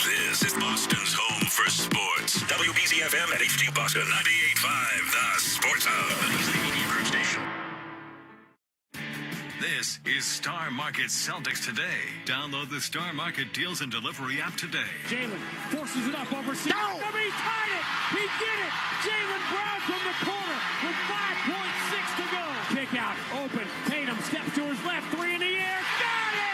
This is Boston's home for sports. WBZ-FM at HD Boston 98.5, the Sports Hub. The media group station. This is Star Market Celtics Today. Download the Star Market Deals and Delivery app today. Jalen forces it up over He tied it! He did it! Jalen Brown from the corner with 5.6 to go. Kick out, open. Tatum steps to his left, three in the air. Got it!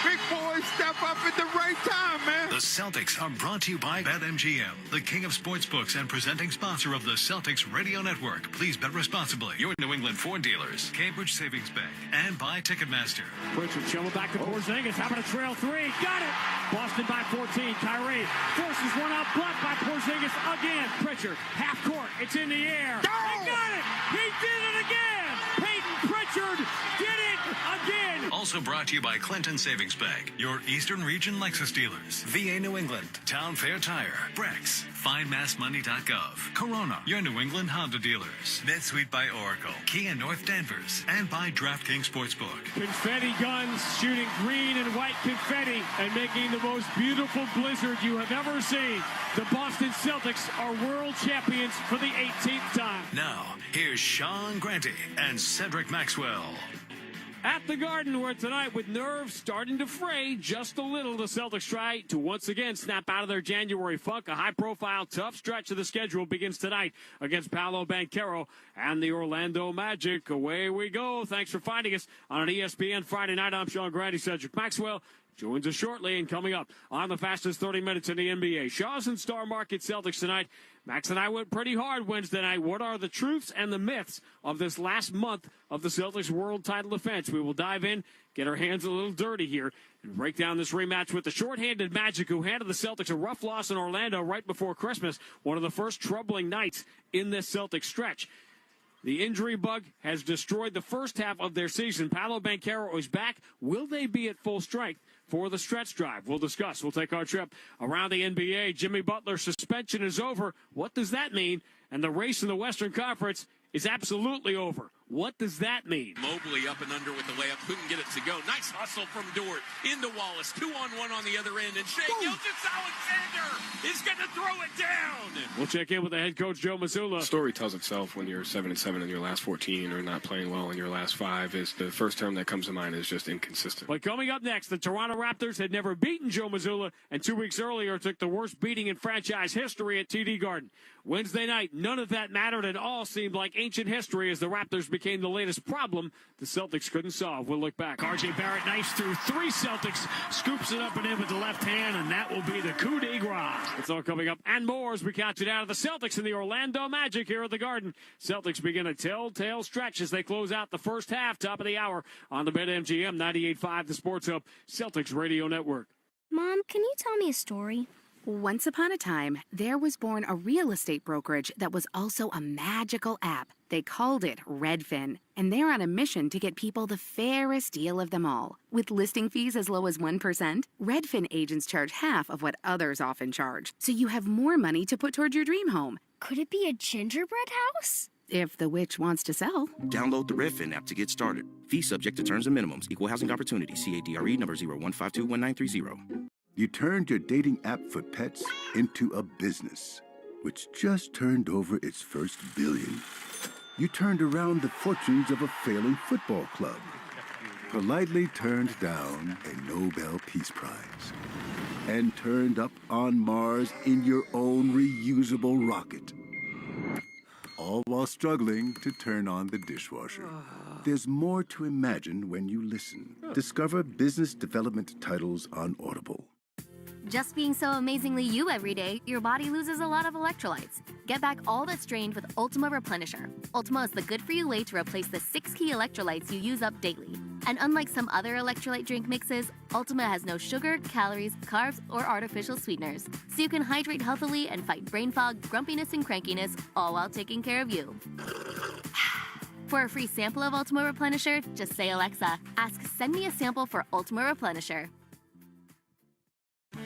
Big boys step up at the right time, man. The Celtics are brought to you by BetMGM, the king of sportsbooks and presenting sponsor of the Celtics Radio Network. Please bet responsibly. Your New England Ford dealers, Cambridge Savings Bank, and by Ticketmaster. Pritchard shovel back to Porzingis. How about a trail three? Got it! Boston by 14. Kyrie forces one out, blocked by Porzingis again. Pritchard, half court. It's in the air. He got it! He did it again! Peyton Pritchard did it again! Also brought to you by Clinton Savings Bank, your Eastern Region Lexus dealers, VA New England, Town Fair Tire, Brex, FindMassMoney.gov, Corona, your New England Honda dealers, NetSuite by Oracle, Kia North Danvers, and by DraftKings Sportsbook. Confetti guns shooting green and white confetti and making the most beautiful blizzard you have ever seen. The Boston Celtics are world champions for the 18th time. Now, here's Sean Grante and Cedric Maxwell. At the Garden, where tonight, with nerves starting to fray just a little, the Celtics try to once again snap out of their January funk. A high-profile, tough stretch of the schedule begins tonight against Paolo Banchero and the Orlando Magic. Away we go. Thanks for finding us on an ESPN Friday night. I'm Sean Grady. Cedric Maxwell joins us shortly, and coming up on the fastest 30 minutes in the NBA, Shaw's and Star Market Celtics tonight. Max and I went pretty hard Wednesday night. What are the truths and the myths of this last month of the Celtics world title defense? We will dive in, get our hands a little dirty here, and break down this rematch with the shorthanded Magic, who handed the Celtics a rough loss in Orlando right before Christmas, one of the first troubling nights in this Celtics stretch. The injury bug has destroyed the first half of their season. Paolo Banchero is back. Will they be at full strength for the stretch drive? We'll discuss. We'll take our trip around the NBA. Jimmy Butler's suspension is over. What does that mean? And the race in the Western Conference is absolutely over. What does that mean? Mobley up and under with the layup. Couldn't get it to go. Nice hustle from Dort. Into Wallace. 2-on-1 on the other end. And Shai Gilgeous-Alexander is going to throw it down. We'll check in with the head coach, Joe Mazzulla. The story tells itself when you're 7-7 in your last 14 or not playing well in your last 5. Is the first term that comes to mind is just inconsistent. But coming up next, the Toronto Raptors had never beaten Joe Mazzulla, and 2 weeks earlier took the worst beating in franchise history at TD Garden. Wednesday night, none of that mattered at all. Seemed like ancient history as the Raptors became the latest problem the Celtics couldn't solve. We'll look back. R.J. Barrett, nice through 3 Celtics, scoops it up and in with the left hand, and that will be the coup de grace. It's all coming up and more as we count you down to the Celtics and the Orlando Magic here at the Garden. Celtics begin a telltale stretch as they close out the first half, top of the hour on the BetMGM 98.5, the Sports Hub, Celtics Radio Network. Mom, can you tell me a story? Once upon a time, there was born a real estate brokerage that was also a magical app. They called it Redfin, and they're on a mission to get people the fairest deal of them all. With listing fees as low as 1%, Redfin agents charge half of what others often charge, so you have more money to put toward your dream home. Could it be a gingerbread house? If the witch wants to sell. Download the Redfin app to get started. Fees subject to terms and minimums. Equal housing opportunity. CADRE number 01521930. You turned your dating app for pets into a business, which just turned over its first billion. You turned around the fortunes of a failing football club, politely turned down a Nobel Peace Prize, and turned up on Mars in your own reusable rocket. All while struggling to turn on the dishwasher. There's more to imagine when you listen. Discover business development titles on Audible. Just being so amazingly you every day, your body loses a lot of electrolytes. Get back all that's drained with Ultima Replenisher. Ultima is the good-for-you way to replace the 6 key electrolytes you use up daily. And unlike some other electrolyte drink mixes, Ultima has no sugar, calories, carbs, or artificial sweeteners. So you can hydrate healthily and fight brain fog, grumpiness, and crankiness, all while taking care of you. For a free sample of Ultima Replenisher, just say, Alexa, ask "Send me a sample for Ultima Replenisher."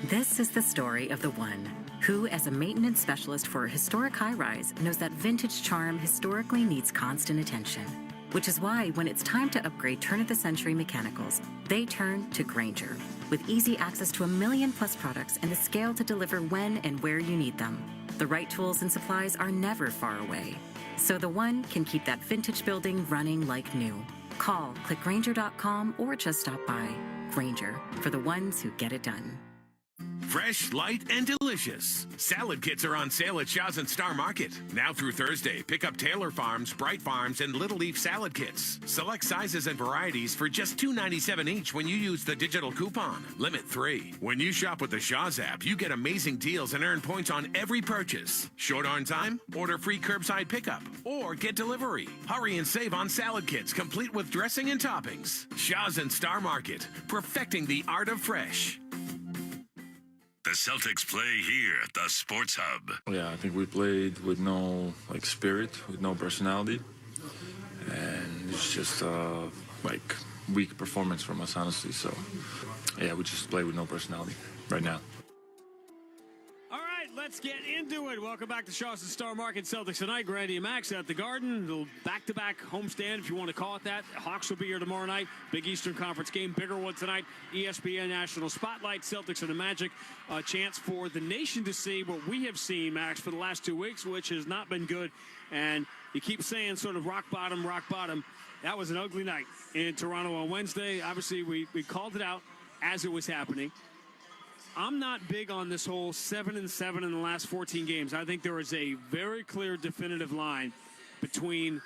This is the story of the one who, as a maintenance specialist for a historic high-rise, knows that vintage charm historically needs constant attention. which is why when it's time to upgrade turn-of-the-century mechanicals, they turn to Grainger. With easy access to 1 million-plus products and the scale to deliver when and where you need them. The right tools and supplies are never far away. So the one can keep that vintage building running like new. Call, click Grainger.com, or just stop by. Grainger, for the ones who get it done. Fresh, light, and delicious. Salad kits are on sale at Shaw's and Star Market. Now through Thursday, pick up Taylor Farms, Bright Farms, and Little Leaf salad kits. Select sizes and varieties for just $2.97 each when you use the digital coupon. Limit 3. When you shop with the Shaw's app, you get amazing deals and earn points on every purchase. Short on time? Order free curbside pickup or get delivery. Hurry and save on salad kits complete with dressing and toppings. Shaw's and Star Market, perfecting the art of fresh. The Celtics play here at the Sports Hub. Yeah, I think we played with no spirit, with no personality, and it's just weak performance from us, honestly. So yeah, we just play with no personality right now. All right, let's get into it. Welcome back to Shaw's and Star Market. Celtics tonight. Grandy and Max at the Garden. Little back-to-back homestand, if you want to call it that. Hawks will be here tomorrow night. Big Eastern Conference game. Bigger one tonight. ESPN National Spotlight. Celtics and the Magic. A chance for the nation to see what we have seen, Max, for the last 2 weeks, which has not been good. And you keep saying sort of rock bottom, rock bottom. That was an ugly night in Toronto on Wednesday. Obviously, we called it out as it was happening. I'm not big on this whole 7-7 in the last 14 games. I think there is a very clear, definitive line between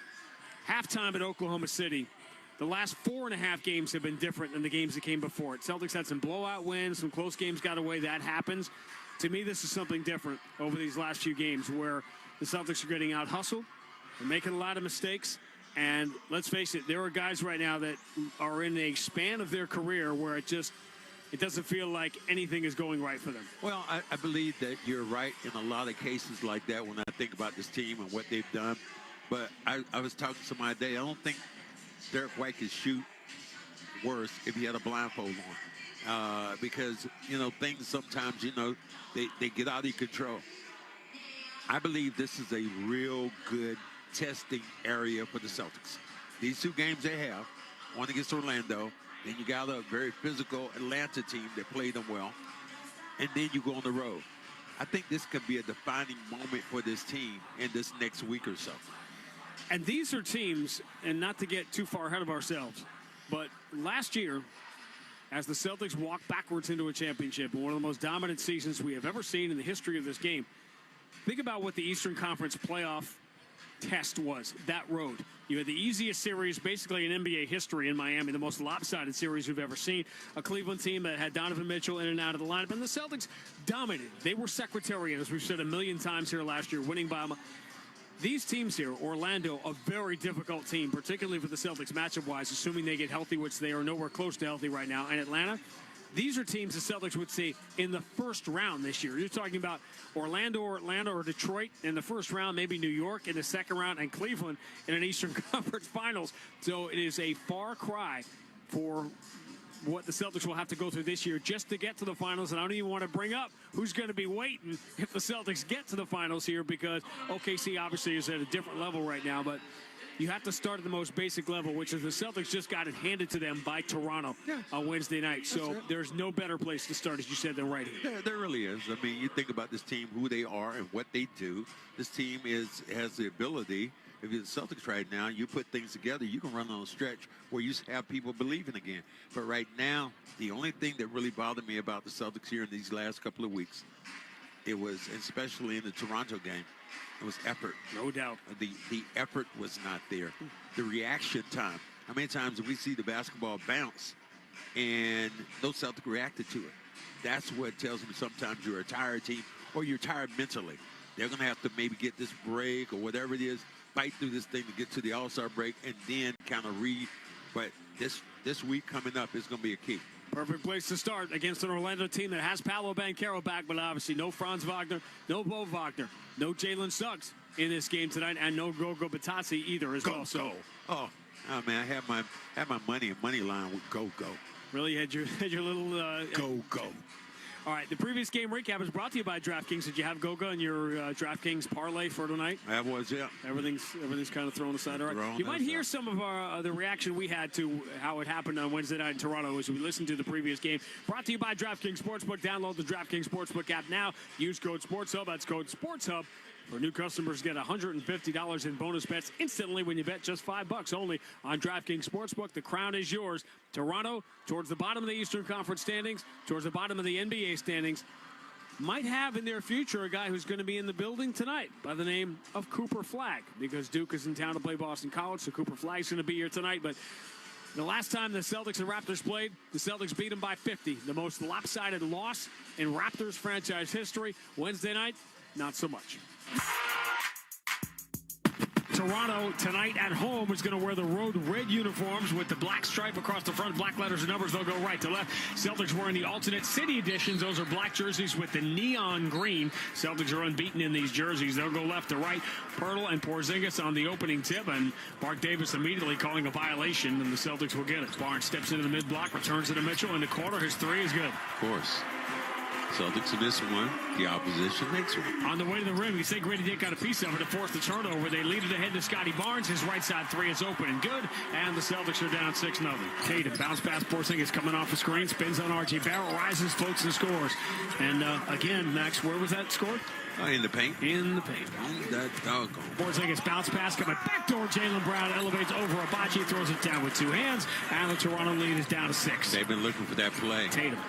halftime at Oklahoma City. The last 4.5 games have been different than the games that came before it. Celtics had some blowout wins, some close games got away. That happens. To me, this is something different over these last few games where the Celtics are getting out-hustled. They're making a lot of mistakes. And let's face it, there are guys right now that are in a span of their career where it doesn't feel like anything is going right for them. Well, I believe that you're right in a lot of cases like that when I think about this team and what they've done. But I was talking to somebody today. I don't think Derek White could shoot worse if he had a blindfold on. Because, things sometimes, they get out of your control. I believe this is a real good testing area for the Celtics. These 2 games they have, one against Orlando, then you got a very physical Atlanta team that played them well. And then you go on the road. I think this could be a defining moment for this team in this next week or so. And these are teams, and not to get too far ahead of ourselves, but last year, as the Celtics walked backwards into a championship in one of the most dominant seasons we have ever seen in the history of this game, think about what the Eastern Conference playoff test was, that road. You had the easiest series basically in NBA history in Miami, the most lopsided series we've ever seen. A Cleveland team that had Donovan Mitchell in and out of the lineup, and the Celtics dominated. They were Secretariat, as we've said a million times here last year, winning by these teams here. Orlando, a very difficult team, particularly for the Celtics matchup-wise, assuming they get healthy, which they are nowhere close to healthy right now. And Atlanta, these are teams the Celtics would see in the first round this year. You're talking about Orlando or Atlanta or Detroit in the first round, maybe New York in the second round, and Cleveland in an Eastern Conference Finals. So it is a far cry for what the Celtics will have to go through this year just to get to the finals. And I don't even want to bring up who's going to be waiting if the Celtics get to the finals here, because OKC obviously is at a different level right now, but you have to start at the most basic level, which is the Celtics just got it handed to them by Toronto on Wednesday night. So there's no better place to start, as you said, than right here. Yeah, there really is. I mean, you think about this team, who they are and what they do. This team has the ability. If you're the Celtics right now, you put things together, you can run on a stretch where you have people believing again. But right now, the only thing that really bothered me about the Celtics here in these last couple of weeks, it was, especially in the Toronto game, it was effort. No doubt. The effort was not there. The reaction time. How many times do we see the basketball bounce and no Celtic reacted to it? That's what tells me sometimes you're a tired team or you're tired mentally. They're going to have to maybe get this break or whatever it is, fight through this thing to get to the All-Star break and then kind of read. But this week coming up is going to be a key. Perfect place to start against an Orlando team that has Paolo Banchero back, but obviously no Franz Wagner, no Bo Wagner, no Jalen Suggs in this game tonight, and no Gogo Batazzi either as well. So, oh man, I had my money line with Go. Really had your little Go. All right, the previous game recap is brought to you by DraftKings. Did you have Goga in your DraftKings parlay for tonight? That was, yeah. Everything's kind of thrown aside. All right. You might hear some of the reaction we had to how it happened on Wednesday night in Toronto as we listened to the previous game. Brought to you by DraftKings Sportsbook. Download the DraftKings Sportsbook app now. Use code SportsHub. That's code SportsHub. For new customers, get $150 in bonus bets instantly when you bet just $5 only on DraftKings Sportsbook. The crown is yours. Toronto, towards the bottom of the Eastern Conference standings, towards the bottom of the NBA standings, might have in their future a guy who's going to be in the building tonight by the name of Cooper Flagg, because Duke is in town to play Boston College, so Cooper Flagg's going to be here tonight. But the last time the Celtics and Raptors played, the Celtics beat them by 50, the most lopsided loss in Raptors franchise history. Wednesday night, not so much. Toronto tonight at home is going to wear the road red uniforms with the black stripe across the front, black letters and numbers. They'll go right to left. Celtics wearing the alternate city editions. Those are black jerseys with the neon green. Celtics are unbeaten in these jerseys. They'll go left to right. Pirtle and Porzingis on the opening tip, and Mark Davis immediately calling a violation, and the Celtics will get it. Barnes steps into the mid-block, returns it to Mitchell in the corner. His three is good. Of course. Celtics miss one. The opposition makes one. On the way to the rim, you say Grady Dick got a piece of it to force the turnover. They lead it ahead to Scotty Barnes. His right side three is open and good. And the Celtics are down 6-0. Tatum, bounce pass. Porzingis coming off the screen. Spins on R.J. Barrett. Rises, floats, and scores. And again, Max, where was that scored? In the paint. In the paint. That doggone. Porzingis bounce pass coming backdoor. Jaylen Brown elevates over Abachi, throws it down with two hands. And the Toronto lead is down to 6. They've been looking for that play. Tatum.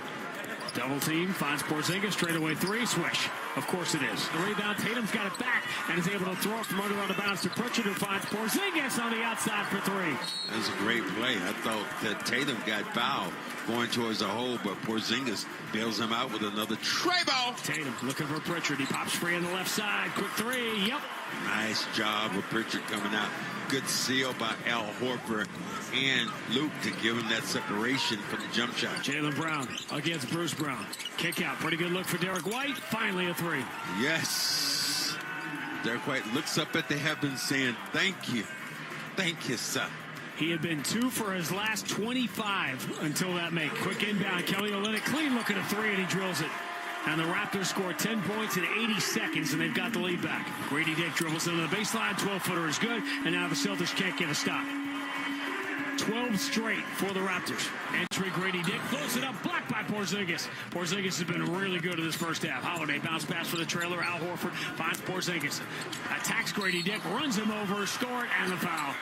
Double team, finds Porzingis, straightaway three, swish. Of course it is. The rebound, Tatum's got it back and is able to throw it from under out of bounds to Pritchard, who finds Porzingis on the outside for three. That was a great play. I thought that Tatum got fouled going towards the hole, but Porzingis bails him out with another tray ball. Tatum looking for Pritchard. He pops free on the left side. Quick three. Yep. Nice job with Pritchard coming out. Good seal by Al Horford and Luke to give him that separation from the jump shot. Jaylen Brown against Bruce Brown. Kick out. Pretty good look for Derek White. Finally a three. Yes. Derek White looks up at the heavens saying, thank you. Thank you, son. He had been 2 for his last 25 until that make. Quick inbound. Kelly Olynyk clean look at a three, and he drills it. And the Raptors score 10 points in 80 seconds, and they've got the lead back. Grady Dick dribbles into the baseline. 12-footer is good, and now the Celtics can't get a stop. 12 straight for the Raptors. Entry, Grady Dick throws it up, blocked by Porzingis. Porzingis has been really good in this first half. Holiday bounce pass for the trailer. Al Horford finds Porzingis. Attacks Grady Dick, runs him over, score it, and the foul.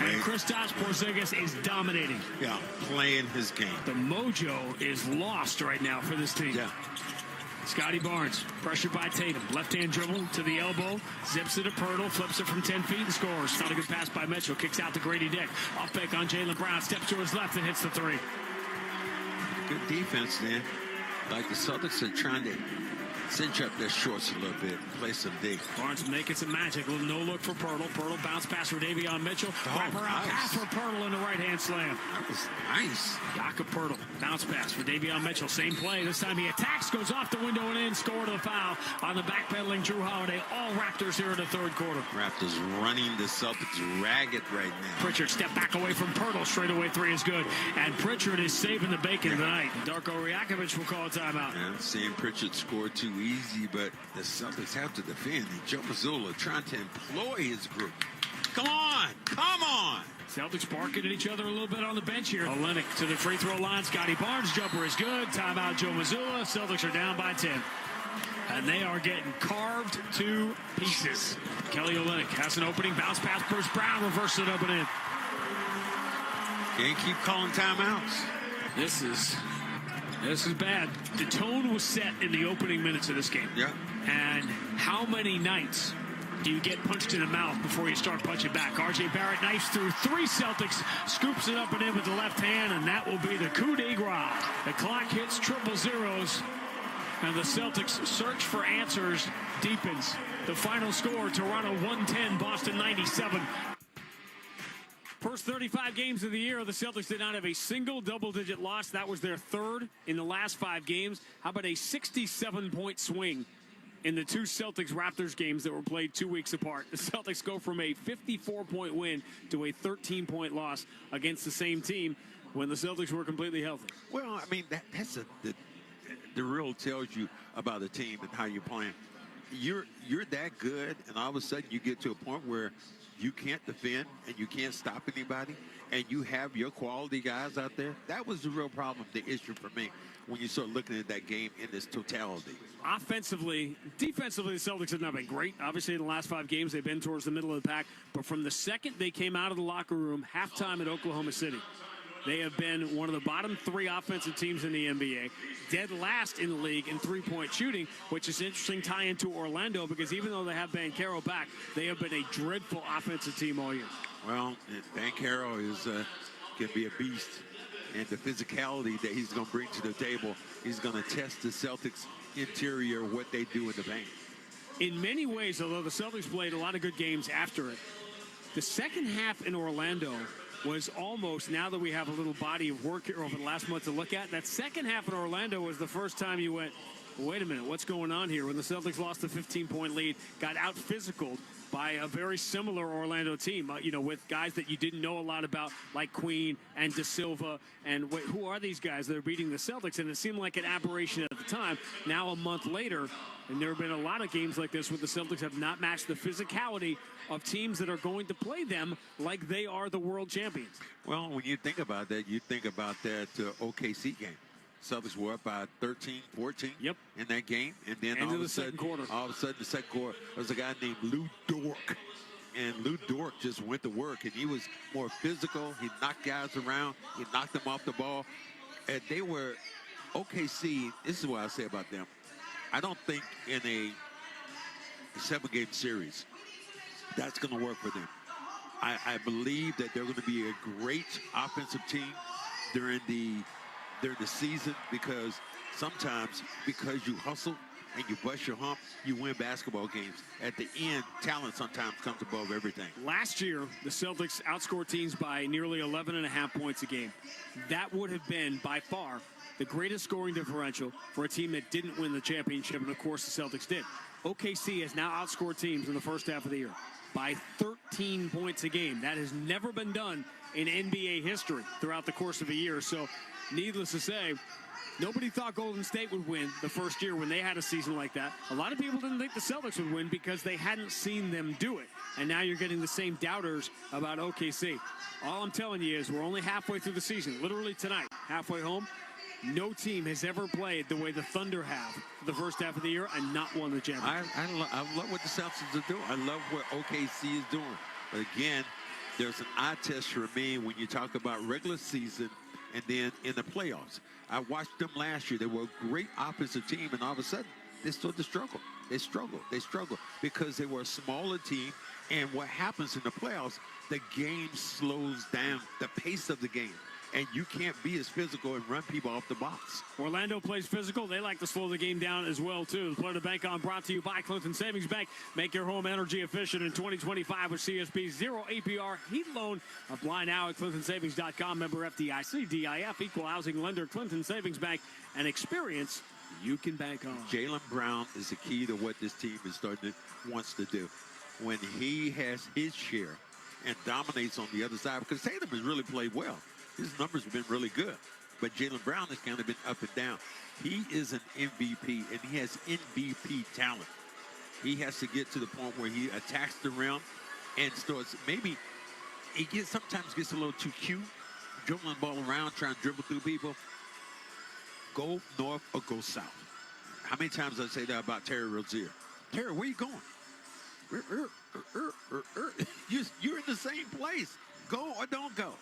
And Kristaps Porzingis is dominating. Yeah, playing his game. The mojo is lost right now for this team. Yeah. Scotty Barnes, pressured by Tatum. Left-hand dribble to the elbow. Zips it to Pirtle. Flips it from 10 feet and scores. Not a good pass by Mitchell. Kicks out to Grady Dick. Off fake on Jaylen Brown. Steps to his left and hits the three. Good defense, man. Like the Celtics are trying to cinch up their shorts a little bit. Play some D. Barnes making some magic. A little no look for Pirtle. Pirtle bounce pass for Davion Mitchell. Wrap around pass for Pirtle in the right-hand slam. That was nice. Jakob Pirtle. Bounce pass for Davion Mitchell. Same play. This time he attacks, goes off the window and in. Score to the foul on the backpedaling Drew Holiday. All Raptors here in the third quarter. Raptors running the Celtics ragged right now. Pritchard step back away from Pirtle. Straightaway three is good. And Pritchard is saving the bacon tonight. Darko Rajakovic will call a timeout. Yeah, I'm saying Pritchard scored too easy, but the Celtics have to defend. And Joe Mazzulla trying to employ his group. Come on! Come on! Celtics barking at each other a little bit on the bench here. Olynyk to the free throw line. Scotty Barnes jumper is good. Timeout Joe Mazzulla. Celtics are down by 10. And they are getting carved to pieces. Kelly Olynyk has an opening. Bounce pass. Bruce Brown reverses it up and in. Can't keep calling timeouts. This is bad. The tone was set in the opening minutes of this game. Yeah. And how many nights do you get punched in the mouth before you start punching back? R.J. Barrett knifes through 3 Celtics, scoops it up and in with the left hand, and that will be the coup de grace. The clock hits triple zeros, and the Celtics' search for answers deepens. The final score, Toronto 110, Boston 97. First 35 games of the year, the Celtics did not have a single double-digit loss. That was their third in the last 5 games. How about a 67-point swing in the 2 Celtics-Raptors games that were played 2 weeks apart? The Celtics go from a 54-point win to a 13-point loss against the same team when the Celtics were completely healthy. Well, I mean, that's the real tells you about a team and how you're playing. You're that good, and all of a sudden you get to a point where you can't defend and you can't stop anybody, and you have your quality guys out there. That was the real problem, the issue for me, when you start looking at that game in its totality. Offensively, defensively, the Celtics have not been great. Obviously, in the last 5 games, they've been towards the middle of the pack. But from the second they came out of the locker room, halftime at Oklahoma City, they have been one of the bottom 3 offensive teams in the NBA, dead last in the league in three-point shooting, which is an interesting tie into Orlando because even though they have Banchero back, they have been a dreadful offensive team all year. Well, Banchero can be a beast, and the physicality that he's going to bring to the table, he's going to test the Celtics' interior, what they do in the paint. In many ways, although the Celtics played a lot of good games after it, the second half in Orlando was almost, now that we have a little body of work here over the last month to look at, that second half in Orlando was the first time you went, wait a minute, what's going on here? When the Celtics lost a 15-point lead, got out-physicaled by a very similar Orlando team, with guys that you didn't know a lot about, like Queen and De Silva. And who are these guys that are beating the Celtics? And it seemed like an aberration at the time. Now, a month later, and there have been a lot of games like this where the Celtics have not matched the physicality of teams that are going to play them like they are the world champions. Well, when you think about that, you think about that OKC game. Celtics were up by 13, 14 in that game. And then all of a sudden, the second quarter, there was a guy named Lou Dort. And Lou Dort just went to work, and he was more physical. He knocked guys around. He knocked them off the ball. And they were, OKC, this is what I say about them. I don't think in a 7-game series that's going to work for them. I believe that they're going to be a great offensive team during the season, because sometimes because you hustle and you bust your hump, you win basketball games. At the end, talent sometimes comes above everything. Last year, the Celtics outscored teams by nearly 11.5 points a game. That would have been, by far, the greatest scoring differential for a team that didn't win the championship, and of course the Celtics did. OKC has now outscored teams in the first half of the year by 13 points a game. That has never been done in NBA history throughout the course of a year. So, needless to say, nobody thought Golden State would win the first year when they had a season like that. A lot of people didn't think the Celtics would win because they hadn't seen them do it. And now you're getting the same doubters about OKC. All I'm telling you is we're only halfway through the season, literally tonight, halfway home. No team has ever played the way the Thunder have the first half of the year and not won the championship. I love what the Celtics are doing. I love what OKC is doing. But again, there's an eye test for me when you talk about regular season and then in the playoffs. I watched them last year. They were a great offensive team, and all of a sudden, they started to struggle. They struggle because they were a smaller team, and what happens in the playoffs, the game slows down, the pace of the game. And you can't be as physical and run people off the box. Orlando plays physical. They like to slow the game down as well, too. The Play to Bank On brought to you by Clinton Savings Bank. Make your home energy efficient in 2025 with CSB 0 APR heat loan. Apply now at clintonsavings.com. Member FDIC, DIF, equal housing lender, Clinton Savings Bank. An experience you can bank on. Jaylen Brown is the key to what this team is wants to do. When he has his share and dominates on the other side, because Tatum has really played well. His numbers have been really good. But Jaylen Brown has kind of been up and down. He is an MVP, and he has MVP talent. He has to get to the point where he attacks the rim and starts, maybe he sometimes gets a little too cute, dribbling the ball around, trying to dribble through people. Go north or go south. How many times did I say that about Terry Rozier? Terry, where you going? You're in the same place. Go or don't go.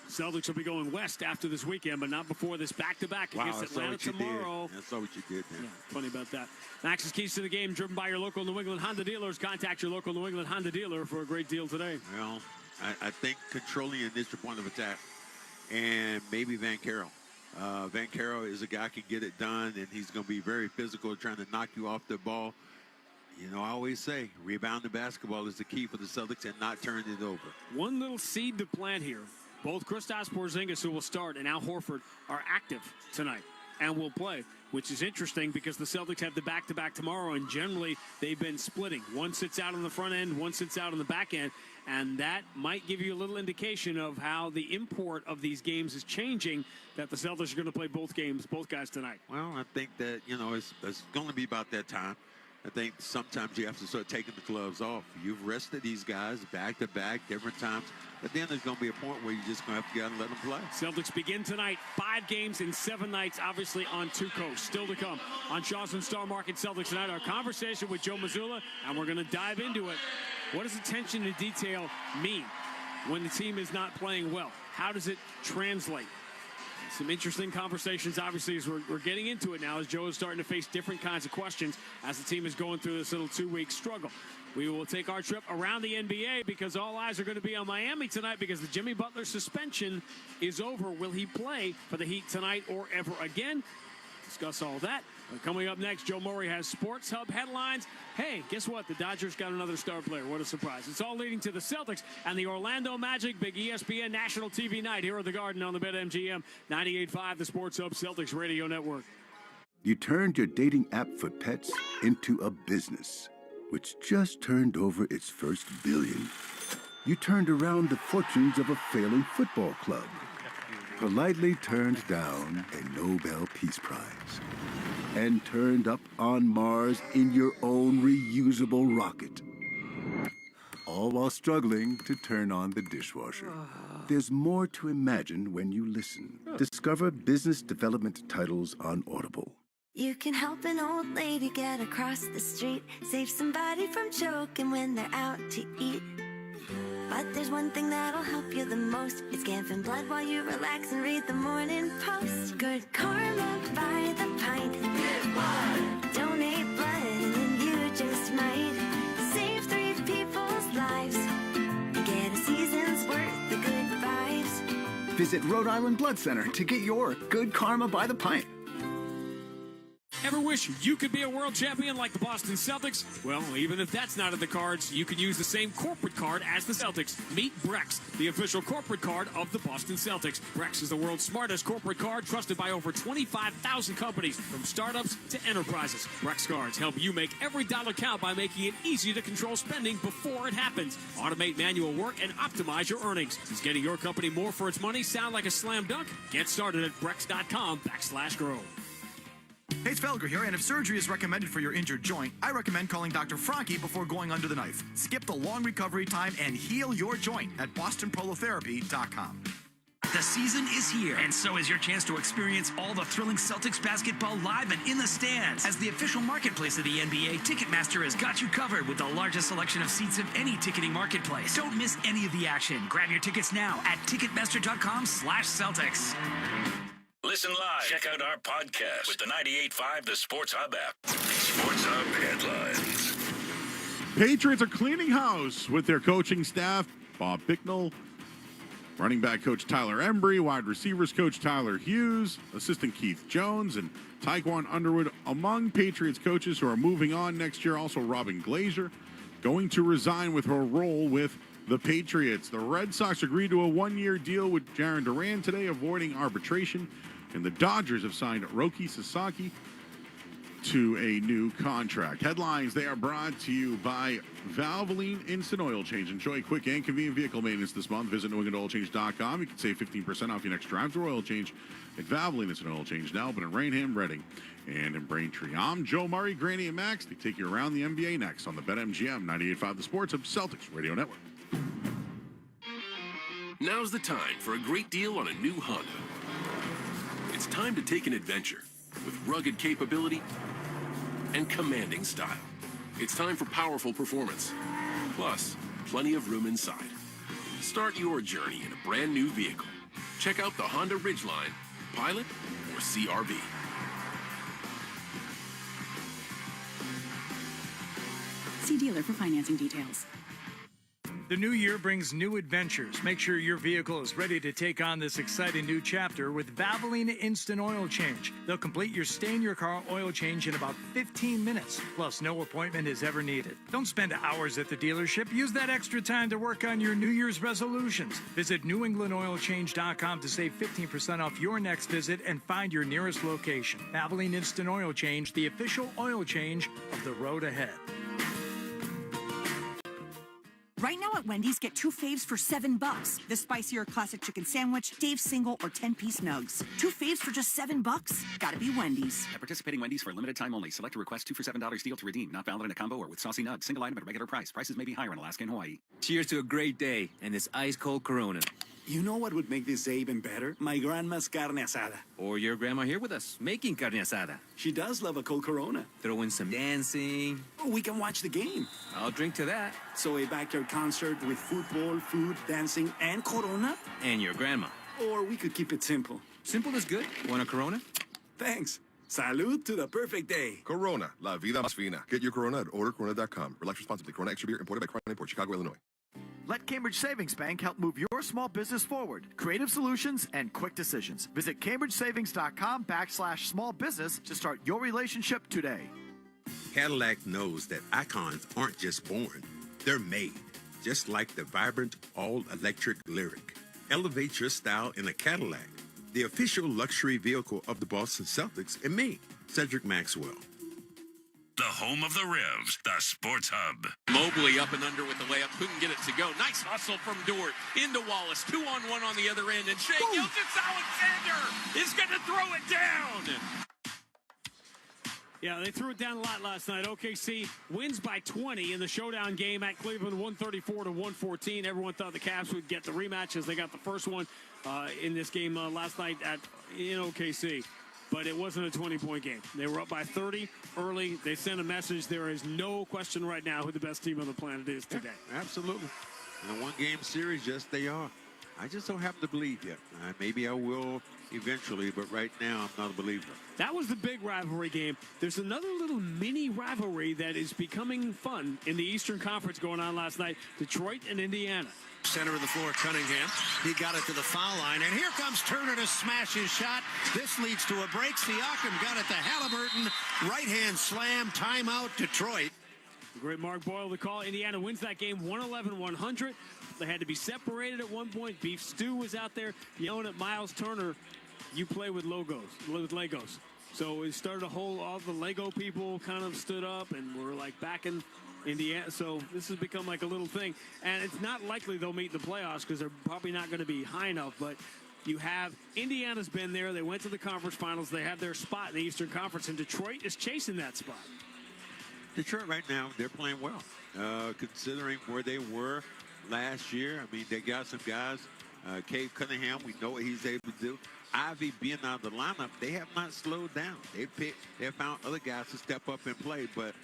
Celtics will be going west after this weekend, but not before this back-to-back against Atlanta tomorrow. That's what you did, man. Yeah, funny about that. Max's Keys to the Game, driven by your local New England Honda dealers. Contact your local New England Honda dealer for a great deal today. Well, I think controlling your initial point of attack, and maybe Banchero. Banchero is a guy who can get it done, and he's going to be very physical, trying to knock you off the ball. You know, I always say rebounding basketball is the key for the Celtics and not turning it over. One little seed to plant here. Both Kristaps Porzingis, who will start, and Al Horford are active tonight. and will play, which is interesting because the Celtics have the back-to-back tomorrow, and generally they've been splitting. One sits out on the front end, one sits out on the back end, and that might give you a little indication of how the import of these games is changing, that the Celtics are going to play both guys tonight. Well, I think that, it's going to be about that time. I think sometimes you have to start taking the gloves off. You've rested these guys back-to-back, different times. But then there's going to be a point where you're just going to have to get out and let them play. Celtics begin tonight, 5 games in 7 nights, obviously on 2 coasts. Still to come on Shaw's and Star Market Celtics tonight. Our conversation with Joe Mazzulla, and we're going to dive into it. What does attention to detail mean when the team is not playing well? How does it translate? Some interesting conversations, obviously, as we're getting into it now, as Joe is starting to face different kinds of questions as the team is going through this little 2-week struggle. We will take our trip around the NBA because all eyes are going to be on Miami tonight because the Jimmy Butler suspension is over. Will he play for the Heat tonight or ever again? Discuss all that. Coming up next, Joe Murray has Sports Hub headlines. Hey, guess what? The Dodgers got another star player. What a surprise. It's all leading to the Celtics and the Orlando Magic. Big ESPN National TV night here at the Garden on the BetMGM 98.5, the Sports Hub Celtics Radio Network. You turned your dating app for pets into a business, which just turned over its first billion. You turned around the fortunes of a failing football club. Politely turned down a Nobel Peace Prize. And turned up on Mars in your own reusable rocket. All while struggling to turn on the dishwasher. There's more to imagine when you listen. Discover business development titles on Audible. You can help an old lady get across the street, save somebody from choking when they're out to eat. But there's one thing that'll help you the most. It's giving blood while you relax and read the Morning Post. Good karma by the pint. Give blood. Donate blood and then you just might save 3 people's lives and get a season's worth of good vibes. Visit Rhode Island Blood Center to get your good karma by the pint. Ever wish you could be a world champion like the Boston Celtics? Well, even if that's not in the cards, you can use the same corporate card as the Celtics. Meet Brex, the official corporate card of the Boston Celtics. Brex is the world's smartest corporate card, trusted by over 25,000 companies, from startups to enterprises. Brex cards help you make every dollar count by making it easy to control spending before it happens. Automate manual work and optimize your earnings. Does getting your company more for its money sound like a slam dunk? Get started at Brex.com/grow. Hey, it's Felger here, and if surgery is recommended for your injured joint, I recommend calling Dr. Franke before going under the knife. Skip the long recovery time and heal your joint at BostonProlotherapy.com. The season is here, and so is your chance to experience all the thrilling Celtics basketball live and in the stands. As the official marketplace of the NBA, Ticketmaster has got you covered with the largest selection of seats of any ticketing marketplace. Don't miss any of the action. Grab your tickets now at Ticketmaster.com/Celtics. Listen live. Check out our podcast with the 98.5 The Sports Hub app. Sports Hub headlines. Patriots are cleaning house with their coaching staff. Bob Bicknell, running back coach Tyler Embry, wide receivers coach Tyler Hughes, assistant Keith Jones, and Taekwon Underwood among Patriots coaches who are moving on next year. Also Robin Glazer going to resign with her role with the Patriots. The Red Sox agreed to a 1-year deal with Jaron Duran today, avoiding arbitration. And the Dodgers have signed Roki Sasaki to a new contract. Headlines, they are brought to you by Valvoline Instant Oil Change. Enjoy quick and convenient vehicle maintenance this month. Visit NewEnglandOilChange.com. You can save 15% off your next drive-through oil change at Valvoline Instant Oil Change, now open in Rainham, Reading, and in Braintree. I'm Joe Murray, Granny and Max. They take you around the NBA next on the BetMGM 98.5 The Sports Hub Celtics Radio Network. Now's the time for a great deal on a new Honda. It's time to take an adventure with rugged capability and commanding style. It's time for powerful performance, plus plenty of room inside. Start your journey in a brand new vehicle. Check out the Honda Ridgeline, Pilot, or CRV. See dealer for financing details. The new year brings new adventures. Make sure your vehicle is ready to take on this exciting new chapter with Valvoline Instant Oil Change. They'll complete your stay-in-your-car oil change in about 15 minutes. Plus, no appointment is ever needed. Don't spend hours at the dealership. Use that extra time to work on your New Year's resolutions. Visit NewEnglandOilChange.com to save 15% off your next visit and find your nearest location. Valvoline Instant Oil Change, the official oil change of the road ahead. Right now at Wendy's, get 2 faves for $7. The spicier classic chicken sandwich, Dave's single, or 10-piece nugs. 2 faves for just $7? Gotta be Wendy's. At participating Wendy's for a limited time only. Select a request 2 for $7 deal to redeem. Not valid in a combo or with saucy nugs. Single item at regular price. Prices may be higher in Alaska and Hawaii. Cheers to a great day and this ice-cold Corona. You know what would make this day even better? My grandma's carne asada. Or your grandma here with us, making carne asada. She does love a cold Corona. Throw in some dancing. We can watch the game. I'll drink to that. So a backyard concert with football, food, dancing, and Corona? And your grandma. Or we could keep it simple. Simple is good. Want a Corona? Thanks. Salud to the perfect day. Corona, la vida más fina. Get your Corona at ordercorona.com. Relax responsibly. Corona Extra Beer, imported by Crown Import, Chicago, Illinois. Let Cambridge Savings Bank help move your small business forward. Creative solutions and quick decisions. Visit CambridgeSavings.com/small business to start your relationship today. Cadillac knows that icons aren't just born, they're made. Just like the vibrant all-electric Lyric. Elevate your style in a Cadillac. The official luxury vehicle of the Boston Celtics and me, Cedric Maxwell. The home of the Revs, the Sports Hub. Mobley up and under with the layup. Couldn't get it to go. Nice hustle from Dort. Into Wallace. 2-on-1 on the other end. And Shea Gilgeous-Alexander is going to throw it down. Yeah, they threw it down a lot last night. OKC wins by 20 in the showdown game at Cleveland, 134-114. Everyone thought the Cavs would get the rematch as they got the first one in this game last night in OKC. But it wasn't a 20-point game. They were up by 30 early. They sent a message. There is no question right now who the best team on the planet is today. Yeah, absolutely. In a one-game series, yes, they are. I just don't have to believe yet. Maybe I will eventually, but right now I'm not a believer. That was the big rivalry game. There's another little mini rivalry that is becoming fun in the Eastern Conference going on last night. Detroit and Indiana. Center of the floor, Cunningham. He got it to the foul line. And here comes Turner to smash his shot. This leads to a break. Siakam got it to Halliburton. Right-hand slam. Timeout, Detroit. The great Mark Boyle to call. Indiana wins that game 111-100. They had to be separated at one point. Beef Stew was out there yelling at Miles Turner, you play with Legos. So it started a whole, all the Lego people kind of stood up and were like back in Indiana. So this has become like a little thing. And it's not likely they'll meet the playoffs because they're probably not going to be high enough. But you have Indiana's been there. They went to the conference finals. They have their spot in the Eastern Conference. And Detroit is chasing that spot. Detroit right now, they're playing well. Considering where they were last year. I mean, they got some guys. Cade Cunningham, we know what he's able to do. Ivy being out of the lineup, they have not slowed down. They found other guys to step up and play. But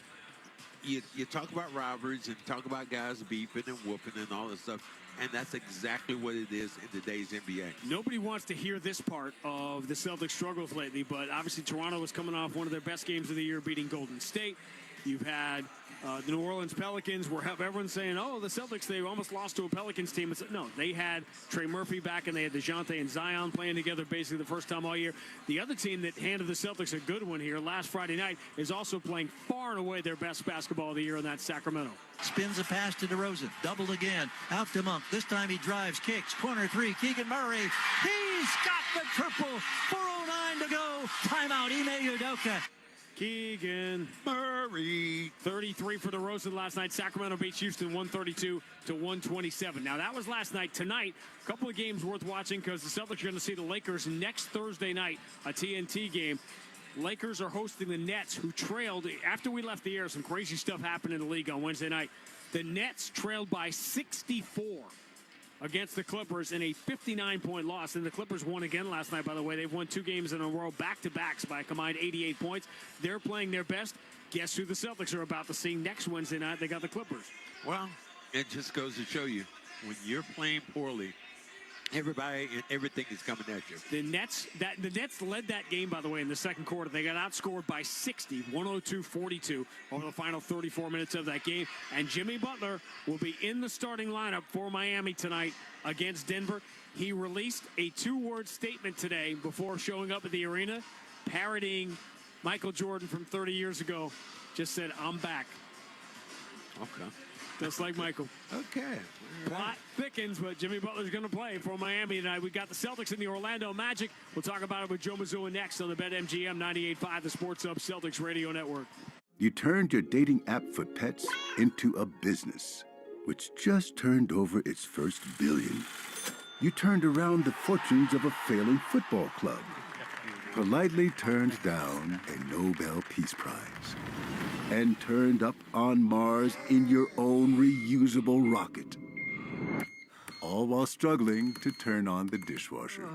you talk about rivalries and talk about guys beefing and whooping and all this stuff, and that's exactly what it is in today's NBA. Nobody wants to hear this part of the Celtics' struggles lately, but obviously Toronto was coming off one of their best games of the year, beating Golden State. You've had the New Orleans Pelicans, where everyone's saying, oh, the Celtics, they almost lost to a Pelicans team. No, they had Trey Murphy back, and they had DeJounte and Zion playing together basically the first time all year. The other team that handed the Celtics a good one here last Friday night is also playing far and away their best basketball of the year, and that's Sacramento. Spins a pass to DeRozan. Doubled again. Out to Monk. This time he drives, kicks. Corner three. Keegan Murray. He's got the triple. 4:09 to go. Timeout. Ime Udoka. Keegan Murray. 33 for DeRozan last night. Sacramento beats Houston 132-127. Now, that was last night. Tonight, a couple of games worth watching because the Celtics are going to see the Lakers next Thursday night, a TNT game. Lakers are hosting the Nets, who trailed. After we left the air, some crazy stuff happened in the league on Wednesday night. The Nets trailed by 64 against the Clippers in a 59-point loss. And the Clippers won again last night, by the way. They've won 2 games in a row, back-to-backs by a combined 88 points. They're playing their best. Guess who the Celtics are about to see next Wednesday night? They got the Clippers. Well, it just goes to show you, when you're playing poorly Everybody and everything is coming at you. The Nets led that game, by the way, in the second quarter. They got outscored by 60, 102-42 over the final 34 minutes of that game. And Jimmy Butler will be in the starting lineup for Miami tonight against Denver. He released a 2-word statement today before showing up at the arena, parodying Michael Jordan from 30 years ago. Just said, "I'm back." Okay. Just like Michael. Okay. Plot thickens, but Jimmy Butler's going to play for Miami tonight. We got the Celtics and the Orlando Magic. We'll talk about it with Joe Mazzulla next on the BetMGM 98.5, the Sports Hub Celtics Radio Network. You turned your dating app for pets into a business, which just turned over its first billion. You turned around the fortunes of a failing football club. Politely turned down a Nobel Peace Prize. And turned up on Mars in your own reusable rocket. All while struggling to turn on the dishwasher.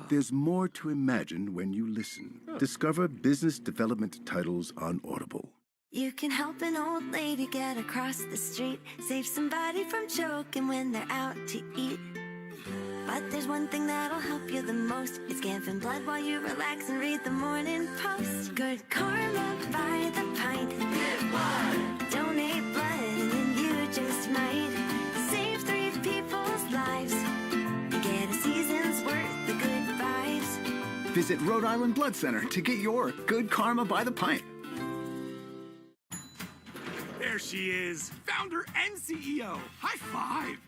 There's more to imagine when you listen. Discover business development titles on Audible. You can help an old lady get across the street, save somebody from choking when they're out to eat. But there's one thing that'll help you the most. It's giving blood while you relax and read the Morning Post. Good karma by the pint. Give blood. Donate blood and then you just might save 3 people's lives and get a season's worth of good vibes. Visit Rhode Island Blood Center to get your good karma by the pint. There she is, founder and CEO. High five.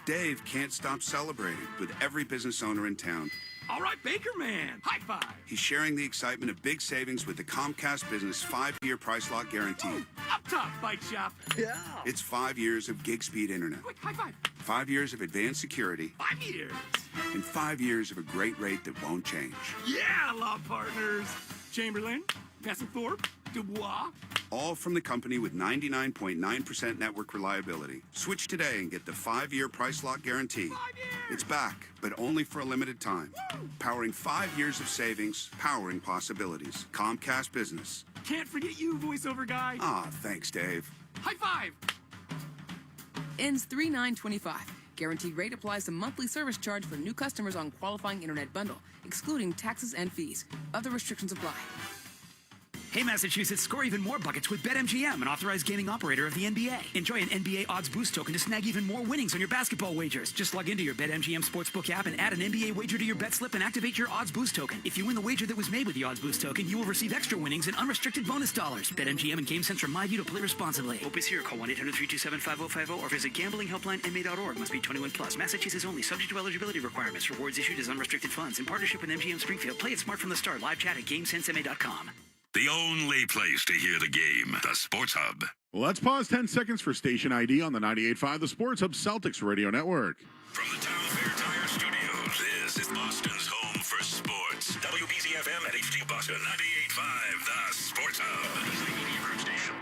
Dave can't stop celebrating with every business owner in town. All right, Baker Man, high five. He's sharing the excitement of big savings with the Comcast Business 5-year price lock guarantee. Up top, bike shop. Yeah. It's 5 years of gig speed internet. Quick, high five. 5 years of advanced security. 5 years. And 5 years of a great rate that won't change. Yeah, law partners. Chamberlain, Bassethorpe, Dubois. All from the company with 99.9% network reliability. Switch today and get the 5-year price lock guarantee. 5 years. It's back, but only for a limited time. Woo. Powering 5 years of savings, powering possibilities. Comcast Business. Can't forget you, voiceover guy. Ah, thanks, Dave. High five. Ends 3/9/25. Guaranteed rate applies to monthly service charge for new customers on qualifying internet bundle, excluding taxes and fees. Other restrictions apply. Hey, Massachusetts, score even more buckets with BetMGM, an authorized gaming operator of the NBA. Enjoy an NBA odds boost token to snag even more winnings on your basketball wagers. Just log into your BetMGM Sportsbook app and add an NBA wager to your bet slip and activate your odds boost token. If you win the wager that was made with the odds boost token, you will receive extra winnings and unrestricted bonus dollars. BetMGM and GameSense remind you to play responsibly. OPC or call 1-800-327-5050 or visit gamblinghelplinema.org. Must be 21 plus. Massachusetts only. Subject to eligibility requirements. Rewards issued as unrestricted funds. In partnership with MGM Springfield. Play it smart from the start. Live chat at GameSenseMA.com. The only place to hear the game, the Sports Hub. Let's pause 10 seconds for station ID on the 98.5, the Sports Hub Celtics Radio Network. From the Town Fair Tire Studios, this is Boston's home for sports. WBZ-FM at HD Boston, 98.5, the Sports Hub. Easily Media Group Station.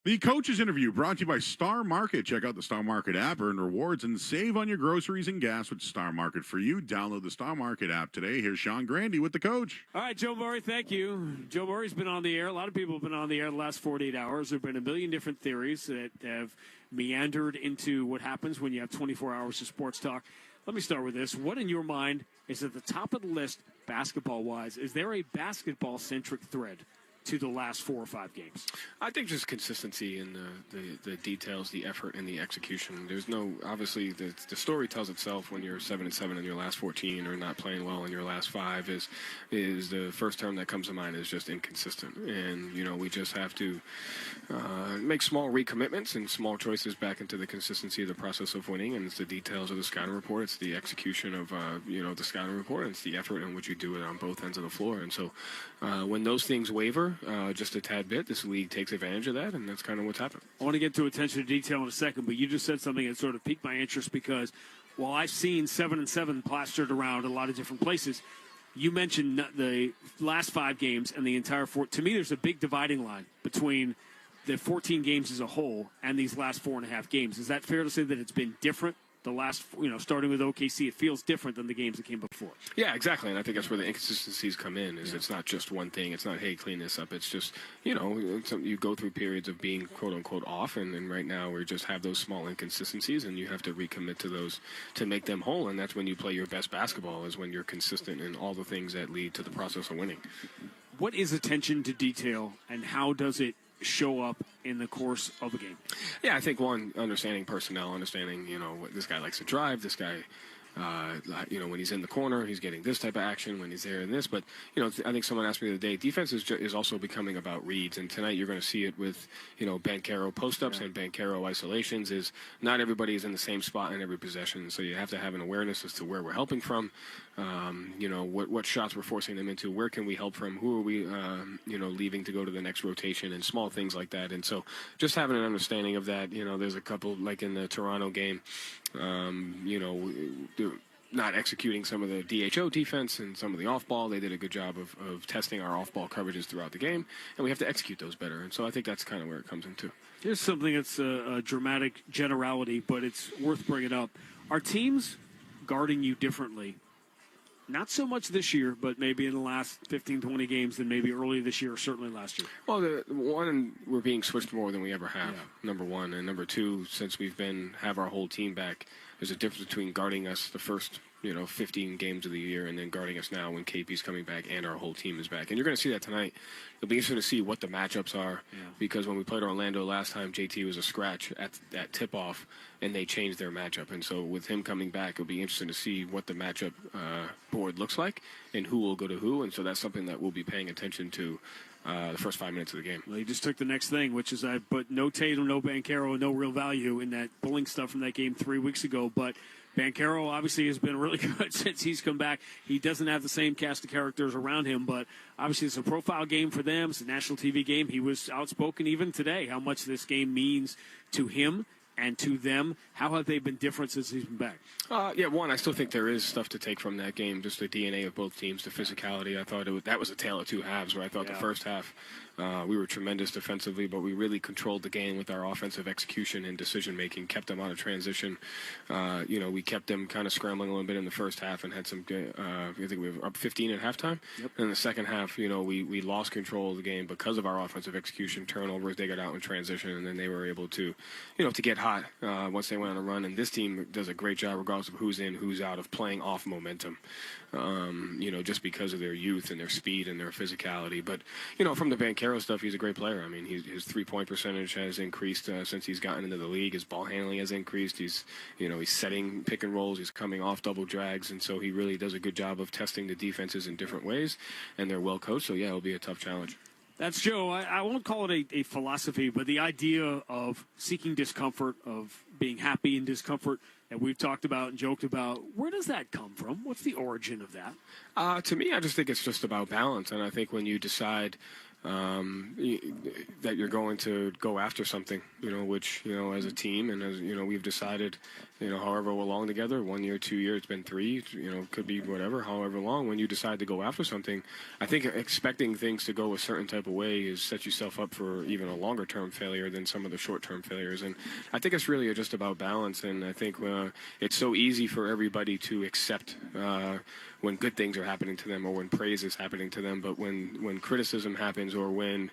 The Coach's Interview brought to you by Star Market. Check out the Star Market app, earn rewards, and save on your groceries and gas with Star Market for you. Download the Star Market app today. Here's Sean Grandy with the Coach. All right, Joe Murray, thank you. Joe Murray's been on the air. A lot of people have been on the air the last 48 hours. There have been a million different theories that have meandered into what happens when you have 24 hours of sports talk. Let me start with this. What in your mind is at the top of the list basketball-wise? Is there a basketball-centric thread to the last 4 or 5 games? I think just consistency in the details, the effort, and the execution. There's no, obviously, the story tells itself when you're 7-7 in your last 14 or not playing well in your last 5 is the first term that comes to mind is just inconsistent. And, you know, we just have to make small recommitments and small choices back into the consistency of the process of winning. And it's the details of the scouting report. It's the execution of, the scouting report. And it's the effort in which you do it on both ends of the floor. And so when those things waver, just a tad bit, this league takes advantage of that, and that's kind of what's happened. I want to get to attention to detail in a second, but you just said something that sort of piqued my interest because while I've seen 7-7 plastered around a lot of different places, you mentioned the last 5 games and the entire 4. To me, there's a big dividing line between the 14 games as a whole and these last 4.5 games. Is that fair to say that it's been different the last, starting with OKC, it feels different than the games that came before. Yeah, exactly. And I think that's where the inconsistencies come in. It's not just one thing. It's not, hey, clean this up. It's just, you go through periods of being quote unquote off, and right now we just have those small inconsistencies, and you have to recommit to those to make them whole. And that's when you play your best basketball, is when you're consistent in all the things that lead to the process of winning. What is attention to detail, and how does it show up in the course of a game? Yeah, I think one, understanding personnel, understanding, what this guy likes to drive, this guy, when he's in the corner, he's getting this type of action, when he's there and this. But, I think someone asked me the other day, defense is also becoming about reads. And tonight you're going to see it with, Banchero post-ups and Banchero isolations. Is not everybody is in the same spot in every possession. So you have to have an awareness as to where we're helping from, what shots we're forcing them into, where can we help from, who are we, leaving to go to the next rotation, and small things like that. And so just having an understanding of that, there's a couple, like in the Toronto game, not executing some of the DHO defense and some of the off-ball. They did a good job of testing our off-ball coverages throughout the game, and we have to execute those better. And so I think that's kind of where it comes into. Here's something that's a dramatic generality, but it's worth bringing up. Are teams guarding you differently? Not so much this year, but maybe in the last 15, 20 games than maybe early this year or certainly last year. Well, we're being switched more than we ever have, number one. And number two, since we've have our whole team back, there's a difference between guarding us the first 15 games of the year and then guarding us now when KP's coming back and our whole team is back. And you're going to see that tonight. It'll be interesting to see what the matchups are, because when we played Orlando last time, JT was a scratch at tip-off, and they changed their matchup. And so with him coming back, it'll be interesting to see what the matchup board looks like and who will go to who. And so that's something that we'll be paying attention to the first 5 minutes of the game. Well, he just took the next thing, which is but no Tatum, no Banchero, no real value in that pulling stuff from that game 3 weeks ago. But Banchero obviously has been really good since he's come back. He doesn't have the same cast of characters around him, but obviously it's a profile game for them. It's a national TV game. He was outspoken even today how much this game means to him and to them. How have they been different since he's been back? One, I still think there is stuff to take from that game, just the DNA of both teams, the physicality. I thought that was a tale of two halves, where I thought the first half we were tremendous defensively, but we really controlled the game with our offensive execution and decision-making, kept them out of transition. We kept them kind of scrambling a little bit in the first half and had some I think we were up 15 at halftime. Yep. And in the second half, we lost control of the game because of our offensive execution, turnovers. They got out in transition, and then they were able to, to get hot once they went on a run. And this team does a great job, regardless of who's in, who's out, of playing off momentum, just because of their youth and their speed and their physicality. But, from the Banchero stuff, he's a great player. I mean, his three-point percentage has increased since he's gotten into the league. His ball handling has increased. He's setting pick and rolls. He's coming off double drags. And so he really does a good job of testing the defenses in different ways. And they're well coached. So, yeah, it'll be a tough challenge. That's Joe. I won't call it a philosophy, but the idea of seeking discomfort, of being happy in discomfort, that we've talked about and joked about, where does that come from? What's the origin of that? To me, I just think it's just about balance. And I think when you decide that you're going to go after something, which, as a team and as, we've decided, however long together, 1 year, 2 years, it's been 3, could be whatever, however long, when you decide to go after something, I think expecting things to go a certain type of way is set yourself up for even a longer term failure than some of the short term failures. And I think it's really just about balance. And I think it's so easy for everybody to accept when good things are happening to them or when praise is happening to them. But when criticism happens or when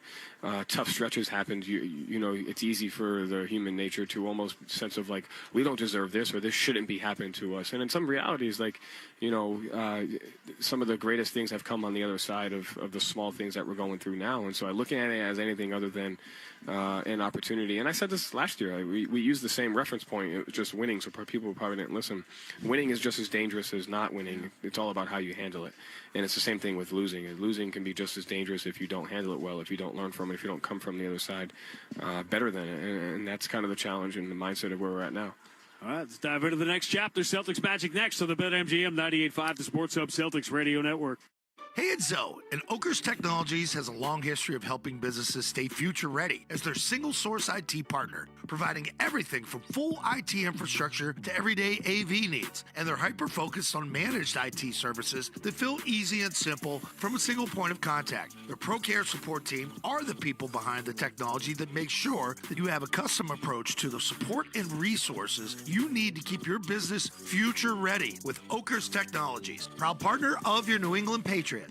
tough stretches happen, it's easy for the human nature to almost sense of like, we don't deserve this, or this shouldn't be happening to us. And in some realities, like, some of the greatest things have come on the other side of the small things that we're going through now. And so I look at it as anything other than an opportunity. And I said this last year. We used the same reference point. It was just winning, so people probably didn't listen. Winning is just as dangerous as not winning. It's all about how you handle it. And it's the same thing with losing. And losing can be just as dangerous if you don't handle it well, if you don't learn from it, if you don't come from the other side better than it. And that's kind of the challenge and the mindset of where we're at now. All right, let's dive into the next chapter. Celtics Magic next on the BetMGM 98.5, the Sports Hub Celtics Radio Network. Hey, it's Zoe, and Oakers Technologies has a long history of helping businesses stay future ready as their single source IT partner, providing everything from full IT infrastructure to everyday AV needs. And they're hyper focused on managed IT services that feel easy and simple from a single point of contact. Their ProCare support team are the people behind the technology that makes sure that you have a custom approach to the support and resources you need to keep your business future ready with Oakers Technologies, proud partner of your New England Patriots.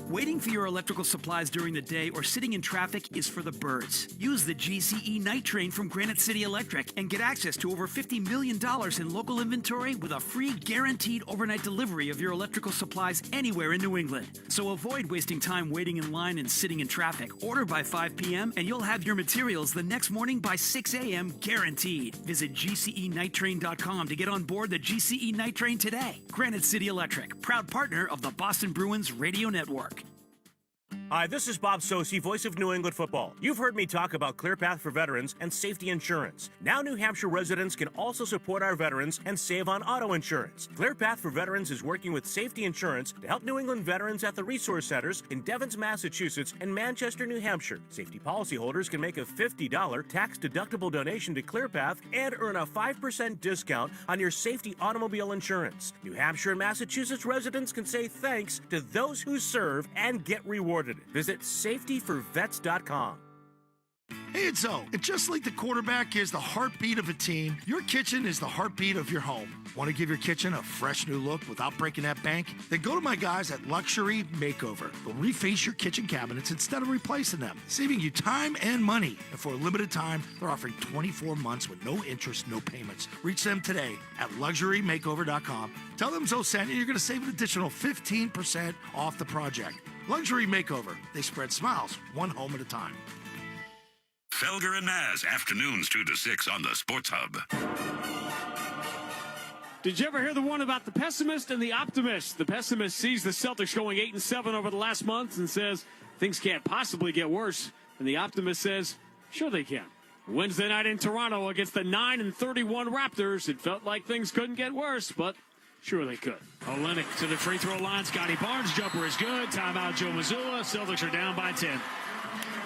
Waiting for your electrical supplies during the day or sitting in traffic is for the birds. Use the GCE Night Train from Granite City Electric and get access to over $50 million in local inventory with a free guaranteed overnight delivery of your electrical supplies anywhere in New England. So avoid wasting time waiting in line and sitting in traffic. Order by 5 p.m. and you'll have your materials the next morning by 6 a.m. guaranteed. Visit GCEnighttrain.com to get on board the GCE Night Train today. Granite City Electric, proud partner of the Boston Bruins Radio Network. Hi, this is Bob Sosi, voice of New England football. You've heard me talk about ClearPath for Veterans and safety insurance. Now New Hampshire residents can also support our veterans and save on auto insurance. ClearPath for Veterans is working with safety insurance to help New England veterans at the resource centers in Devens, Massachusetts and Manchester, New Hampshire. Safety policyholders can make a $50 tax-deductible donation to ClearPath and earn a 5% discount on your safety automobile insurance. New Hampshire and Massachusetts residents can say thanks to those who serve and get rewarded. Visit safetyforvets.com. Hey, it's Zoe. And just like the quarterback is the heartbeat of a team, your kitchen is the heartbeat of your home. Want to give your kitchen a fresh new look without breaking that bank? Then go to my guys at Luxury Makeover. They'll reface your kitchen cabinets instead of replacing them, saving you time and money. And for a limited time, they're offering 24 months with no interest, no payments. Reach them today at luxurymakeover.com. Tell them Zoe sent you. You're going to save an additional 15% off the project. Luxury Makeover. They spread smiles, one home at a time. Felger and Maz, afternoons 2 to 6 on the Sports Hub. Did you ever hear the one about the pessimist and the optimist? The pessimist sees the Celtics going 8-7 over the last month and says things can't possibly get worse. And the optimist says, sure they can. Wednesday night in Toronto against the 9-31 Raptors, it felt like things couldn't get worse, but sure they could. Olynyk to the free throw line. Scotty Barnes' jumper is good. Timeout Joe Mazzulla. Celtics are down by 10.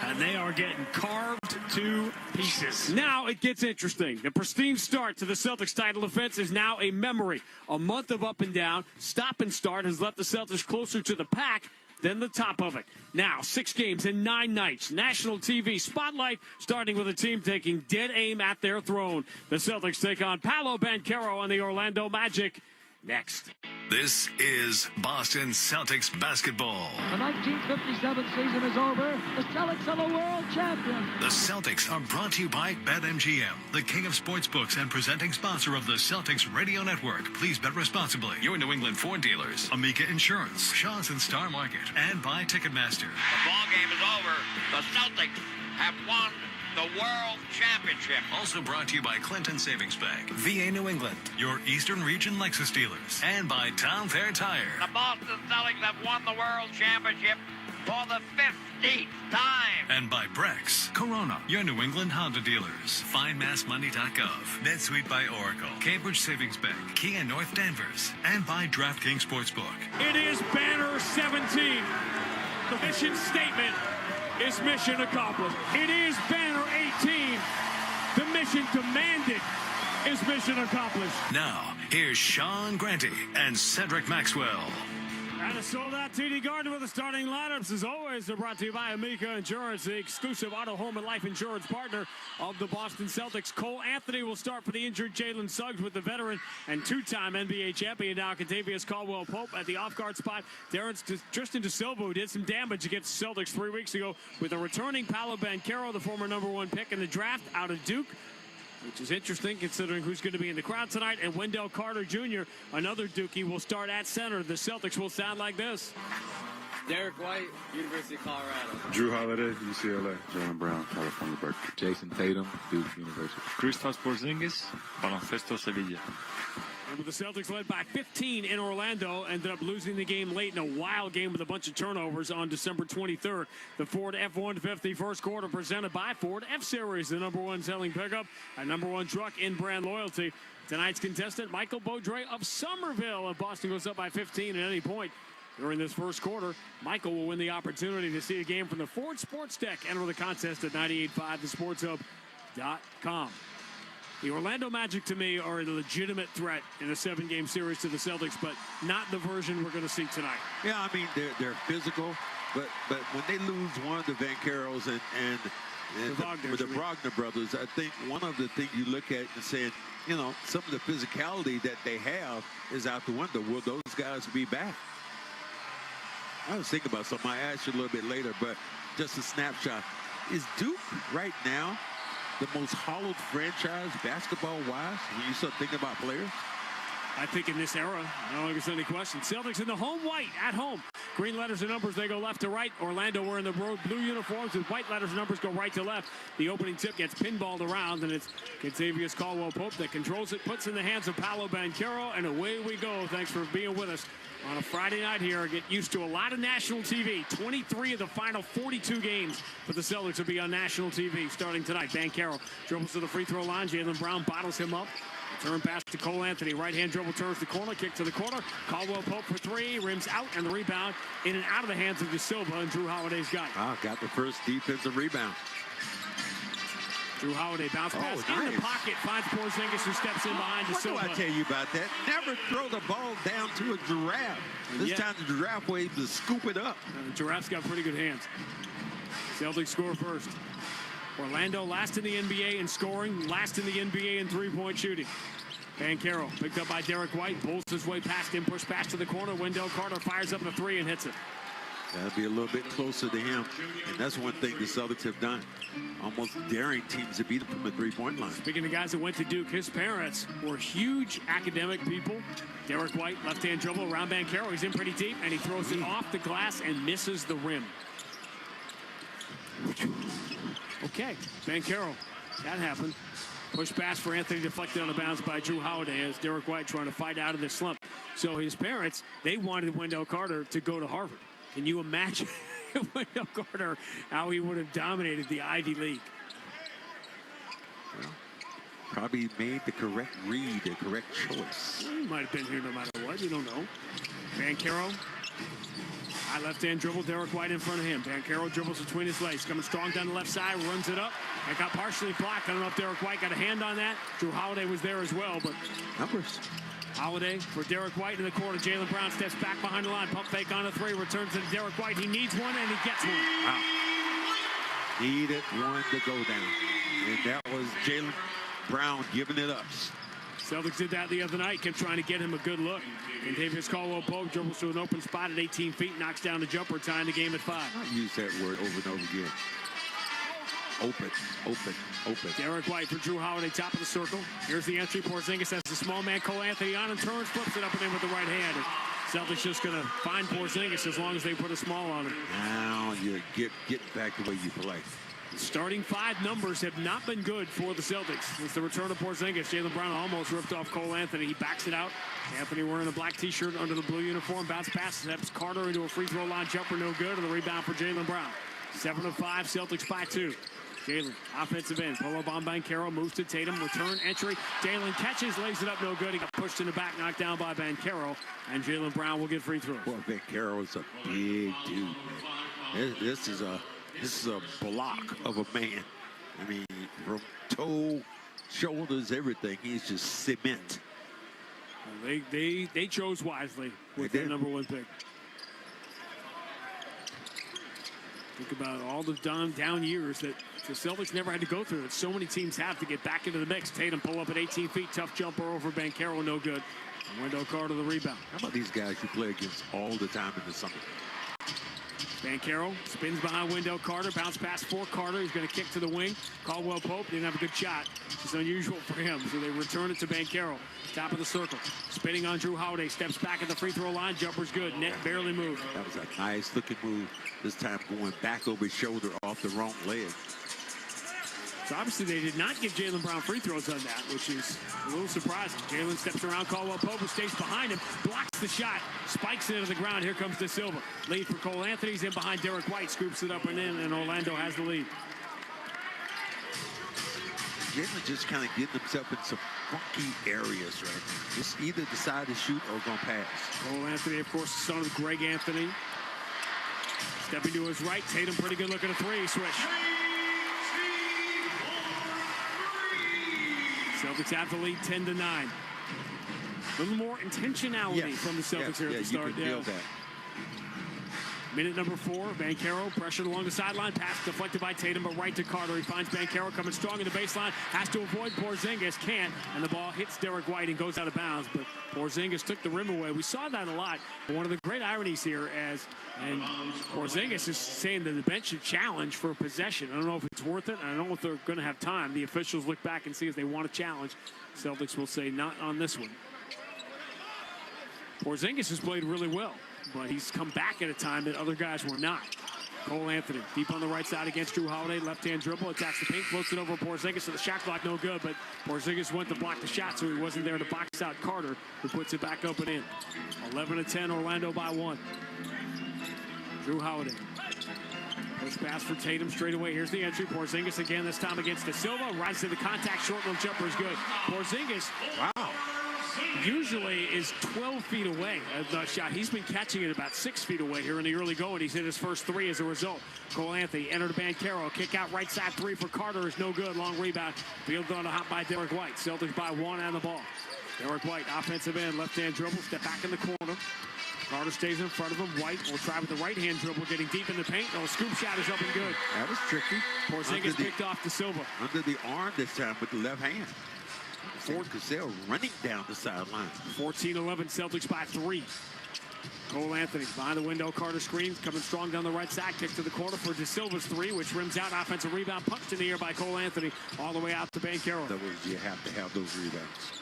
And they are getting carved to pieces. Now it gets interesting. The pristine start to the Celtics title defense is now a memory. A month of up and down, stop and start has left the Celtics closer to the pack than the top of it. Now, 6 games in 9 nights. National TV spotlight, starting with a team taking dead aim at their throne. The Celtics take on Paolo Banchero and the Orlando Magic next. This is Boston Celtics basketball. The 1957 season is over. The Celtics are the world champions. The Celtics are brought to you by BetMGM, the king of sportsbooks and presenting sponsor of the Celtics Radio Network. Please bet responsibly. Your New England Ford dealers, Amica Insurance, Shaw's and Star Market, and by Ticketmaster. The ball game is over. The Celtics have won the World Championship. Also brought to you by Clinton Savings Bank, VA New England, your Eastern Region Lexus dealers, and by Town Fair Tire. The Boston Celtics have won the World Championship for the 15th time. And by Brex, Corona, your New England Honda dealers. FindMassMoney.gov, NetSuite by Oracle, Cambridge Savings Bank, Kia North Danvers, and by DraftKings Sportsbook. It is Banner 17. The mission statement is mission accomplished. It is Banner 18. The mission demanded is mission accomplished. Now, here's Sean Granty and Cedric Maxwell. And a sold-out TD Garden with the starting lineups, as always, they're brought to you by Amica Insurance, the exclusive auto, home, and life insurance partner of the Boston Celtics. Cole Anthony will start for the injured Jalen Suggs with the veteran and 2-time NBA champion now Contavious Caldwell-Pope at the off-guard spot. Tristan DeSilva, who did some damage against the Celtics 3 weeks ago with a returning Paolo Banchero, the former #1 pick in the draft out of Duke, which is interesting considering who's going to be in the crowd tonight. And Wendell Carter Jr., another Dookie, will start at center. The Celtics will sound like this. Derek White, University of Colorado. Drew Holiday, UCLA. Jaylen Brown, California Berkeley. Jason Tatum, Duke University. Kristaps Porzingis, Baloncesto Sevilla. And with the Celtics led by 15 in Orlando, ended up losing the game late in a wild game with a bunch of turnovers on December 23rd. The Ford F-150 first quarter presented by Ford F-Series, the #1 selling pickup and #1 truck in brand loyalty. Tonight's contestant, Michael Beaudre of Somerville. If Boston goes up by 15 at any point, During this first quarter, Michael will win the opportunity to see a game from the Ford Sports Deck. Enter the contest at 98.5thesportshub.com. The Orlando Magic, to me, are a legitimate threat in a 7-game series to the Celtics, but not the version we're going to see tonight. Yeah, I mean, they're physical, but when they lose one of the Van Caros and the Brogner brothers, I think one of the things you look at and saying, you know, some of the physicality that they have is out the window. Will those guys be back? I was thinking about something. I asked you a little bit later, but just a snapshot. Is Duke right now the most hollowed franchise basketball-wise when you start thinking about players? I think in this era, I don't think there's any question. Celtics in the home white at home. Green letters and numbers, they go left to right. Orlando wearing the road blue uniforms with white letters and numbers go right to left. The opening tip gets pinballed around, and it's Contavious Caldwell-Pope that controls it, puts in the hands of Paolo Banchero, and away we go. Thanks for being with us on a Friday night here. Get used to a lot of national TV. 23 of the final 42 games for the Celtics will be on national TV starting tonight. Banchero dribbles to the free throw line. Jaylen Brown bottles him up. Turn pass to Cole Anthony. Right-hand dribble turns the corner. Kick to the corner. Caldwell-Pope for three. Rims out, and the rebound in and out of the hands of De Silva, and Drew Holiday's got it. Got the first defensive rebound. Drew Holiday bounce pass in the pocket. Finds Porzingis, who steps in behind De Silva. What do I tell you about that? Never throw the ball down to a giraffe. This time the giraffe waves to scoop it up. Giraffe's got pretty good hands. Celtics score first. Orlando last in the NBA in scoring, last in the NBA in three-point shooting. Banchero picked up by Derek White, pulls his way past him, push pass to the corner. Wendell Carter fires up the three and hits it. That'll be a little bit closer to him, and that's one thing the Celtics have done. Almost daring teams to beat them from the three-point line. Speaking of guys that went to Duke, his parents were huge academic people. Derek White, left-hand dribble around Banchero. He's in pretty deep, and he throws it off the glass and misses the rim. Okay, Banchero, that happened. Push pass for Anthony, deflected on the bounce by Drew Holiday as Derek White trying to fight out of this slump. So his parents, they wanted Wendell Carter to go to Harvard. Can you imagine Wendell Carter, how he would have dominated the Ivy League? Well, probably made the correct read, the correct choice. Well, he might have been here no matter what. You don't know. Banchero. High left-hand dribble, Derek White in front of him. Banchero dribbles between his legs. Coming strong down the left side, runs it up. It got partially blocked. I don't know if Derek White got a hand on that. Drew Holiday was there as well, but numbers. Holiday for Derek White in the corner. Jaylen Brown steps back behind the line. Pump fake on a three. Returns to Derek White. He needs one, and he gets one. Wow. Needed one to go down. And that was Jaylen Brown giving it up. Celtics did that the other night. Kept trying to get him a good look. And Davis Caldwell-Pope dribbles to an open spot at 18 feet. Knocks down the jumper, tying the game at 5. I use that word over and over again. Open, open, open. Derek White for Drew Holiday, top of the circle. Here's the entry. Porzingis has the small man Cole Anthony on and turns, flips it up and in with the right hand. And Celtics just going to find Porzingis as long as they put a small on him. Now you get back the way you play. Starting 5 numbers have not been good for the Celtics. It's the return of Porzingis. Jaylen Brown almost ripped off Cole Anthony. He backs it out. Anthony wearing a black t-shirt under the blue uniform. Bounce pass, steps Carter into a free throw line jumper, no good. And the rebound for Jaylen Brown. 7 of 5, Celtics by 2. Jaylen, offensive end. Pull up on Banchero, moves to Tatum, return, entry. Jaylen catches, lays it up, no good. He got pushed in the back, knocked down by Banchero. And Jaylen Brown will get free throws. Well, Banchero is a big dude, man. This is a block of a man. I mean, from toe, shoulders, everything. He's just cement. Well, they chose wisely with their number 1 pick. Think about all the down years that the Celtics never had to go through that so many teams have to get back into the mix. Tatum pull up at 18 feet, tough jumper over Banchero, no good. Wendell Carter the rebound. How about these guys you play against all the time in the summer? Banchero spins behind Wendell Carter, bounce pass for Carter. He's going to kick to the wing. Caldwell-Pope didn't have a good shot. It's unusual for him, so they return it to Banchero. Top of the circle. Spinning on Drew Holiday. Steps back at the free throw line. Jumper's good. Net barely moved. That was a nice looking move. This time going back over his shoulder off the wrong leg. So obviously they did not give Jaylen Brown free throws on that, which is a little surprising. Jaylen steps around Caldwell-Pope, who stays behind him, blocks the shot, spikes it into the ground. Here comes De Silva. Lead for Cole Anthony. He's in behind Derek White, scoops it up and in, and Orlando has the lead. Jalen just kind of getting himself in some funky areas right now. Just either decide to shoot or going to pass. Cole Anthony, of course, the son of Greg Anthony. Stepping to his right. Tatum pretty good looking at three. Switch. Celtics have the lead 10-9. A little more intentionality from the Celtics here at the start. You can feel that. Minute number 4, Banchero pressured along the sideline, pass deflected by Tatum, but right to Carter. He finds Banchero coming strong in the baseline, has to avoid Porzingis, can't, and the ball hits Derek White and goes out of bounds, but Porzingis took the rim away. We saw that a lot. One of the great ironies here, and Porzingis is saying that the bench should challenge for a possession. I don't know if it's worth it, and I don't know if they're going to have time. The officials look back and see if they want to challenge. Celtics will say not on this one. Porzingis has played really well, but he's come back at a time that other guys were not. Cole Anthony, deep on the right side against Drew Holiday. Left-hand dribble, attacks the paint, floats it over Porzingis, so the shot clock no good, but Porzingis went to block the shot, so he wasn't there to box out Carter, who puts it back up and in. 11-10, Orlando by 1. Drew Holiday. Push pass for Tatum straight away. Here's the entry. Porzingis again, this time against De Silva. Rises to the contact, short little jumper is good. Porzingis, wow, usually is 12 feet away at the shot. He's been catching it about 6 feet away here in the early going. He's hit his first 3 as a result. Cole Anthony entered Banchero. Kick out right side 3 for Carter is no good. Long rebound. Field on a hop by Derek White. Celtics by 1 on the ball. Derek White, offensive end, left-hand dribble, step back in the corner. Carter stays in front of him. White will try with the right-hand dribble, getting deep in the paint. Oh, scoop shot is up and good. That was tricky. Porzingis picked off De Silva. Under the arm this time with the left hand. Ford Cassell running down the sideline. 14-11, Celtics by 3. Cole Anthony behind the window. Carter screens, coming strong down the right side. Kick to the corner for De Silva's 3, which rims out. Offensive rebound, punched in the air by Cole Anthony, all the way out to Banchero. That was, you have to have those rebounds.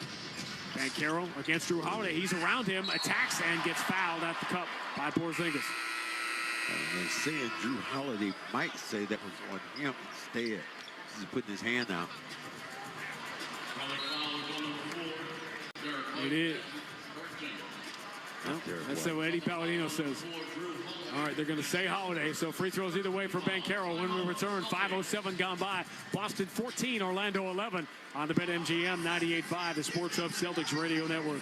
Banchero against Drew Holiday. He's around him, attacks, and gets fouled at the cup by Porzingis. And they're saying Drew Holiday might say that was on him instead. He's putting his hand out. It is. Well, that's what Eddie Palladino says. All right, they're going to say Holiday, so free throws either way for Banchero when we return. 5:07 gone by. Boston 14, Orlando 11 on the BetMGM 98.5, the Sports Hub Celtics Radio Network.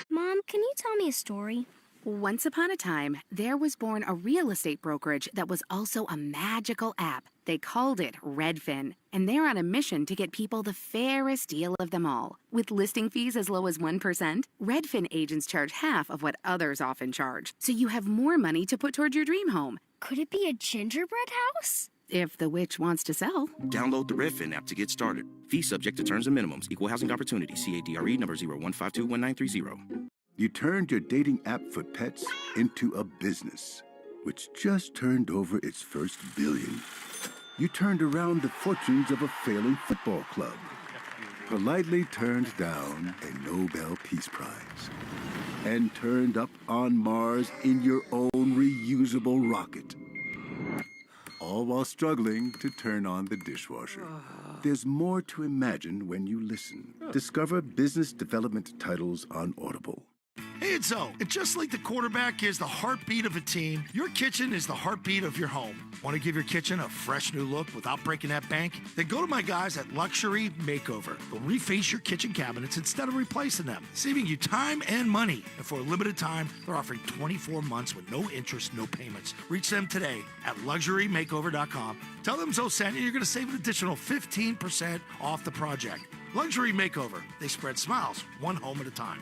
Mom, can you tell me a story? Once upon a time, there was born a real estate brokerage that was also a magical app. They called it Redfin, and they're on a mission to get people the fairest deal of them all. With listing fees as low as 1%, Redfin agents charge half of what others often charge, so you have more money to put toward your dream home. Could it be a gingerbread house? If the witch wants to sell. Download the Redfin app to get started. Fees subject to terms and minimums. Equal housing opportunity. CADRE number 01521930. You turned your dating app for pets into a business, which just turned over its first billion. You turned around the fortunes of a failing football club, politely turned down a Nobel Peace Prize, and turned up on Mars in your own reusable rocket. All while struggling to turn on the dishwasher. There's more to imagine when you listen. Discover business development titles on Audible. Hey, it's Zoe. And just like the quarterback is the heartbeat of a team, your kitchen is the heartbeat of your home. Want to give your kitchen a fresh new look without breaking that bank? Then go to my guys at Luxury Makeover. They'll reface your kitchen cabinets instead of replacing them, saving you time and money. And for a limited time, they're offering 24 months with no interest, no payments. Reach them today at LuxuryMakeover.com. Tell them Zoe sent you. You're going to save an additional 15% off the project. Luxury Makeover. They spread smiles, one home at a time.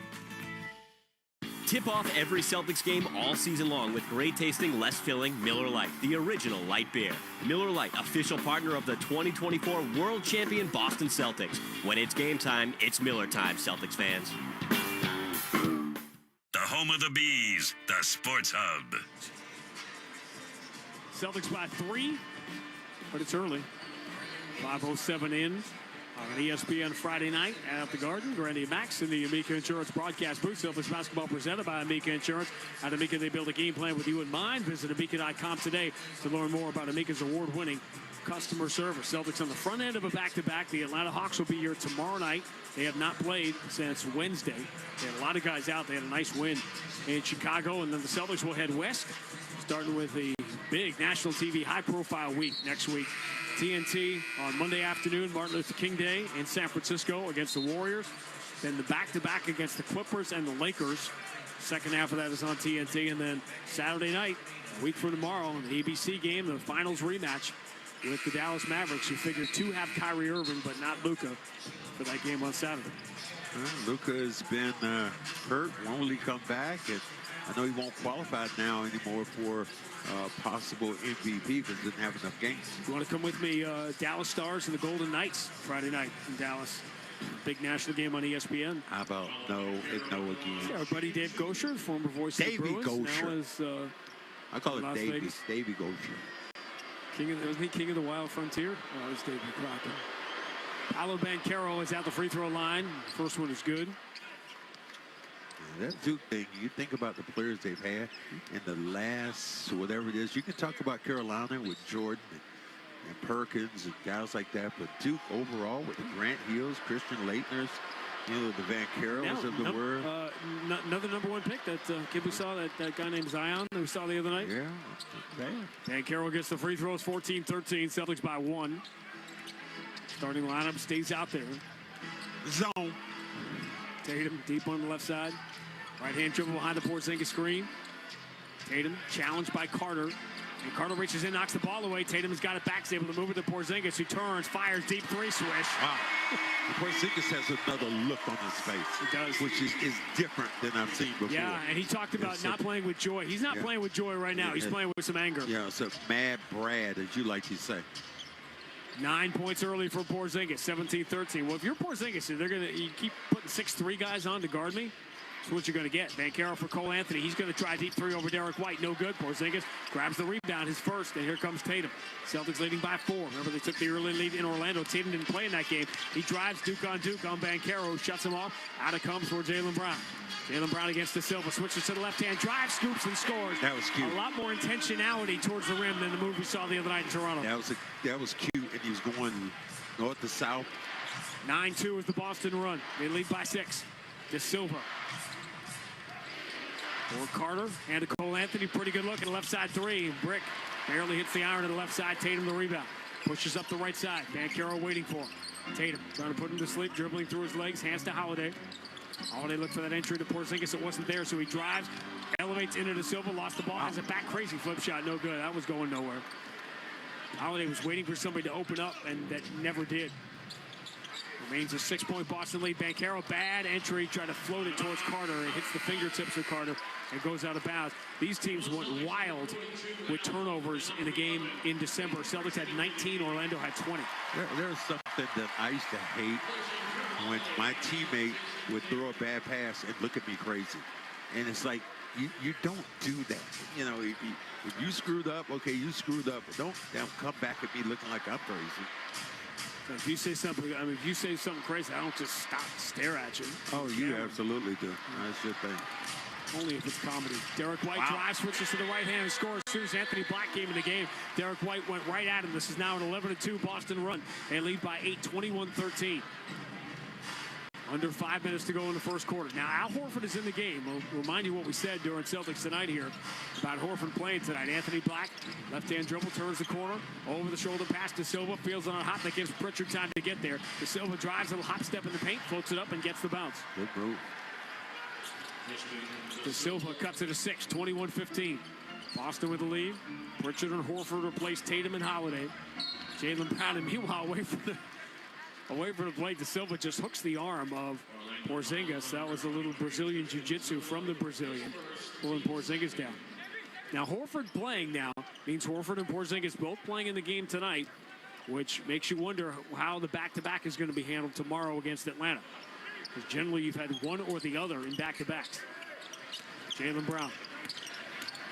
Tip off every Celtics game all season long with great tasting, less filling Miller Lite, the original light beer. Miller Lite, official partner of the 2024 World Champion Boston Celtics. When it's game time, it's Miller time, Celtics fans. The home of the Bees, the Sports Hub. Celtics by 3, but it's early. 5:07 in. On ESPN Friday night at the Garden, Grandy Max in the Amica Insurance broadcast booth. Celtics basketball presented by Amica Insurance. At Amica, they build a game plan with you in mind. Visit Amica.com today to learn more about Amica's award-winning customer service. Celtics on the front end of a back-to-back. The Atlanta Hawks will be here tomorrow night. They have not played since Wednesday. They had a lot of guys out. They had a nice win in Chicago, and then the Celtics will head west, starting with the big national TV high-profile week next week. TNT on Monday afternoon, Martin Luther King Day in San Francisco against the Warriors. Then the back-to-back against the Clippers and the Lakers. Second half of that is on TNT. And then Saturday night, a week from tomorrow, the ABC game, the finals rematch with the Dallas Mavericks, who figured to have Kyrie Irving but not Luka for that game on Saturday. Luka has been hurt, won't really come back, and I know he won't qualify now anymore for possible MVP because he doesn't have enough games. You want to come with me, Dallas Stars and the Golden Knights Friday night in Dallas. Big national game on ESPN. How about no again? Yeah, our buddy Dave Gosher, former voice of the Bruins. Now is, I call it Las Davey. Vegas. Davey Gosher. Wasn't he King of the Wild Frontier? Oh, it was Davey Crockett. Paolo Banchero is at the free throw line. First one is good. That Duke thing, you think about the players they've had in the last, whatever it is. You can talk about Carolina with Jordan and Perkins and guys like that, but Duke overall with the Grant Hills, Christian Laettners, the Van Carols of the world. Another #1 pick, that kid we saw, that guy named Zion that we saw the other night. Yeah, bad. Van Carroll gets the free throws, 14-13, Celtics by 1. Starting lineup stays out there. Zone. Tatum deep on the left side. Right-hand dribble behind the Porzingis screen. Tatum challenged by Carter. And Carter reaches in, knocks the ball away. Tatum has got it back, is able to move it to Porzingis, who turns, fires, deep three swish. Wow. Porzingis has another look on his face. He does. Which is different than I've seen before. Yeah, and he talked about not playing with joy. He's not playing with joy right now. He's playing with some anger. Yeah, so mad Brad, as you like to say. 9 points early for Porzingis, 17-13. Well, if you're Porzingis, you keep putting 6'3" guys on to guard me. That's what you're going to get. Banchero for Cole Anthony. He's going to try deep three over Derek White. No good. Porzingis grabs the rebound, his first, and here comes Tatum. Celtics leading by 4. Remember, they took the early lead in Orlando. Tatum didn't play in that game. He drives Duke on Banchero, shuts him off. Out it comes for Jaylen Brown. Jaylen Brown against De Silva, switches to the left-hand, drives, scoops, and scores. That was cute. A lot more intentionality towards the rim than the move we saw the other night in Toronto. That was cute, and he was going north to south. 9-2 is the Boston run. They lead by 6. De Silva. For Carter, and to Cole Anthony, pretty good look at the left side three. Brick barely hits the iron to the left side. Tatum the rebound. Pushes up the right side. Banchero waiting for him. Tatum trying to put him to sleep, dribbling through his legs, hands to Holiday. Holiday looked for that entry to Porzingis. It wasn't there, so he drives, elevates into De Silva, lost the ball, has it back, crazy flip shot, no good. That was going nowhere. Holiday was waiting for somebody to open up, and that never did. Remains a 6-point Boston lead. Banchero, bad entry, tried to float it towards Carter. It hits the fingertips of Carter and goes out of bounds. These teams went wild with turnovers in a game in December. Celtics had 19, Orlando had 20. There's something that I used to hate when my teammate would throw a bad pass and look at me crazy. And it's like, you don't do that. You know, if you screwed up, okay, you screwed up. But don't come back at me looking like I'm crazy. If you say something, if you say something crazy, I don't just stop and stare at you. Oh, you absolutely do. That's your thing. Only if it's comedy. Derek White drives, switches to the right hand and scores as soon as Anthony Black came in the game. Derek White went right at him. This is now an 11-2 Boston run. They lead by 8, 21-13. Under 5 minutes to go in the first quarter. Now, Al Horford is in the game. We'll remind you what we said during Celtics Tonight here about Horford playing tonight. Anthony Black, left-hand dribble, turns the corner, over the shoulder pass to Silva, fields on a hop that gives Pritchard time to get there. De Silva drives a little hop step in the paint, floats it up, and gets the bounce. Good move. De Silva cuts it to 6, 21-15. Boston with the lead. Pritchard and Horford replace Tatum and Holiday. Jaylen Brown, and meanwhile, away from the plate, De Silva just hooks the arm of Porzingis. That was a little Brazilian jiu-jitsu from the Brazilian, pulling Porzingis down. Now, Horford playing now means Horford and Porzingis both playing in the game tonight, which makes you wonder how the back-to-back is going to be handled tomorrow against Atlanta. Because generally you've had one or the other in back-to-backs. Jaylen Brown.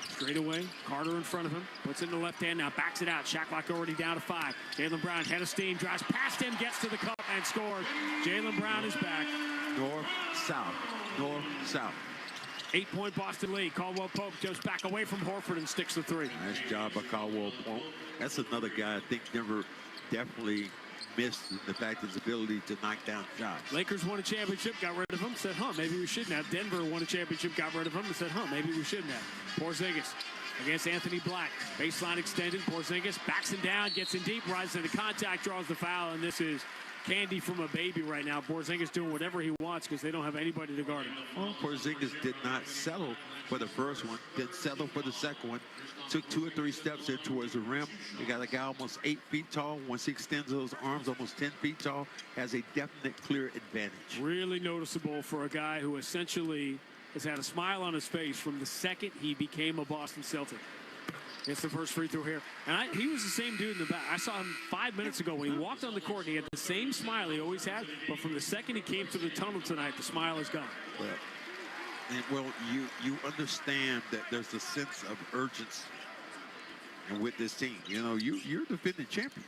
Straight away, Carter in front of him, puts it in the left hand, now backs it out. Shot clock already down to 5. Jaylen Brown, head of steam, drives past him, gets to the cup and scores. Jaylen Brown is back. North, south, north, south. 8-point Boston lead. Caldwell Pope goes back away from Horford and sticks the 3. Nice job by Caldwell Pope. That's another guy I think Denver definitely missed the fact his ability to knock down shots. Lakers won a championship, got rid of him, said, maybe we shouldn't have. Denver won a championship, got rid of him, and said, maybe we shouldn't have. Porzingis against Anthony Black. Baseline extended. Porzingis backs him down, gets in deep, rises into contact, draws the foul, and this is candy from a baby right now. Porzingis doing whatever he wants because they don't have anybody to guard him. Well, Porzingis did not settle for the first one, didn't settle for the second one. Took 2 or 3 steps in towards the rim. You got a guy almost 8 feet tall. Once he extends those arms, almost 10 feet tall, has a definite clear advantage. Really noticeable for a guy who essentially has had a smile on his face from the second he became a Boston Celtic. It's the first free throw here. And he was the same dude in the back. I saw him 5 minutes ago when he walked on the court. And he had the same smile he always had. But from the second he came through the tunnel tonight, the smile is gone. Yeah. And, well, you understand that there's a sense of urgency. And with this team, you know, you're defending champions.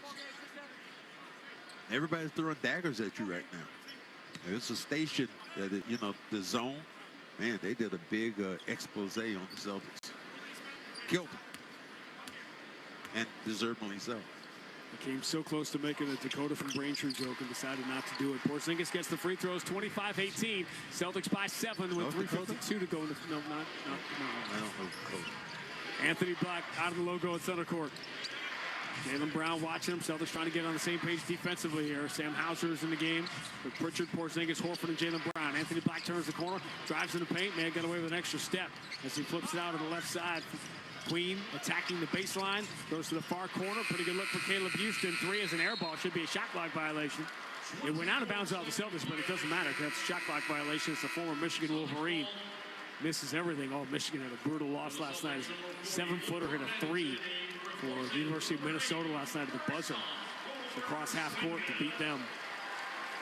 Everybody's throwing daggers at you right now. It's a station that, you know, the zone, man, they did a big expose on the Celtics. Killed them. And deservedly so. He came so close to making a Dakota from Braintree joke and decided not to do it. Porzingis gets the free throws, 25-18. Celtics by 7 with 3:52 to go. No, not. I don't know. Anthony Black out of the logo at center court. Jaylen Brown watching him. Celtics trying to get on the same page defensively here. Sam Hauser is in the game with Pritchard, Porzingis, Horford, and Jaylen Brown. Anthony Black turns the corner, drives in the paint. May have got away with an extra step as he flips it out on the left side. Queen attacking the baseline, goes to the far corner. Pretty good look for Caleb Houston. 3 is an air ball. Should be a shot clock violation. It went out of bounds off the Celtics, but it doesn't matter because that's a shot clock violation. It's the former Michigan Wolverine. Misses everything. Oh, Michigan had a brutal loss last night. 7-footer hit a 3 for the University of Minnesota last night at the buzzer. So across half court to beat them.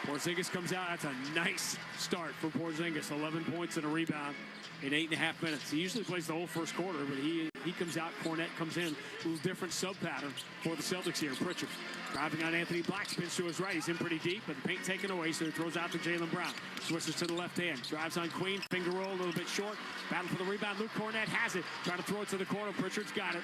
Porzingis comes out. That's a nice start for Porzingis. 11 points and a rebound in 8.5 minutes. He usually plays the whole first quarter, but he comes out. Cornette comes in. A little different sub pattern for the Celtics here. Pritchard driving on Anthony Black. Spins to his right. He's in pretty deep, but the paint taken away, so he throws out to Jaylen Brown. Switches to the left hand. Drives on Queen. Finger roll a little bit short. Battle for the rebound. Luke Cornette has it. Trying to throw it to the corner. Pritchard's got it.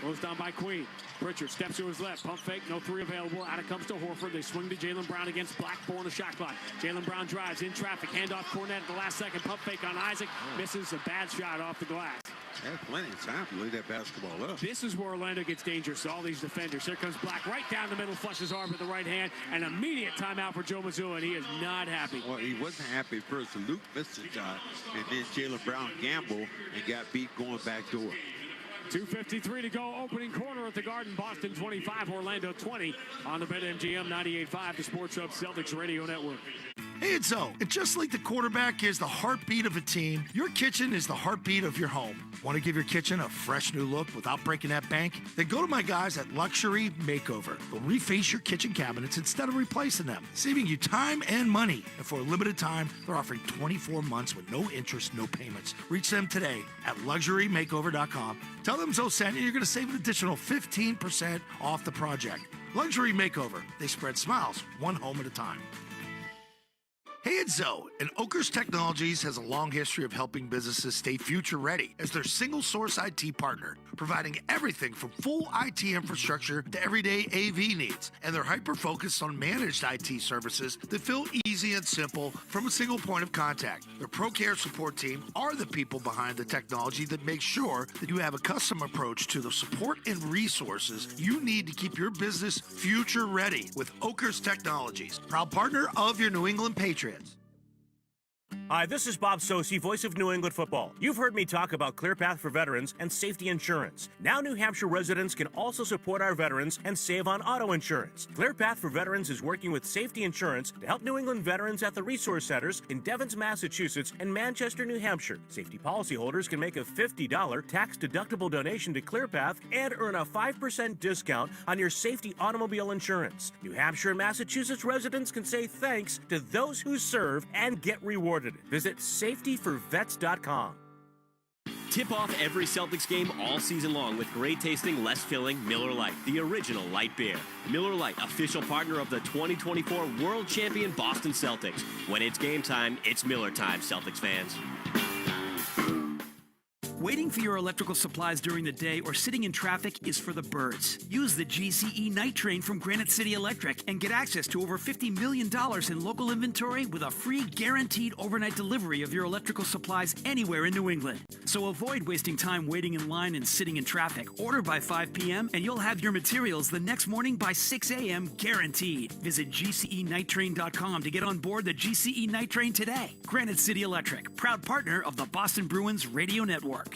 Goes down by Queen. Pritchard steps to his left. Pump fake. No 3 available. Out it comes to Horford. They swing to Jaylen Brown against Black. 4 on the shot clock. Jaylen Brown drives in traffic. Handoff Cornette at the last second. Pump fake on Isaac. Misses a bad shot off the glass. Had plenty of time to lay that basketball up. This is where Orlando gets dangerous. All these defenders. Here comes Black right down the middle. Flushes arm with the right hand. An immediate timeout for Joe Mazzulla, and he is not happy. Well, he wasn't happy at first. Luke missed a shot, and then Jaylen Brown gambled and got beat going back door. 2:53 to go. Opening quarter at the Garden. Boston 25, Orlando 20 on the BetMGM 98.5, the Sports Hub Celtics Radio Network. Hey, it's Zoe. And just like the quarterback is the heartbeat of a team, your kitchen is the heartbeat of your home. Want to give your kitchen a fresh new look without breaking that bank? Then go to my guys at Luxury Makeover. They'll reface your kitchen cabinets instead of replacing them, saving you time and money. And for a limited time, they're offering 24 months with no interest, no payments. Reach them today at LuxuryMakeover.com. Tell them Zoe sent you. You're going to save an additional 15% off the project. Luxury Makeover. They spread smiles, one home at a time. Hey, it's Zoe, and Oakers Technologies has a long history of helping businesses stay future ready as their single source IT partner, providing everything from full IT infrastructure to everyday AV needs. And they're hyper-focused on managed IT services that feel easy and simple from a single point of contact. Their ProCare support team are the people behind the technology that makes sure that you have a custom approach to the support and resources you need to keep your business future ready with Oakers Technologies, proud partner of your New England Patriots. Hi, this is Bob Sosi, voice of New England football. You've heard me talk about ClearPath for veterans and safety insurance. Now New Hampshire residents can also support our veterans and save on auto insurance. ClearPath for Veterans is working with safety insurance to help New England veterans at the resource centers in Devens, Massachusetts and Manchester, New Hampshire. Safety policyholders can make a $50 tax-deductible donation to ClearPath and earn a 5% discount on your safety automobile insurance. New Hampshire and Massachusetts residents can say thanks to those who serve and get rewarded. Visit safetyforvets.com. Tip off every Celtics game all season long with great tasting, less filling Miller Lite, the original light beer. Miller Lite, official partner of the 2024 World Champion Boston Celtics. When it's game time, it's Miller time, Celtics fans. Waiting for your electrical supplies during the day or sitting in traffic is for the birds. Use the GCE Night Train from Granite City Electric and get access to over $50 million in local inventory with a free guaranteed overnight delivery of your electrical supplies anywhere in New England. So avoid wasting time waiting in line and sitting in traffic. Order by 5 p.m. and you'll have your materials the next morning by 6 a.m. guaranteed. Visit GCENightTrain.com to get on board the GCE Night Train today. Granite City Electric, proud partner of the Boston Bruins Radio Network.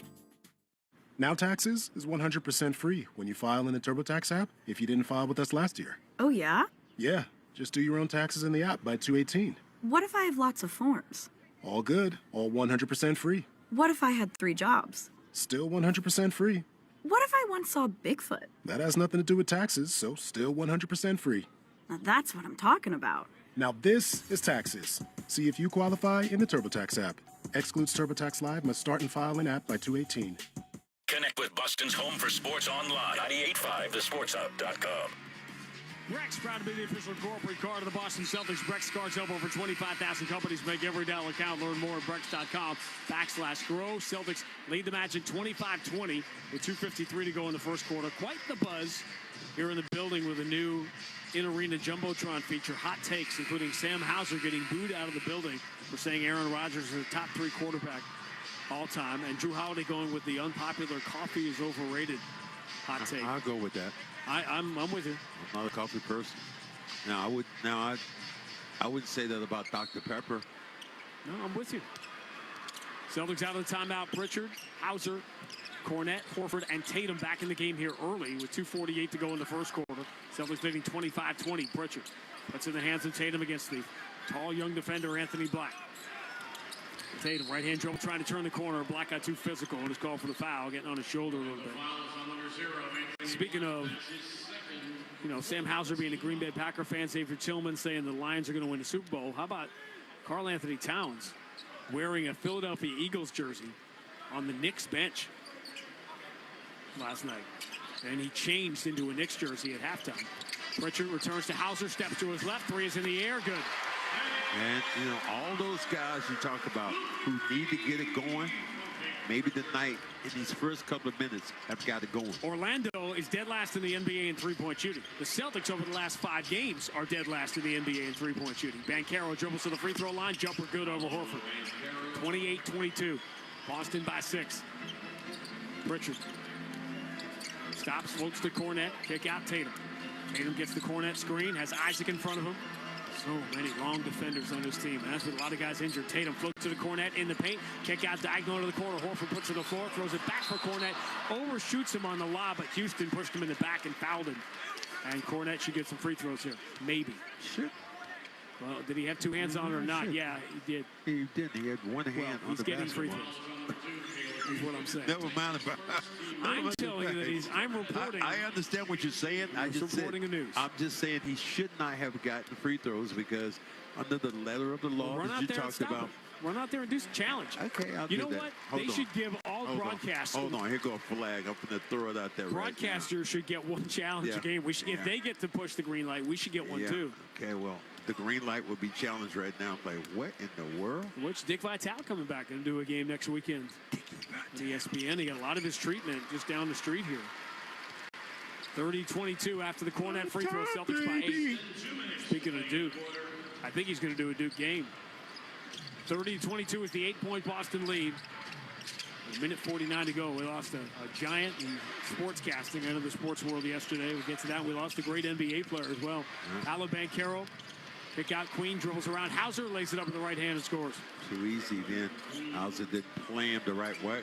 Now Taxes is 100% free when you file in the TurboTax app if you didn't file with us last year. Oh, yeah? Yeah, just do your own taxes in the app by 2/18. What if I have lots of forms? All good, all 100% free. What if I had 3 jobs? Still 100% free. What if I once saw Bigfoot? That has nothing to do with taxes, so still 100% free. Now that's what I'm talking about. Now this is taxes. See if you qualify in the TurboTax app. Excludes TurboTax Live, must start and file in app by 2/18. Connect with Boston's home for sports online. 98.5thesportshub.com. Brex, proud to be the official corporate card of the Boston Celtics. Brex cards help over 25,000 companies make every dollar count. Learn more at Brex.com/grow. Celtics lead the match at 25-20 with 2:53 to go in the first quarter. Quite the buzz here in the building with a new in-arena Jumbotron feature. Hot takes, including Sam Hauser getting booed out of the building for saying Aaron Rodgers is a top 3 quarterback all time. And Drew Holiday going with the unpopular coffee is overrated hot take. I'll go with that. I'm with you. I'm not a coffee person. I wouldn't say that about Dr. Pepper. No, I'm with you. Celtics out of the timeout. Pritchard, Hauser, Cornette, Horford, and Tatum back in the game here early with 2:48 to go in the first quarter. Celtics leading 25-20. Pritchard puts in the hands of Tatum against the tall young defender Anthony Black. Tatum, right-hand dribble, trying to turn the corner. Black got too physical and is called for the foul, getting on his shoulder a little bit. Speaking of, Sam Hauser being a Green Bay Packer fan, Xavier Tillman saying the Lions are going to win the Super Bowl. How about Karl Anthony Towns wearing a Philadelphia Eagles jersey on the Knicks bench last night? And he changed into a Knicks jersey at halftime. Pritchard returns to Hauser, steps to his left, 3 is in the air, good. And, all those guys you talk about who need to get it going, maybe tonight in these first couple of minutes have got it going. Orlando is dead last in the NBA in three-point shooting. The Celtics over the last 5 games are dead last in the NBA in three-point shooting. Banchero dribbles to the free throw line, jumper good over Horford. 28-22. Boston by 6. Pritchard stops, floats to Cornette, kick out Tatum. Tatum gets the Cornette screen, has Isaac in front of him. So many long defenders on this team, and that's with a lot of guys injured. Tatum floats to the Cornette in the paint, kick out diagonal to the corner. Horford puts it to the floor, throws it back for Cornette, overshoots him on the lob, but Houston pushed him in the back and fouled him. And Cornette should get some free throws here, maybe. Sure. Well, did he have 2 hands on it or not? Yeah, he did. He did. He had one hand on the basketball. He's getting free throws. Is what I'm saying. Never mind about. I'm telling you that I'm reporting. I understand what you're saying. I'm just reporting the news. I'm just saying he should not have gotten free throws because under the letter of the law that you talked about. Run out there and do some challenge. Okay, I'll You do know that. what? Hold They on. should give all broadcasters. Hold on, here go a flag. I'm going to throw it out there right now. Broadcasters should get one challenge a game. If they get to push the green light, we should get one too. Okay, well, the green light would be challenged right now. Like, what in the world? Which Dick Vitale coming back and do a game next weekend. ESPN, he got a lot of his treatment just down the street here. 30-22 after the Cornette free throw. Celtics by 8. Speaking of Duke, I think he's going to do a Duke game. 30-22 is the 8-point Boston lead. A minute 49 to go. We lost a giant in sportscasting out of the sports world yesterday. We get to that. We lost a great NBA player as well. Paolo Banchero, kick out Queen, dribbles around. Hauser lays it up in the right hand and scores. Too easy then. Hauser didn't play him the right way.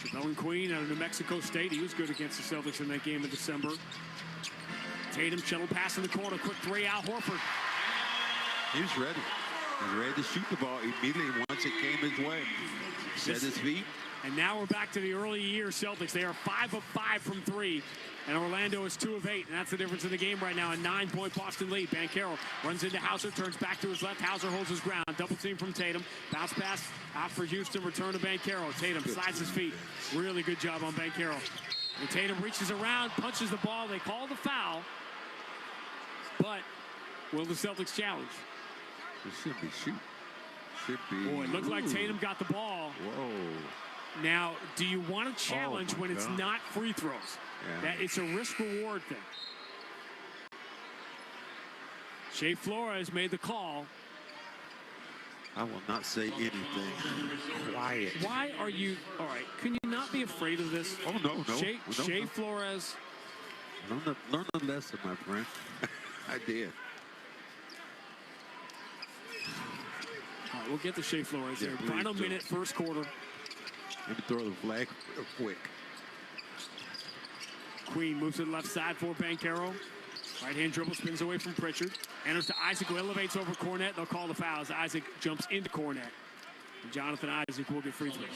Javon Queen out of New Mexico State. He was good against the Celtics in that game in December. Tatum, shuttle pass in the corner. Quick 3 out. Horford. He was ready. He was ready to shoot the ball immediately once it came his way. Set his feet. And now we're back to the early year Celtics. They are 5 of 5 from 3. And Orlando is 2 of 8. And that's the difference in the game right now. A 9-point Boston lead. Banchero runs into Hauser, turns back to his left. Hauser holds his ground. Double team from Tatum. Bounce pass out for Houston. Return to Banchero. Tatum slides his feet. Really good job on Banchero. And Tatum reaches around, punches the ball. They call the foul. But will the Celtics challenge? It should be shoot. Should be. Boy, it looked like Tatum got the ball. Whoa. Now, do you want to challenge when it's not free throws? Yeah. That it's a risk-reward thing. Shea Flores made the call. I will not say anything. Quiet. Why are you... All right, can you not be afraid of this? Oh, no. Shea Flores... Learn a lesson, my friend. I did. All right, we'll get to Shea Flores here. Final minute, first quarter. Let me throw the flag real quick. Queen moves to the left side for Banchero. Right-hand dribble, spins away from Pritchard. Enters to Isaac, who elevates over Cornette. They'll call the foul as Isaac jumps into Cornette. And Jonathan Isaac will get free throws.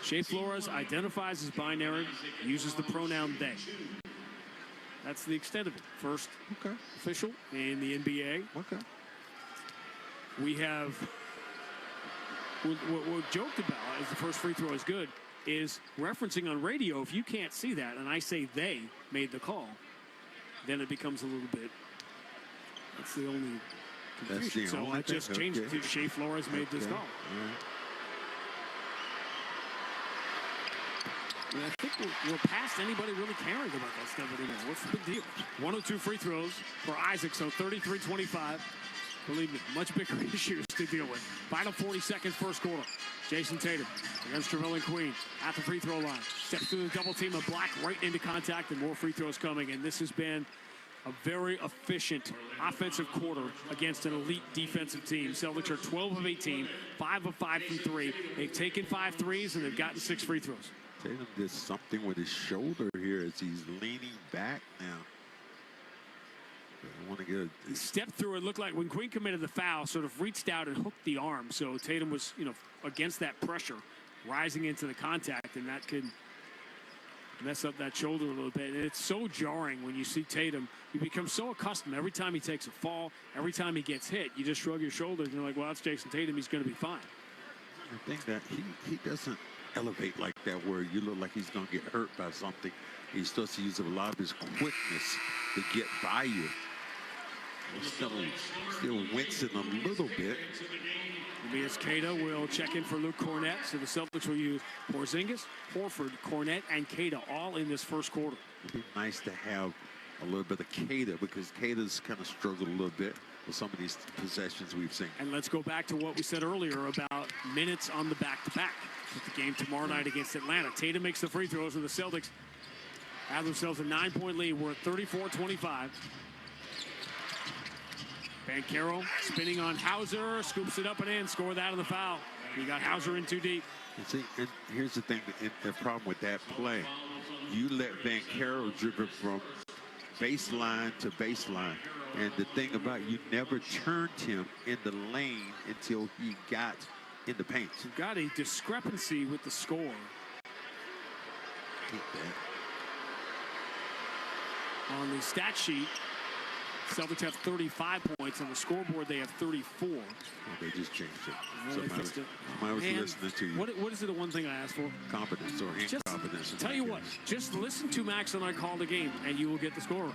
Shea Flores identifies as binary, uses the pronoun they. That's the extent of it. First official in the NBA. Okay. We have, what we're joked about is the first free throw is good, is referencing on radio. If you can't see that, and I say they made the call, then it becomes a little bit, that's the only confusion. So I just changed it to Shea Flores made this call. And I think we're past anybody really caring about that stuff anymore. What's the big deal? 102 free throws for Isaac, so 33-25. Believe me, much bigger issues to deal with. Final 40 seconds, first quarter. Jason Tatum against Trevelyan Queen at the free throw line. Steps through the double team of Black right into contact, and more free throws coming. And this has been a very efficient offensive quarter against an elite defensive team. Celtics are 12 of 18, 5 of 5 from 3. They've taken 5 threes, and they've gotten 6 free throws. Tatum did something with his shoulder here as he's leaning back now. I want to get a step through it. Looked like when Queen committed the foul, sort of reached out and hooked the arm. So Tatum was, against that pressure, rising into the contact, and that could mess up that shoulder a little bit. And it's so jarring when you see Tatum. You become so accustomed. Every time he takes a fall, every time he gets hit, you just shrug your shoulders and you're like, well, that's Jason Tatum. He's going to be fine. I think that he doesn't elevate like that where you look like he's going to get hurt by something. He starts to use a lot of his quickness to get by you. Still wincing a little bit. Tobias Keita will check in for Luke Cornette. So the Celtics will use Porzingis, Horford, Cornette, and Keita all in this first quarter. It'd be nice to have a little bit of Keita because Keita's kind of struggled a little bit with some of these possessions we've seen. And let's go back to what we said earlier about minutes on the back-to-back. With the game tomorrow night against Atlanta. Tatum makes the free throws, and the Celtics have themselves a 9-point lead. We're at 34-25. Banchero spinning on Hauser, scoops it up and in, score that on the foul. You got Hauser in too deep. And here's the thing, the problem with that play. You let Banchero dribble from baseline to baseline. And the thing about you never turned him in the lane until he got in the paint. You've got a discrepancy with the score. On the stat sheet, Celtics have 35 points. On the scoreboard, they have 34. Oh, they just changed it. Somebody was listening to you. What is it, the one thing I asked for? Competence or incompetence. Tell you what, just listen to Max and I call the game, and you will get the score.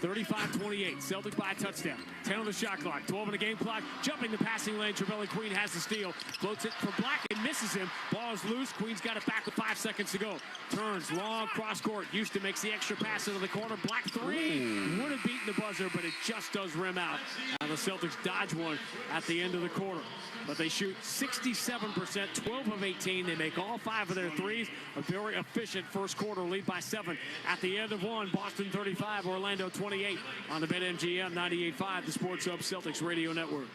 35-28, Celtics by a touchdown. 10 on the shot clock, 12 on the game clock. Jumping the passing lane, Trevelyan Queen has the steal. Floats it for Black and misses him. Ball is loose. Queen's got it back with 5 seconds to go. Turns, long cross court. Houston makes the extra pass into the corner. Black three. Would have beaten the buzzer, but it just does rim out. Now the Celtics dodge one at the end of the quarter. But they shoot 67%, 12 of 18. They make all 5 of their threes. A very efficient first quarter lead by 7. At the end of one, Boston 35, Orlando 28 on the BetMGM 98.5, the Sports Hub Celtics Radio Network.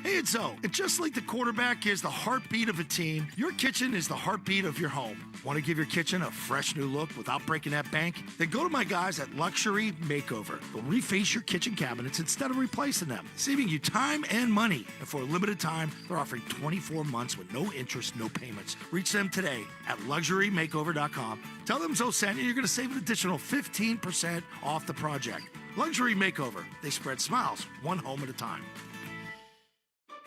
Hey, it's Zoe. And just like the quarterback is the heartbeat of a team, your kitchen is the heartbeat of your home. Want to give your kitchen a fresh new look without breaking that bank? Then go to my guys at Luxury Makeover. They'll reface your kitchen cabinets instead of replacing them, saving you time and money. And for a limited time, they're offering 24 months with no interest, no payments. Reach them today at LuxuryMakeover.com. Tell them Zoe sent you. You're going to save an additional 15% off the project. Luxury Makeover. They spread smiles one home at a time.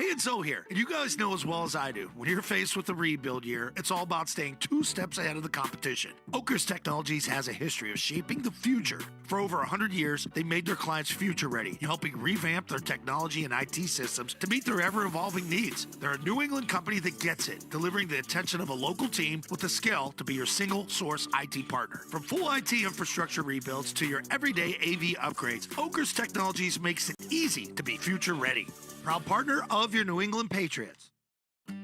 Hey, it's O here, and you guys know as well as I do, when you're faced with a rebuild year, it's all about staying 2 steps ahead of the competition. Oakers Technologies has a history of shaping the future. For over 100 years, they made their clients future ready, helping revamp their technology and IT systems to meet their ever-evolving needs. They're a New England company that gets it, delivering the attention of a local team with the skill to be your single-source IT partner. From full IT infrastructure rebuilds to your everyday AV upgrades, Oakers Technologies makes it easy to be future ready. Proud partner of your New England Patriots.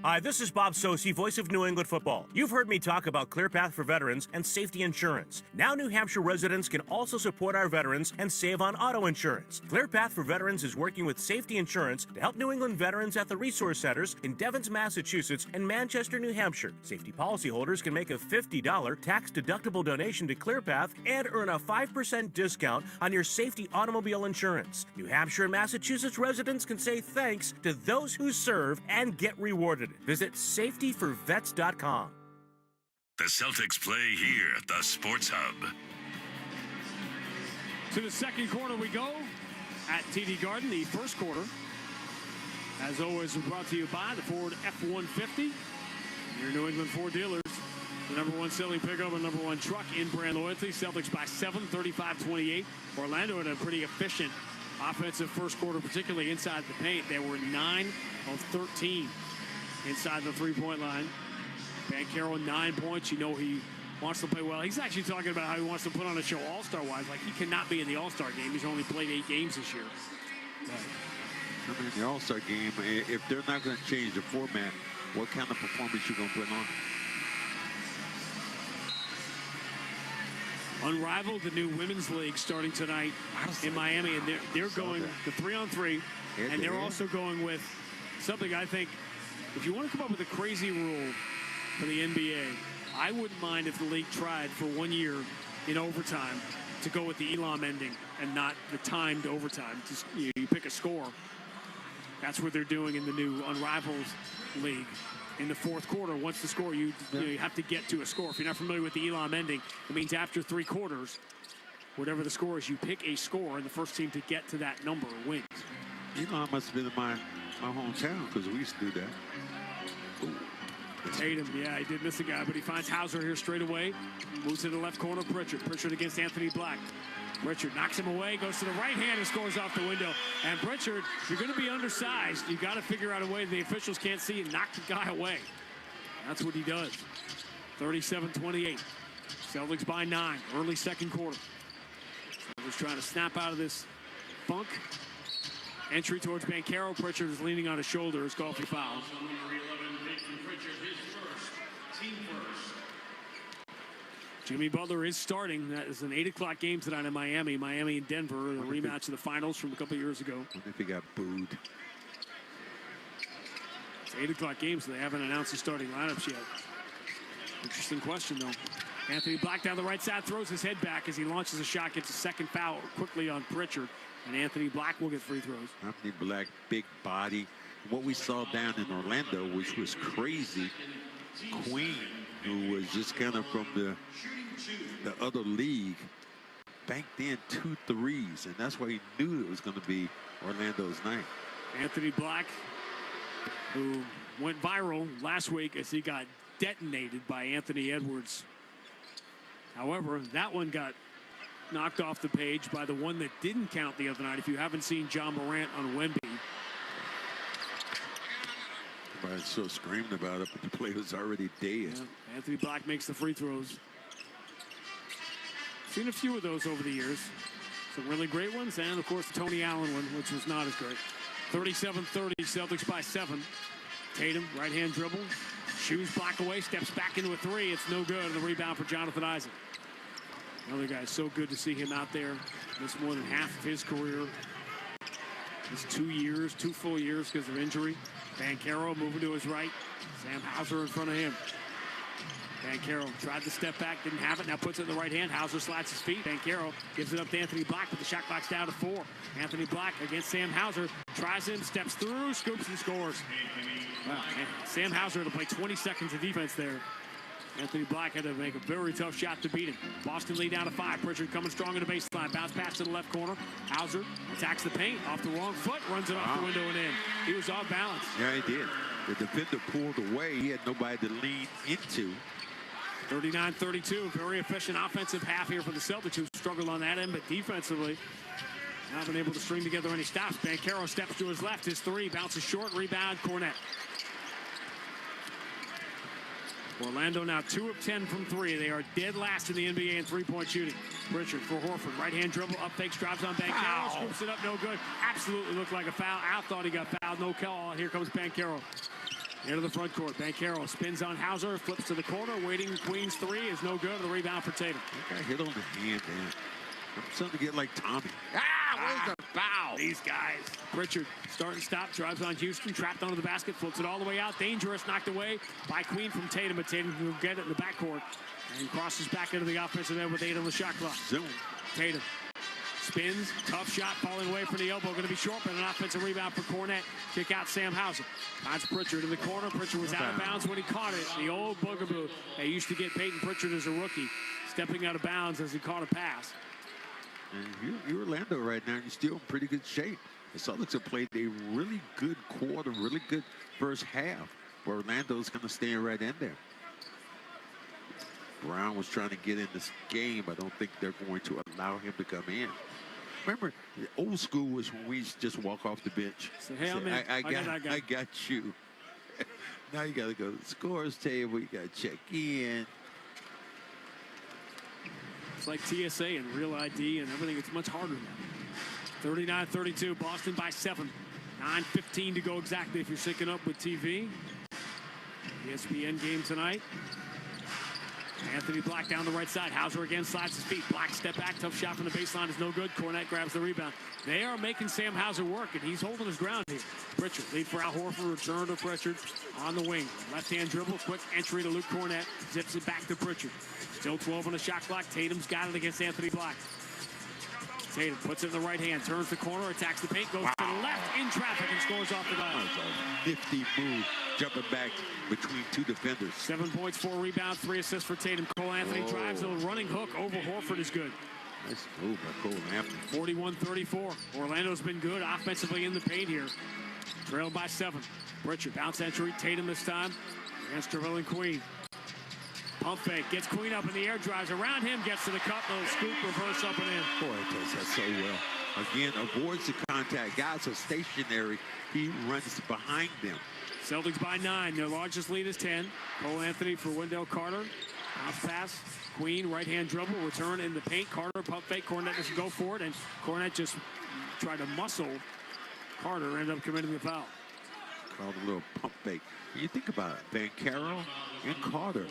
Hi, this is Bob Sosi, voice of New England football. You've heard me talk about ClearPath for veterans and safety insurance. Now New Hampshire residents can also support our veterans and save on auto insurance. ClearPath for Veterans is working with safety insurance to help New England veterans at the resource centers in Devens, Massachusetts and Manchester, New Hampshire. Safety policyholders can make a $50 tax-deductible donation to ClearPath and earn a 5% discount on your safety automobile insurance. New Hampshire and Massachusetts residents can say thanks to those who serve and get rewarded. Visit safetyforvets.com. The Celtics play here at the Sports Hub. To the second quarter we go at TD Garden. The first quarter, as always, brought to you by the Ford F-150. Your New England Ford dealers. The number one selling pickup and number one truck in brand loyalty. Celtics by 7, 35-28. Orlando had a pretty efficient offensive first quarter, particularly inside the paint. They were 9 of 13 inside the three-point line. Banchero, 9 points. You know he wants to play well. He's actually talking about how he wants to put on a show all-star-wise. Like, he cannot be in the all-star game. He's only played 8 games this year. I mean, the all-star game, if they're not going to change the format, what kind of performance you going to put on? Unrivaled, the new women's league starting tonight in Miami, and they're going the 3-on-3, and they're also going with something I think, if you want to come up with a crazy rule for the NBA, I wouldn't mind if the league tried for 1 year in overtime to go with the Elam ending and not the timed overtime. Just, you pick a score. That's what they're doing in the new Unrivaled league. In the fourth quarter, once the score, you have to get to a score. If you're not familiar with the Elam ending, it means after 3 quarters, whatever the score is, you pick a score, and the first team to get to that number wins. Elam must have been in my hometown, because we used to do that. Ooh. Tatum, yeah, he did miss a guy, but he finds Hauser here straight away. Moves to the left corner, Pritchard. Pritchard against Anthony Black. Pritchard knocks him away, goes to the right hand and scores off the window. And Pritchard, you're going to be undersized. You got to figure out a way the officials can't see and knock the guy away. That's what he does. 37-28. Celtics by 9, early second quarter. Celtics trying to snap out of this funk. Entry towards Banchero. Pritchard is leaning on his shoulder. His call for foul. Jimmy Butler is starting. That is an 8 o'clock game tonight in Miami. Miami and Denver, the rematch of the finals from a couple years ago. I wonder if he got booed. It's an 8 o'clock game, so they haven't announced the starting lineups yet. Interesting question, though. Anthony Black down the right side, throws his head back as he launches a shot, gets a second foul quickly on Pritchard. And Anthony Black will get free throws. Anthony Black, big body. What we saw down in Orlando, which was crazy, Queen, who was just kind of from the other league, banked in 2 threes, and that's why he knew it was going to be Orlando's night. Anthony Black, who went viral last week as he got detonated by Anthony Edwards. However, that one got knocked off the page by the one that didn't count the other night. If you haven't seen John Morant on Wemby. Everybody's so screaming about it, but the play was already dead. Yeah, Anthony Black makes the free throws. Seen a few of those over the years. Some really great ones, and of course the Tony Allen one, which was not as great. 37-30, Celtics by 7. Tatum, right-hand dribble. Shoes Black away, steps back into a 3. It's no good, and the rebound for Jonathan Isaac. Another guy, so good to see him out there. Missed more than half of his career. It's 2 years, 2 full years because of injury. Banchero moving to his right. Sam Hauser in front of him. Banchero tried to step back, didn't have it. Now puts it in the right hand. Hauser slats his feet. Banchero gives it up to Anthony Black, but the shot clock's down to 4. Anthony Black against Sam Hauser. Tries him, steps through, scoops and scores. Wow, Sam Hauser to play 20 seconds of defense there. Anthony Black had to make a very tough shot to beat him. Boston lead down to 5. Pritchard coming strong in the baseline. Bounce pass to the left corner. Hauser attacks the paint off the wrong foot, runs it off the window and in. He was off balance. Yeah, he did. The defender pulled away. He had nobody to lean into. 39-32. Very efficient offensive half here for the Celtics, who struggled on that end, but defensively not been able to string together any stops. Banchero steps to his left. His 3 bounces short. Rebound, Cornette. Orlando now 2 of 10 from 3. They are dead last in the NBA in three-point shooting. Pritchard for Horford. Right-hand dribble, up fakes, drives on Banchero. Scoops it up, no good. Absolutely looked like a foul. Al thought he got fouled. No call. Here comes Banchero. Into the front court. Banchero spins on Hauser, flips to the corner, waiting. Queen's 3 is no good. The rebound for Tatum. That guy hit on the hand, man. I'm starting to get like Tommy. Where's the foul? These guys. Pritchard, start and stop, drives on Houston, trapped onto the basket, flips it all the way out. Dangerous, knocked away by Queen from Tatum, but Tatum will get it in the backcourt and crosses back into the offensive end with 8 on the shot clock. Tatum spins, tough shot, falling away from the elbow, going to be short, but an offensive rebound for Cornette. Kick out Sam Hauser. Finds Pritchard in the corner. Pritchard was out of bounds when he caught it. The old bugaboo that used to get Peyton Pritchard as a rookie, stepping out of bounds as he caught a pass. And you're Orlando right now. You're still in pretty good shape. The Celtics have played a really good quarter, really good first half. Where Orlando's going to stay right in there. Brown was trying to get in this game. I don't think they're going to allow him to come in. Remember, the old school was when we just walk off the bench. Say, hey, I'm in. I got you. Now you got to go to the scores table. You got to check in. It's like TSA and Real ID and everything. It's much harder now. 39-32, Boston by 7. 9:15 to go exactly if you're syncing up with TV. ESPN game tonight. Anthony Black down the right side. Hauser again slides his feet. Black step back. Tough shot from the baseline is no good. Cornette grabs the rebound. They are making Sam Hauser work, and he's holding his ground here. Pritchard, lead for Al Horford. Return to Pritchard on the wing. Left-hand dribble. Quick entry to Luke Cornette. Zips it back to Pritchard. Still 12 on the shot clock. Tatum's got it against Anthony Black. Tatum puts it in the right hand. Turns the corner. Attacks the paint. Goes to the left in traffic and scores off the glass. A nifty move. Jumping back between 2 defenders. 7 points, 4 rebounds, 3 assists for Tatum. Cole Anthony drives a running hook over Horford is good. Nice move by Cole Anthony. 41-34. Orlando's been good offensively in the paint here. Trailed by 7. Pritchard bounce entry. Tatum this time against Trevelyan Queen. Pump fake. Gets Queen up in the air. Drives around him. Gets to the cup. Little scoop. Reverse up and in. Boy, he does that so well. Again, avoids the contact. Guys are stationary. He runs behind them. Celtics by 9. Their largest lead is 10. Cole Anthony for Wendell Carter. Bounce pass. Queen, right-hand dribble. Return in the paint. Carter, pump fake. Cornette doesn't go for it. And Cornette just tried to muscle Carter. Ended up committing the foul. Called a little pump fake. You think about it. Banchero and Carter.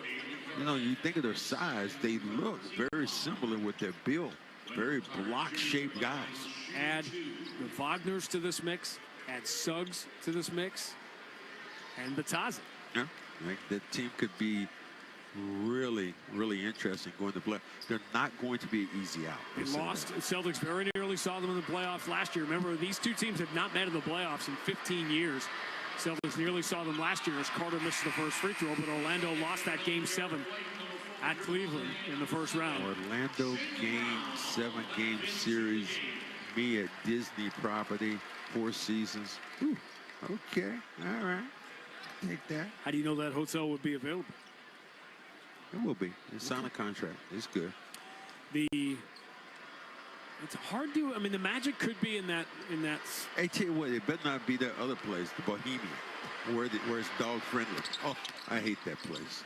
You know, you think of their size. They look very similar with their build. Very block-shaped guys. Add the Wagners to this mix. Add Suggs to this mix. And Bataza. Yeah, like that team could be really, really interesting going to play. They're not going to be an easy out. They lost. Celtics very nearly saw them in the playoffs last year. Remember, these two teams have not met in the playoffs in 15 years. Celtics nearly saw them last year as Carter missed the first free throw, but Orlando lost that game 7 at Cleveland in the first round. Orlando game 7-game series. Me at Disney property, 4 seasons. Ooh, okay, all right. Take that. How do you know that hotel would be available? It will be. It's on a contract. It's good. It's hard to. I mean, the Magic could be in that. Hey, tell you what, it better not be that other place, the Bohemian, where it's dog friendly. Oh, I hate that place.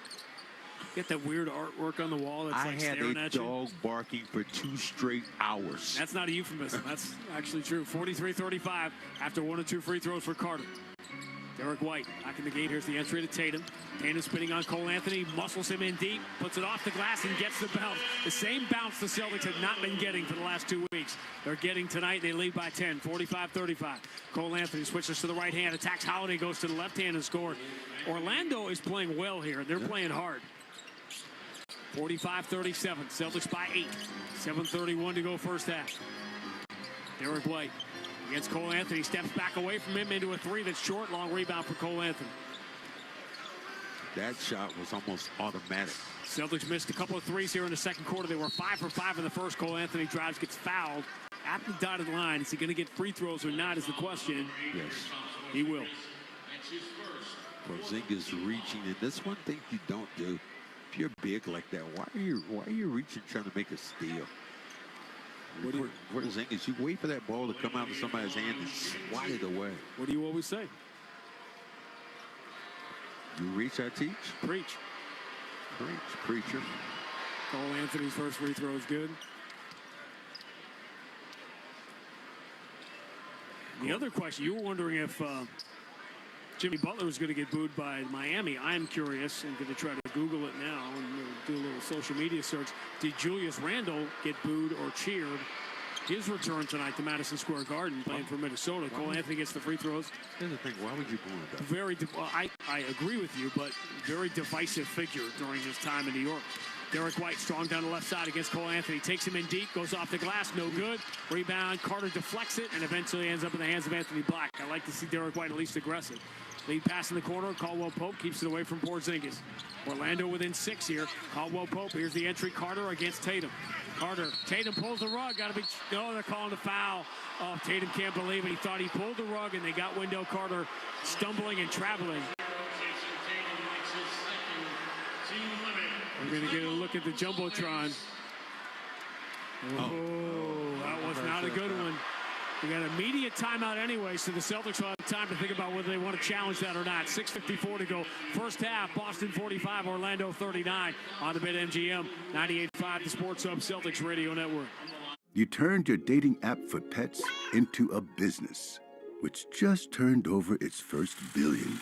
Get that weird artwork on the wall that's like staring at you. I had a dog barking for 2 straight hours. That's not a euphemism. That's actually true. 43-35 after 1 or 2 free throws for Carter. Derek White back in the gate. Here's the entry to Tatum. Tatum spinning on Cole Anthony, muscles him in deep, puts it off the glass and gets the bounce. The same bounce the Celtics have not been getting for the last 2 weeks. They're getting tonight. They lead by 10, 45-35. Cole Anthony switches to the right hand, attacks Holiday, goes to the left hand and scores. Orlando is playing well here. They're playing hard. 45-37. Celtics by 8. 7:31 to go first half. Derek White against Cole Anthony, steps back away from him into a 3 that's short. Long rebound for Cole Anthony. that shot was almost automatic. Celtics missed a couple of threes here in the second quarter. They were 5 for 5 in the first. Cole Anthony drives, gets fouled at the dotted line. Is he going to get free throws or not is the question. Yes. He will. Porzingis reaching, and that's one thing you don't do. If you're big like that, why are you reaching trying to make a steal? Porzingis, you wait for that ball to come out of somebody's hand and swat it away. What do you always say? You reach, I teach. Preach. Preach, preacher. Cole Anthony's first free throw is good. The other question, you were wondering if Jimmy Butler was going to get booed by Miami. I'm curious and going to try to Google it now and do a little social media search. Did Julius Randle get booed or cheered? His return tonight to Madison Square Garden playing for Minnesota. Cole Anthony gets the free throws. Here's the thing, why would you boo him? I agree with you, but very divisive figure during his time in New York. Derek White strong down the left side against Cole Anthony. Takes him in deep, goes off the glass, no good. Rebound, Carter deflects it, and eventually ends up in the hands of Anthony Black. I like to see Derek White at least aggressive. Lead pass in the corner. Caldwell Pope keeps it away from Porzingis. Orlando within 6 here. Caldwell Pope. Here's the entry. Carter against Tatum. Tatum pulls the rug. No, they're calling the foul. Oh, Tatum can't believe it. He thought he pulled the rug, and they got Wendell Carter stumbling and traveling. We're going to get a look at the Jumbotron. Oh, that was not a good one. We got an immediate timeout anyway, so the Celtics will have time to think about whether they want to challenge that or not. 6:54 to go. First half, Boston 45, Orlando 39 on the BetMGM 98.5, the Sports Hub Celtics Radio Network. You turned your dating app for pets into a business, which just turned over its first billion.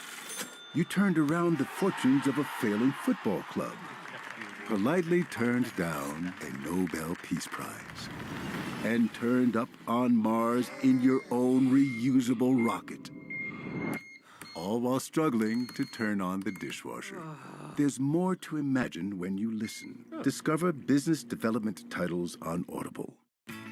You turned around the fortunes of a failing football club. Politely turned down a Nobel Peace Prize. And turned up on Mars in your own reusable rocket. All while struggling to turn on the dishwasher. There's more to imagine when you listen. Discover business development titles on Audible.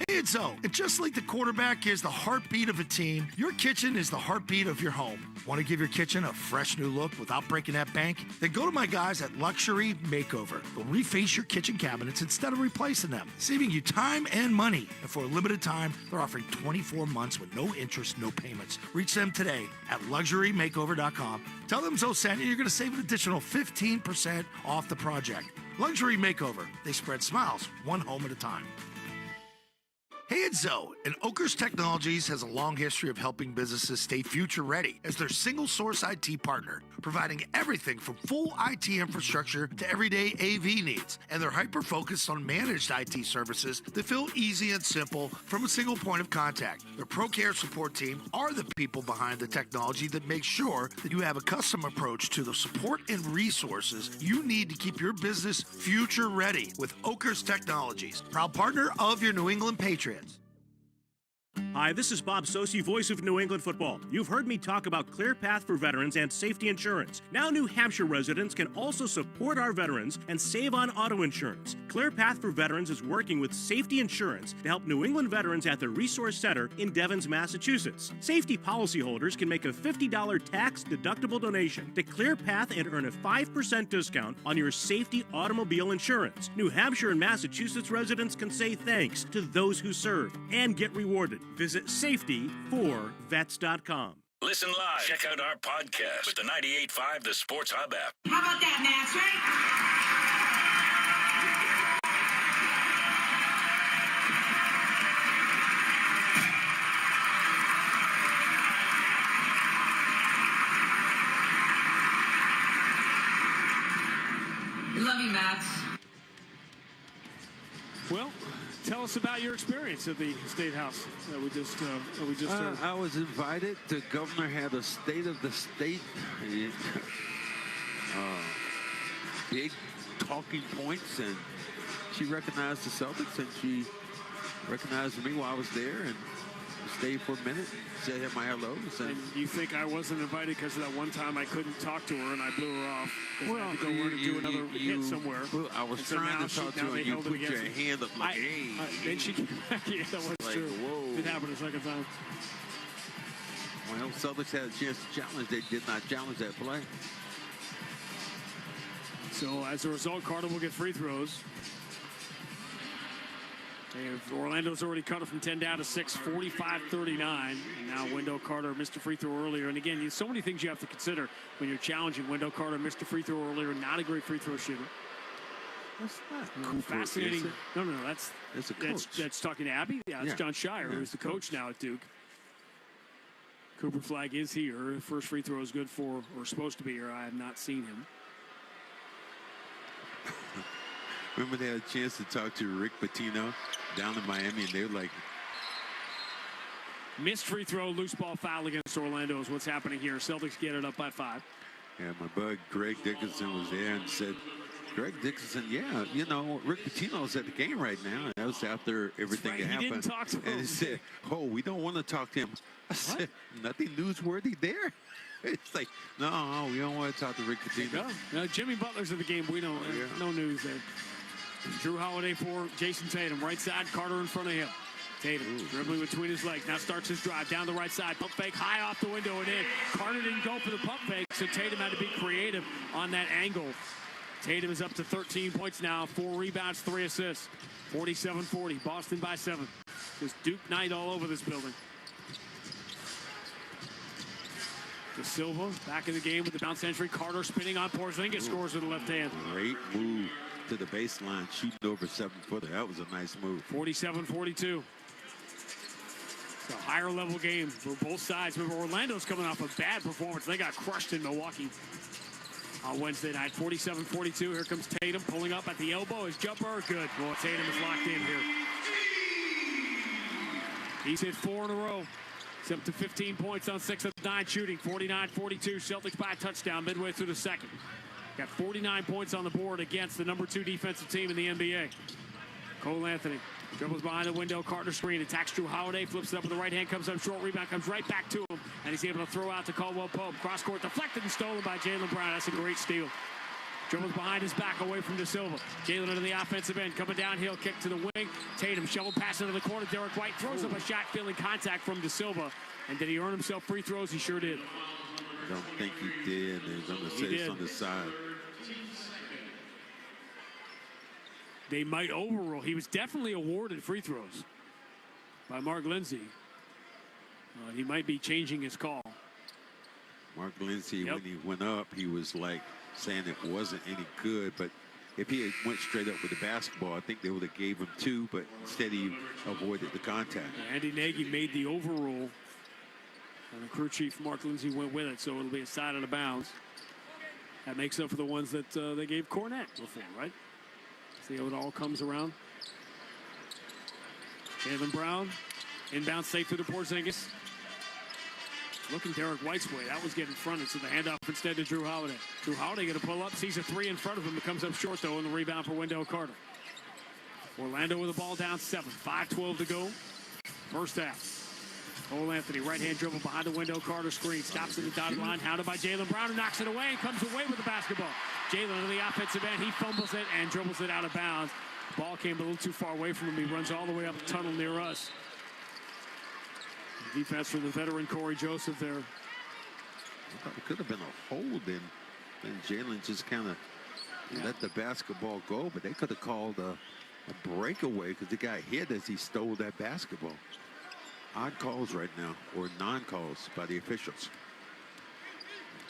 Hey, it's O. And just like the quarterback is the heartbeat of a team, your kitchen is the heartbeat of your home. Want to give your kitchen a fresh new look without breaking that bank? Then go to my guys at Luxury Makeover. They'll reface your kitchen cabinets instead of replacing them, saving you time and money. And for a limited time, they're offering 24 months with no interest, no payments. Reach them today at LuxuryMakeover.com. Tell them Zoe sent you, you're going to save an additional 15% off the project. Luxury Makeover. They spread smiles, one home at a time. Hey, it's Zoe, and Oakers Technologies has a long history of helping businesses stay future ready as their single source IT partner, providing everything from full IT infrastructure to everyday AV needs. And they're hyper-focused on managed IT services that feel easy and simple from a single point of contact. Their ProCare support team are the people behind the technology that makes sure that you have a custom approach to the support and resources you need to keep your business future ready with Oakers Technologies, proud partner of your New England Patriots. Hi, this is Bob Sosi, voice of New England football. You've heard me talk about ClearPath for veterans and safety insurance. Now New Hampshire residents can also support our veterans and save on auto insurance. ClearPath for Veterans is working with Safety Insurance to help New England veterans at the Resource Center in Devens, Massachusetts. Safety policyholders can make a $50 tax-deductible donation to ClearPath and earn a 5% discount on your safety automobile insurance. New Hampshire and Massachusetts residents can say thanks to those who serve and get rewarded. Visit safetyforvets.com. Listen live. Check out our podcast with the 98.5 The Sports Hub app. How about that, Master? We love you, Max. Well, tell us about your experience at the State House that we just heard. I was invited. The governor had a state of the state, big talking points, and she recognized the Celtics, and she recognized me while I was there, and stayed for a minute, said my hellos. And you think I wasn't invited because of that one time I couldn't talk to her and I blew her off? Well, I had to go over to do another hit somewhere. Well, I was trying to talk to her and you put your hand up like, hey. Then she came back. Yeah, that was like, true. Whoa. It happened a second time. Well, Celtics had a chance to challenge. They did not challenge that play. So as a result, Carter will get free throws. Orlando's already cut it from 10 down to 6, 45-39. And now Wendell Carter missed a free throw earlier. And again, there's so many things you have to consider when you're challenging. Wendell Carter missed a free throw earlier, not a great free throw shooter. That's not Cooper, fascinating. No, that's a coach. That's talking to Abby. Yeah, it's John Shire, who's the coach now at Duke. Cooper Flag is here. First free throw is good for, or supposed to be here. I have not seen him. Remember they had a chance to talk to Rick Pitino down in Miami, and they were like... Missed free throw, loose ball foul against Orlando is what's happening here. Celtics get it up by 5. Yeah, my bud Greg Dickinson was there and said, Greg Dickinson, yeah, you know, Rick Pitino's at the game right now. And that was after everything that happened. He didn't talk to him. And he said, oh, we don't want to talk to him. I said, nothing newsworthy there. It's like, no, we don't want to talk to Rick Pitino. No, Jimmy Butler's at the game. We don't, no news there. Drew Holiday for Jason Tatum. Right side, Carter in front of him. Tatum dribbling between his legs. Now starts his drive down the right side. Pump fake high off the window and in. Carter didn't go for the pump fake, so Tatum had to be creative on that angle. Tatum is up to 13 points now, 4 rebounds, 3 assists. 47-40, Boston by 7. Just Duke night all over this building. De Silva back in the game with the bounce entry. Carter spinning on Porzingis, scores with the left hand. Great move to the baseline, shooting over 7-footer. That was a nice move. 47-42. It's a higher level game for both sides. Remember, Orlando's coming off a bad performance. They got crushed in Milwaukee on Wednesday night. 47-42. Here comes Tatum pulling up at the elbow. His jumper, good. Well, Tatum is locked in here. He's hit 4 in a row. He's up to 15 points on 6 of 9 shooting. 49-42. Celtics by a touchdown midway through the second. Got 49 points on the board against the number 2 defensive team in the NBA. Cole Anthony dribbles behind the window. Carter screen. Attacks Drew Holiday. Flips it up with the right hand. Comes up short. Rebound comes right back to him. And he's able to throw out to Caldwell Pope. Cross court deflected and stolen by Jaylen Brown. That's a great steal. Dribbles behind his back away from De Silva. Jaylen into the offensive end. Coming downhill. Kick to the wing. Tatum shovel pass into the corner. Derek White throws up a shot. Feeling contact from De Silva. And did he earn himself free throws? He sure did. I don't think he did. They're going to say it's on the side. They might overrule. He was definitely awarded free throws by Mark Lindsay. He might be changing his call. Mark Lindsay, when he went up, he was like saying it wasn't any good. But if he had went straight up with the basketball, I think they would have gave him 2. But instead, he avoided the contact. Andy Nagy made the overrule. And the crew chief, Mark Lindsay, went with it. So it'll be a side out of bounds. That makes up for the ones that they gave Cornette before, right? See how it all comes around. Jaylen Brown, inbound safe through the Porzingis. Looking Derek White's way. That was getting fronted, so the handoff instead to Drew Holiday. Drew Holiday going to pull up, sees a 3 in front of him. It comes up short, though, and the rebound for Wendell Carter. Orlando with the ball down 7. 5:12 to go. First half. Cole Anthony, right-hand dribble behind the window. Carter screen, stops at the dotted line. Hounded by Jaylen Brown, who knocks it away and comes away with the basketball. Jaylen to the offensive end. He fumbles it and dribbles it out of bounds. Ball came a little too far away from him. He runs all the way up the tunnel near us. Defense from the veteran Corey Joseph there. It could have been a hold, and Jaylen just kind of let the basketball go, but they could have called a breakaway because the guy hit as he stole that basketball. Odd calls right now, or non-calls by the officials.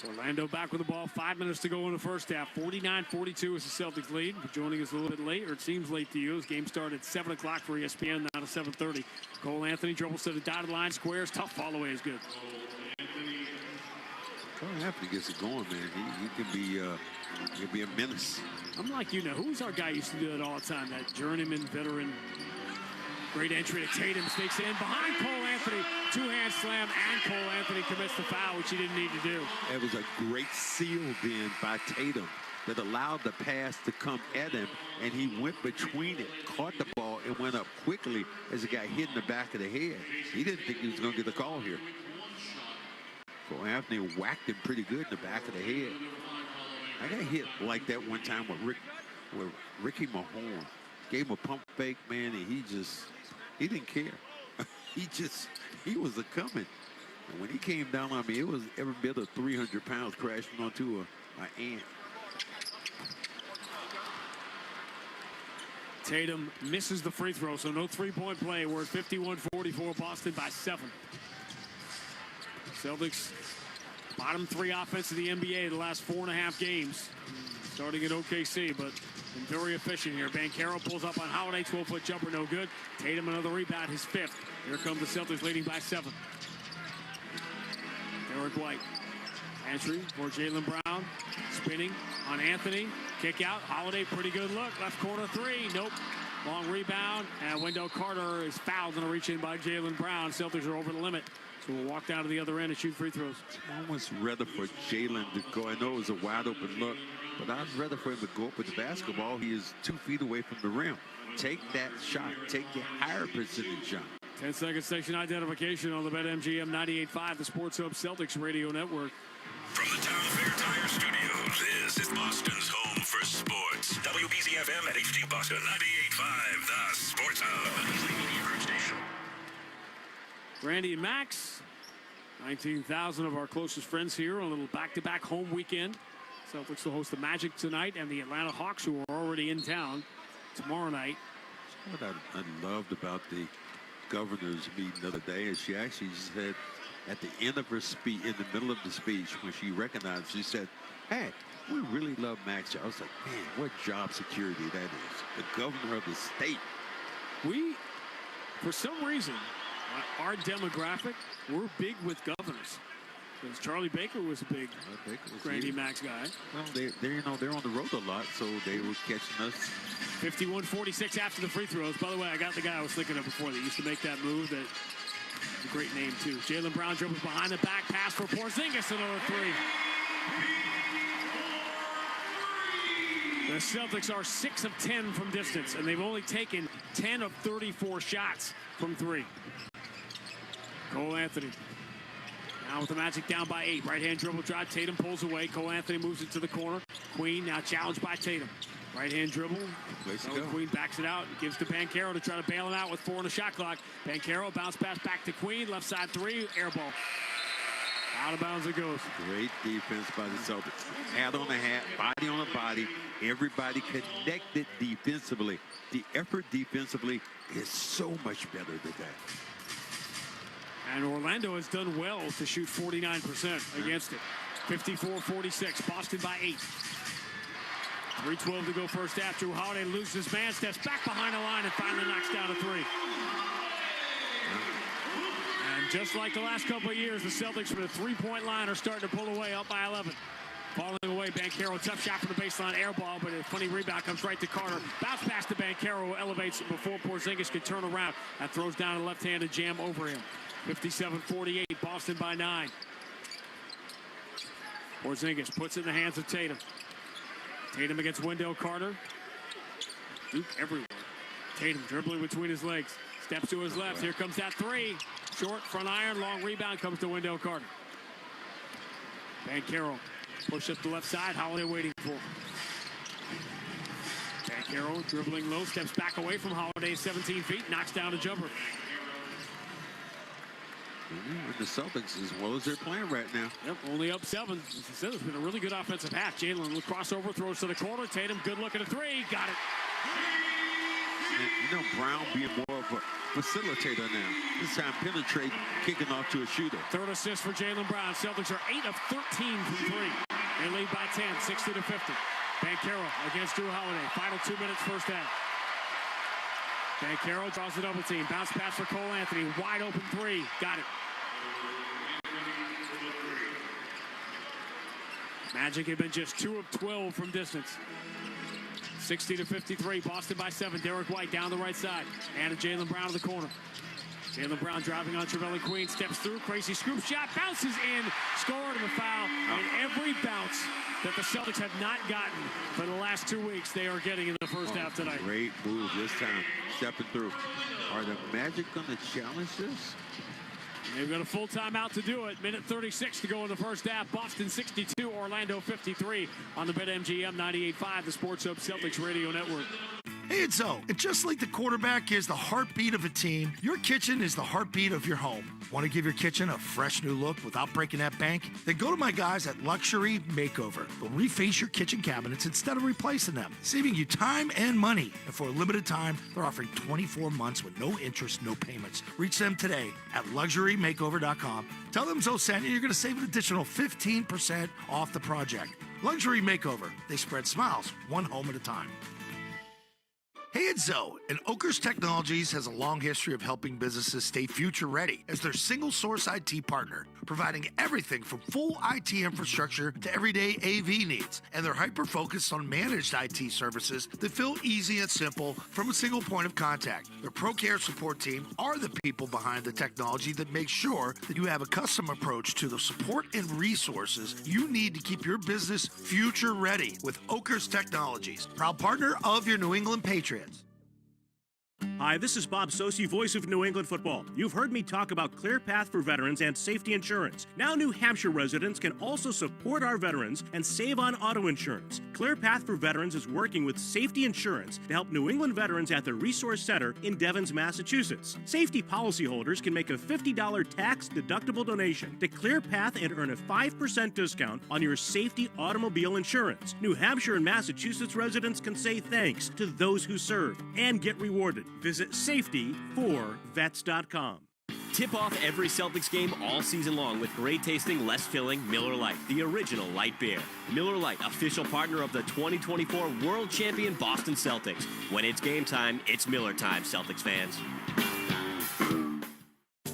Orlando back with the ball. 5 minutes to go in the first half. 49-42 is the Celtics lead. We're joining us a little bit late, or it seems late to you. This game started at 7 o'clock for ESPN, now to 7:30. Cole Anthony dribbles to the dotted line, squares. Tough fall away is good. Cole Anthony gets it going, man. He can be a menace. I'm like, who's our guy used to do that all the time? That journeyman veteran. Great entry to Tatum, sneaks in behind Cole Anthony. 2-hand slam, and Cole Anthony commits the foul, which he didn't need to do. It was a great seal then by Tatum that allowed the pass to come at him, and he went between it, caught the ball, and went up quickly as it got hit in the back of the head. He didn't think he was going to get the call here. Cole Anthony whacked him pretty good in the back of the head. I got hit like that one time with Ricky Mahorn. Gave him a pump fake, man, and he didn't care. he was a-coming. And when he came down on me, it was every bit of 300 pounds crashing onto an ant. Tatum misses the free throw, so no three-point play. We're at 51-44, Boston by 7. Celtics bottom 3 offense of the NBA the last 4.5 games. Starting at OKC, but been very efficient here. Banchero pulls up on Holiday, 12-foot jumper, no good. Tatum another rebound, his 5th. Here come the Celtics leading by 7. Derek White. Entry for Jaylen Brown. Spinning on Anthony. Kick out. Holiday, pretty good look. Left corner 3. Nope. Long rebound. And Wendell Carter is fouled. Going to reach in by Jaylen Brown. Celtics are over the limit. So we'll walk down to the other end and shoot free throws. I almost rather for Jaylen to go. I know it was a wide open look, but I'd rather for him to go up with the basketball. He is 2 feet away from the rim. Take that shot. Take the higher percentage shot. 10-second station identification on the BetMGM 98.5, the Sports Hub Celtics radio network. From the Town Fair Tire Studios, this is Boston's home for sports. WBZ-FM at HD Boston 98.5, the Sports Hub. Media Group Station. Randy and Max, 19,000 of our closest friends here on a little back-to-back home weekend. Celtics will host the Magic tonight and the Atlanta Hawks, who are already in town tomorrow night. What I loved about the governor's meeting the other day is she actually said at the end of her speech, in the middle of the speech, when she recognized, she said, "Hey, we really love Max." I was like, man, what job security that is. The governor of the state. We, for some reason, our demographic, we're big with governors. Because Charlie Baker was a big Randy Max guy. Well, they're on the road a lot, so they were catching us. 51-46 after the free throws. By the way, I got the guy I was thinking of before that used to make that move. That was a great name, too. Jaylen Brown dribbles behind the back. Pass for Porzingis, another 3. The Celtics are 6 of 10 from distance, and they've only taken 10 of 34 shots from 3. Cole Anthony. Now with the Magic down by 8. Right-hand dribble drive. Tatum pulls away. Cole Anthony moves it to the corner. Queen now challenged by Tatum. Right-hand dribble. Queen backs it out. Gives to Banchero to try to bail him out with 4 on the shot clock. Banchero bounce pass back to Queen. Left side 3. Air ball. Out of bounds it goes. Great defense by the Celtics. Hat on the hat. Body on the body. Everybody connected defensively. The effort defensively is so much better today. And Orlando has done well to shoot 49% against it. 54-46, Boston by 8. 3:12 to go first half. Drew Holiday loses man, steps back behind the line and finally knocks down a 3. And just like the last couple of years, the Celtics from the 3-point line are starting to pull away up by 11. Falling away, Banchero, tough shot from the baseline, air ball, but a funny rebound comes right to Carter. Bounce pass to Banchero, elevates before Porzingis can turn around. That throws down a left-handed jam over him. 57-48, Boston by 9. Porzingis puts it in the hands of Tatum. Tatum against Wendell Carter. Duke everywhere. Tatum dribbling between his legs. Steps to his left. Here comes that 3. Short, front iron, long rebound comes to Wendell Carter. Banchero push up the left side. Holiday waiting for. Banchero dribbling low, steps back away from Holiday, 17 feet, knocks down a jumper. The Celtics, as well as they're playing right now. Yep, only up 7. As I said, it's been a really good offensive half. Jaylen crossover, throws to the corner. Tatum, good look at a 3. Got it. And, Brown being more of a facilitator now. This time penetrate, kicking off to a shooter. 3rd assist for Jaylen Brown. Celtics are 8 of 13 from 3. They lead by 10, 60-50. Banchero against Drew Holiday. Final 2 minutes first half. Banchero draws the double team. Bounce pass for Cole Anthony. Wide open 3. Got it. Magic had been just 2 of 12 from distance. 60-53. Boston by 7. Derek White down the right side. And to Jaylen Brown to the corner. Jaylen Brown driving on Trevelyan Queen. Steps through. Crazy scoop shot. Bounces in. Scored a foul. And every bounce that the Celtics have not gotten for the last 2 weeks, they are getting in the first half tonight. Great move this time. Stepping through. Are the Magic going to challenge this? They've got a full timeout to do it. Minute 36 to go in the first half. Boston 62, Orlando 53 on the BetMGM 98.5, the Sports Hub Celtics radio network. Hey, it's Zoe. And just like the quarterback is the heartbeat of a team, your kitchen is the heartbeat of your home. Want to give your kitchen a fresh new look without breaking that bank? Then go to my guys at Luxury Makeover. They'll reface your kitchen cabinets instead of replacing them, saving you time and money. And for a limited time, they're offering 24 months with no interest, no payments. Reach them today at luxurymakeover.com. Tell them Zoe sent you. You're going to save an additional 15% off the project. Luxury Makeover. They spread smiles one home at a time. Hey, it's Zoe, and Oakers Technologies has a long history of helping businesses stay future ready as their single source IT partner, providing everything from full IT infrastructure to everyday AV needs. And they're hyper focused on managed IT services that feel easy and simple from a single point of contact. Their Pro Care support team are the people behind the technology that make sure that you have a custom approach to the support and resources you need to keep your business future ready with Oakers Technologies, proud partner of your New England Patriots. Hi, this is Bob Sosi, voice of New England football. You've heard me talk about ClearPath for veterans and safety insurance. Now New Hampshire residents can also support our veterans and save on auto insurance. ClearPath for Veterans is working with Safety Insurance to help New England veterans at the Resource Center in Devens, Massachusetts. Safety policyholders can make a $50 tax-deductible donation to ClearPath and earn a 5% discount on your safety automobile insurance. New Hampshire and Massachusetts residents can say thanks to those who serve and get rewarded. Visit safetyforvets.com. Tip off every Celtics game all season long with great tasting, less filling Miller Lite, the original light beer. Miller Lite, official partner of the 2024 World Champion Boston Celtics. When it's game time, it's Miller time, Celtics fans.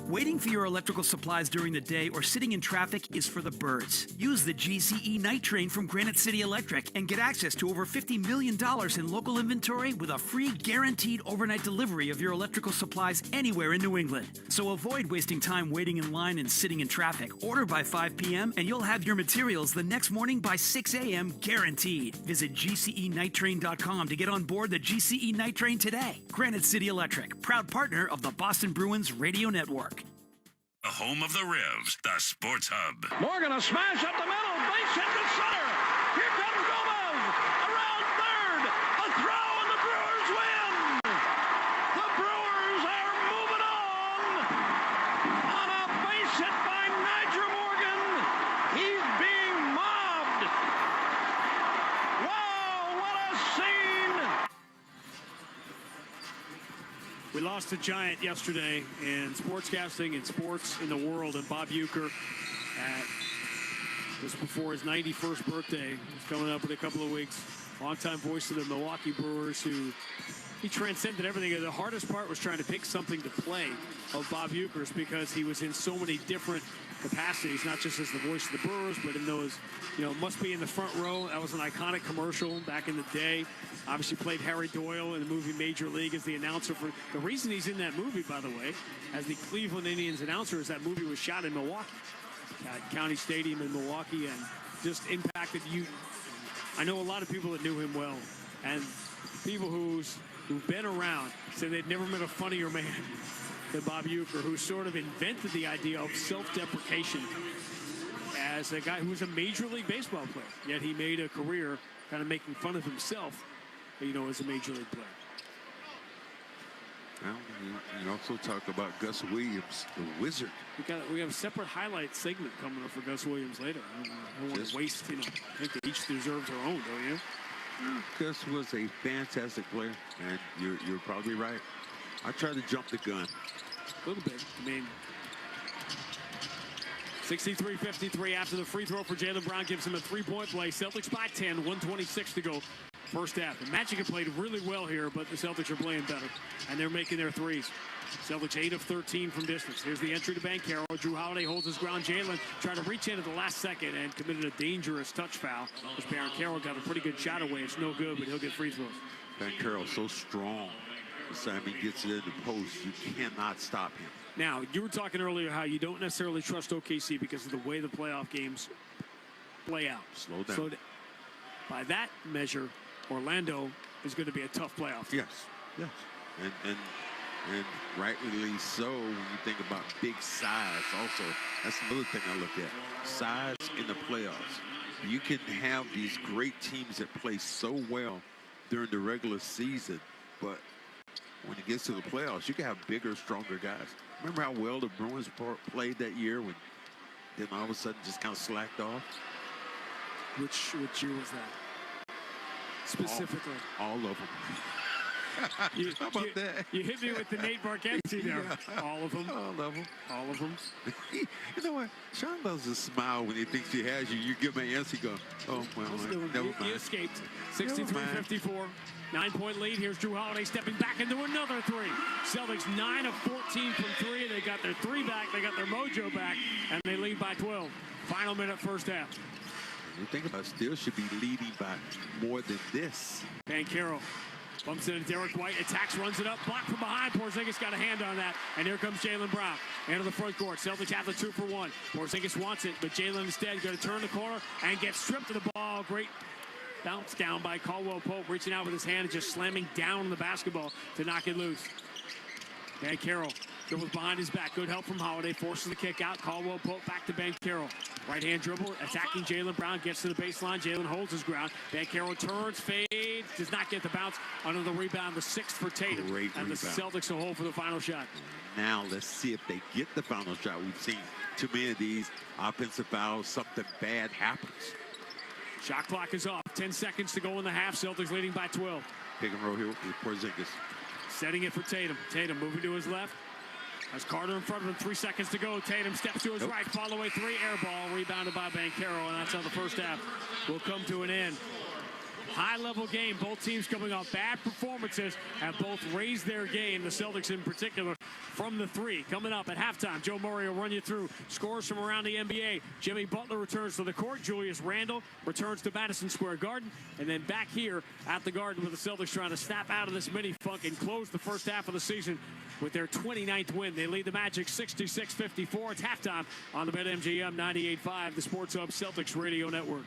Waiting for your electrical supplies during the day or sitting in traffic is for the birds. Use the GCE Night Train from Granite City Electric and get access to over $50 million in local inventory with a free guaranteed overnight delivery of your electrical supplies anywhere in New England. So avoid wasting time waiting in line and sitting in traffic. Order by 5 p.m. and you'll have your materials the next morning by 6 a.m. guaranteed. Visit GCENightTrain.com to get on board the GCE Night Train today. Granite City Electric, proud partner of the Boston Bruins Radio Network. The home of the Revs, the Sports Hub. Morgan, a smash up the middle, base hit to center. Here comes Gomez, around third, a throw, and the Brewers win. The Brewers are moving on a base hit by Nigel Morgan. He's being mobbed. Wow, what a scene. We lost a giant yesterday in sportscasting and sports in the world, and Bob Uecker just before his 91st birthday. He's coming up in a couple of weeks. Longtime voice of the Milwaukee Brewers, he transcended everything. The hardest part was trying to pick something to play of Bob Uecker's because he was in so many different capacities, not just as the voice of the Brewers, but in those, must be in the front row. That was an iconic commercial back in the day. Obviously played Harry Doyle in the movie Major League as the announcer for the reason he's in that movie, by the way, as the Cleveland Indians announcer, is that movie was shot in Milwaukee, at County Stadium in Milwaukee, and just impacted you. I know a lot of people that knew him well, and people who've been around say they'd never met a funnier man than Bob Uecker, who sort of invented the idea of self-deprecation as a guy who was a Major League Baseball player, yet he made a career kind of making fun of himself, as a Major League player. Well, you also talk about Gus Williams, the Wizard. We have a separate highlight segment coming up for Gus Williams later. I don't want to waste, I think they each deserve their own, don't you? Gus was a fantastic player, and you're probably right. I tried to jump the gun. A little bit. 63-53 after the free throw for Jaylen Brown gives him a three-point play. Celtics by 10, 1:26 to go. First half. The Magic have played really well here, but the Celtics are playing better, and they're making their threes. Celtics 8 of 13 from distance. Here's the entry to Banchero. Drew Holiday holds his ground. Jaylen tried to reach in at the last second and committed a dangerous touch foul. As Banchero got a pretty good shot away. It's no good, but he'll get free throws. Banchero so strong. The time he gets it in the post, you cannot stop him. Now, you were talking earlier how you don't necessarily trust OKC because of the way the playoff games play out. Slow down. By that measure, Orlando is going to be a tough playoff. Yes. And rightly so when you think about big size also. That's another thing I look at. Size in the playoffs. You can have these great teams that play so well during the regular season, But when it gets to the playoffs, you can have bigger, stronger guys. Remember how well the Bruins played that year when then all of a sudden just kind of slacked off? Which year was that? Specifically. All of them. How about that? You hit me with the Nate Bargatze there. Yeah. All of them. All of them. All of them. You know what? Sean loves to smile when he thinks he has you. You give him an answer, he goes, oh, well, never mind. He escaped. 63-54. 9-point lead. Here's Drew Holiday stepping back into another three. Celtics 9 of 14 from three. They got their three back. They got their mojo back. And they lead by 12. Final minute, first half. You think about it, still should be leading by more than this. Banchero bumps into Derek White, attacks, runs it up, blocked from behind. Porzingis got a hand on that, and here comes Jaylen Brown into the front court. Celtics have the 2 for 1. Porzingis wants it, but Jaylen instead going to turn the corner and get stripped of the ball. Great bounce down by Caldwell Pope, reaching out with his hand and just slamming down the basketball to knock it loose. Banchero dribbles behind his back. Good help from Holiday. Forces the kick out. Caldwell Pope back to Banchero. Right-hand dribble. Attacking Jaylen Brown. Gets to the baseline. Jaylen holds his ground. Banchero turns, fades. Does not get the bounce. Under the rebound, the 6th for Tatum. Great and rebound. The Celtics will hold for the final shot. Now let's see if they get the final shot. We've seen too many of these offensive fouls. Something bad happens. Shot clock is off. 10 seconds to go in the half. Celtics leading by 12. Pick and roll here with Porzingis. Setting it for Tatum. Tatum moving to his left. Has Carter in front of him. 3 seconds to go. Tatum steps to his right. Fall away three. Air ball. Rebounded by Banchero. And that's how the first half will come to an end. High-level game. Both teams coming off bad performances have both raised their game, the Celtics in particular, from the three. Coming up at halftime, Joe Murray will run you through scores from around the NBA. Jimmy Butler returns to the court. Julius Randle returns to Madison Square Garden. And then back here at the Garden with the Celtics trying to snap out of this mini-funk and close the first half of the season with their 29th win. They lead the Magic 66-54. It's halftime on the BetMGM 98.5, the Sports Hub Celtics Radio Network.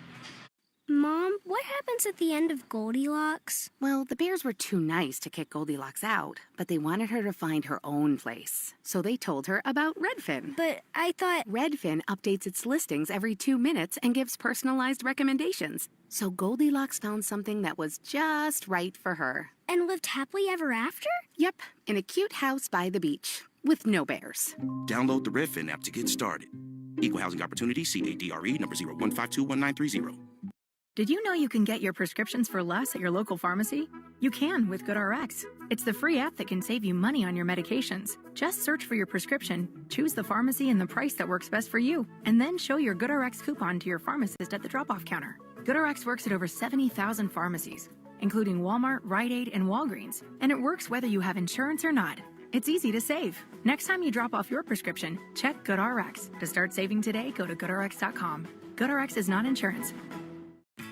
Mom, what happens at the end of Goldilocks? Well, the Bears were too nice to kick Goldilocks out, but they wanted her to find her own place. So they told her about Redfin. But I thought... Redfin updates its listings every 2 minutes and gives personalized recommendations. So Goldilocks found something that was just right for her. And lived happily ever after? Yep, in a cute house by the beach. With no bears. Download the Redfin app to get started. Equal Housing Opportunity, CADRE, number 01521930. Did you know you can get your prescriptions for less at your local pharmacy? You can with GoodRx. It's the free app that can save you money on your medications. Just search for your prescription, choose the pharmacy and the price that works best for you, and then show your GoodRx coupon to your pharmacist at the drop-off counter. GoodRx works at over 70,000 pharmacies, including Walmart, Rite Aid, and Walgreens, and it works whether you have insurance or not. It's easy to save. Next time you drop off your prescription, check GoodRx. To start saving today, go to GoodRx.com. GoodRx is not insurance.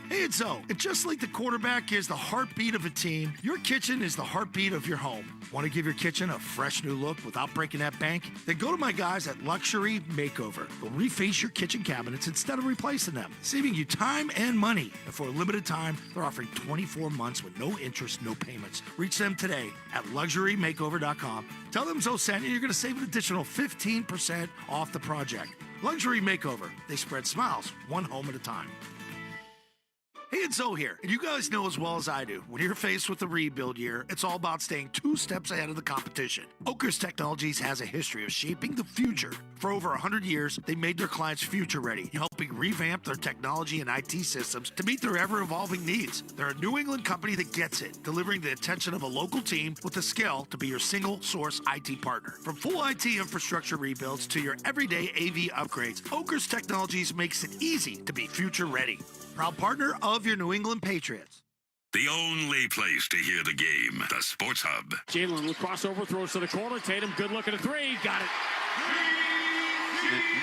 Hey, it's Zoe. And just like the quarterback is the heartbeat of a team, your kitchen is the heartbeat of your home. Want to give your kitchen a fresh new look without breaking that bank? Then go to my guys at Luxury Makeover. They'll reface your kitchen cabinets instead of replacing them, saving you time and money. And for a limited time, they're offering 24 months with no interest, no payments. Reach them today at LuxuryMakeover.com. Tell them Zoe sent you. You're going to save an additional 15% off the project. Luxury Makeover. They spread smiles one home at a time. Hey, it's Zoe here, and you guys know as well as I do, when you're faced with a rebuild year, it's all about staying 2 steps ahead of the competition. Oakers Technologies has a history of shaping the future. For over 100 years, they made their clients future-ready, helping revamp their technology and IT systems to meet their ever-evolving needs. They're a New England company that gets it, delivering the attention of a local team with the skill to be your single-source IT partner. From full IT infrastructure rebuilds to your everyday AV upgrades, Oakers Technologies makes it easy to be future-ready. Proud partner of your New England Patriots. The only place to hear the game, the Sports Hub. Jalen will crossover, throws to the corner. Tatum, good look at a three. Got it.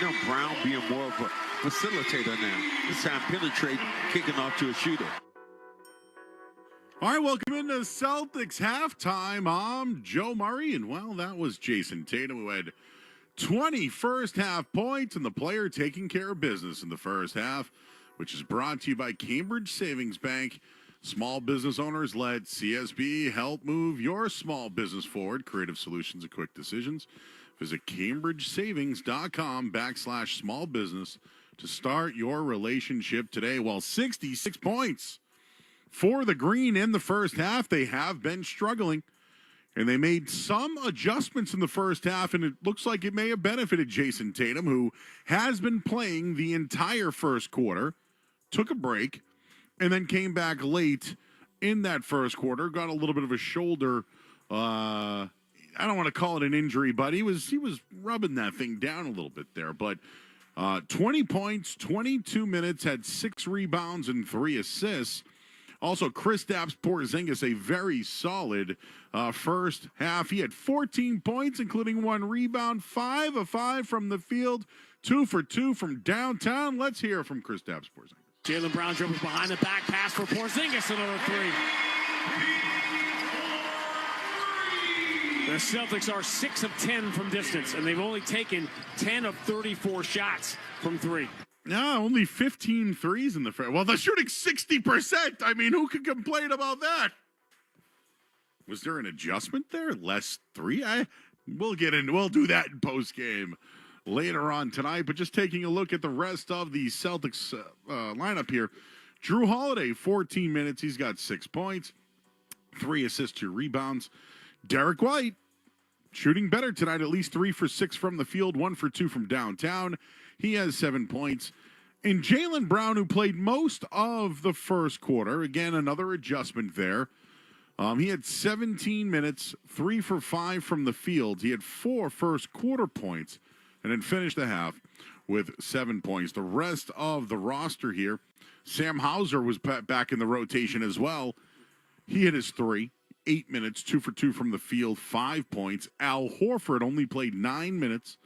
And, Brown being more of a facilitator now. This time penetrating, kicking off to a shooter. All right, welcome into Celtics halftime. I'm Joe Murray, and well, that was Jason Tatum, who had 20 first half points, and the player taking care of business in the first half, which is brought to you by Cambridge Savings Bank. Small business owners let CSB help move your small business forward. Creative solutions and quick decisions. Visit CambridgeSavings.com/small business to start your relationship today. Well, 66 points for the Green in the first half. They have been struggling, and they made some adjustments in the first half, and it looks like it may have benefited Jason Tatum, who has been playing the entire first quarter, took a break, and then came back late in that first quarter, got a little bit of a shoulder, I don't want to call it an injury, but he was rubbing that thing down a little bit there. But 20 points, 22 minutes, had 6 rebounds and 3 assists. Also, Kristaps Porzingis, a very solid first half. He had 14 points, including 1 rebound, 5 of 5 from the field, 2 for 2 from downtown. Let's hear from Kristaps Porzingis. Jaylen Brown dribbles behind the back pass for Porzingis, another 3. The Celtics are 6 of 10 from distance, and they've only taken 10 of 34 shots from 3. No, only 15 threes in the first. Well, they're shooting 60%. I mean, who could complain about that? Was there an adjustment there? Less 3? We'll do that in post game later on tonight. But just taking a look at the rest of the Celtics lineup here. Drew Holiday, 14 minutes. He's got 6 points, 3 assists, 2 rebounds. Derek White, shooting better tonight, at least 3 for 6 from the field, 1 for 2 from downtown. He has 7 points. And Jaylen Brown, who played most of the first quarter, again, another adjustment there. He had 17 minutes, 3 for 5 from the field. He had 4 first quarter points and then finished the half with 7 points. The rest of the roster here, Sam Hauser was back in the rotation as well. He hit his 3, 8 minutes, 2 for 2 from the field, 5 points. Al Horford only played 9 minutes.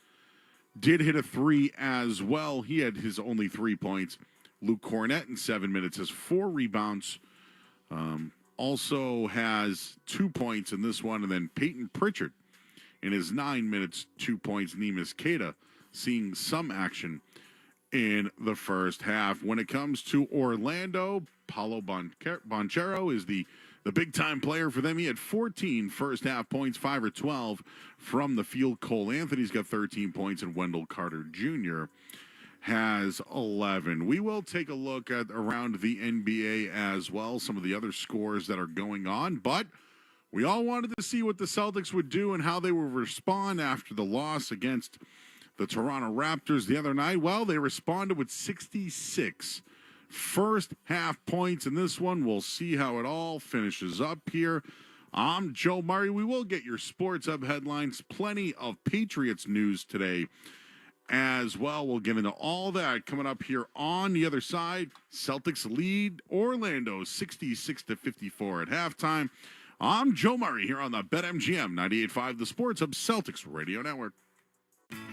Did hit a 3 as well. He had his only 3 points. Luke Cornett in 7 minutes has 4 rebounds. Also has 2 points in this one. And then Peyton Pritchard in his 9 minutes, 2 points. Neemias Queta seeing some action in the first half. When it comes to Orlando, Paolo Banchero is the big-time player for them. He had 14 first-half points, 5 or 12 from the field. Cole Anthony's got 13 points, and Wendell Carter Jr. has 11. We will take a look at around the NBA as well, some of the other scores that are going on. But we all wanted to see what the Celtics would do and how they would respond after the loss against the Toronto Raptors the other night. Well, they responded with 66 first half points in this one. We'll see how it all finishes up here. I'm Joe Murray. We will get your Sports Hub headlines. Plenty of Patriots news today as well. We'll get into all that coming up here on the other side. Celtics lead Orlando 66-54 at halftime. I'm Joe Murray here on the BetMGM 98.5 The Sports Hub Celtics Radio Network.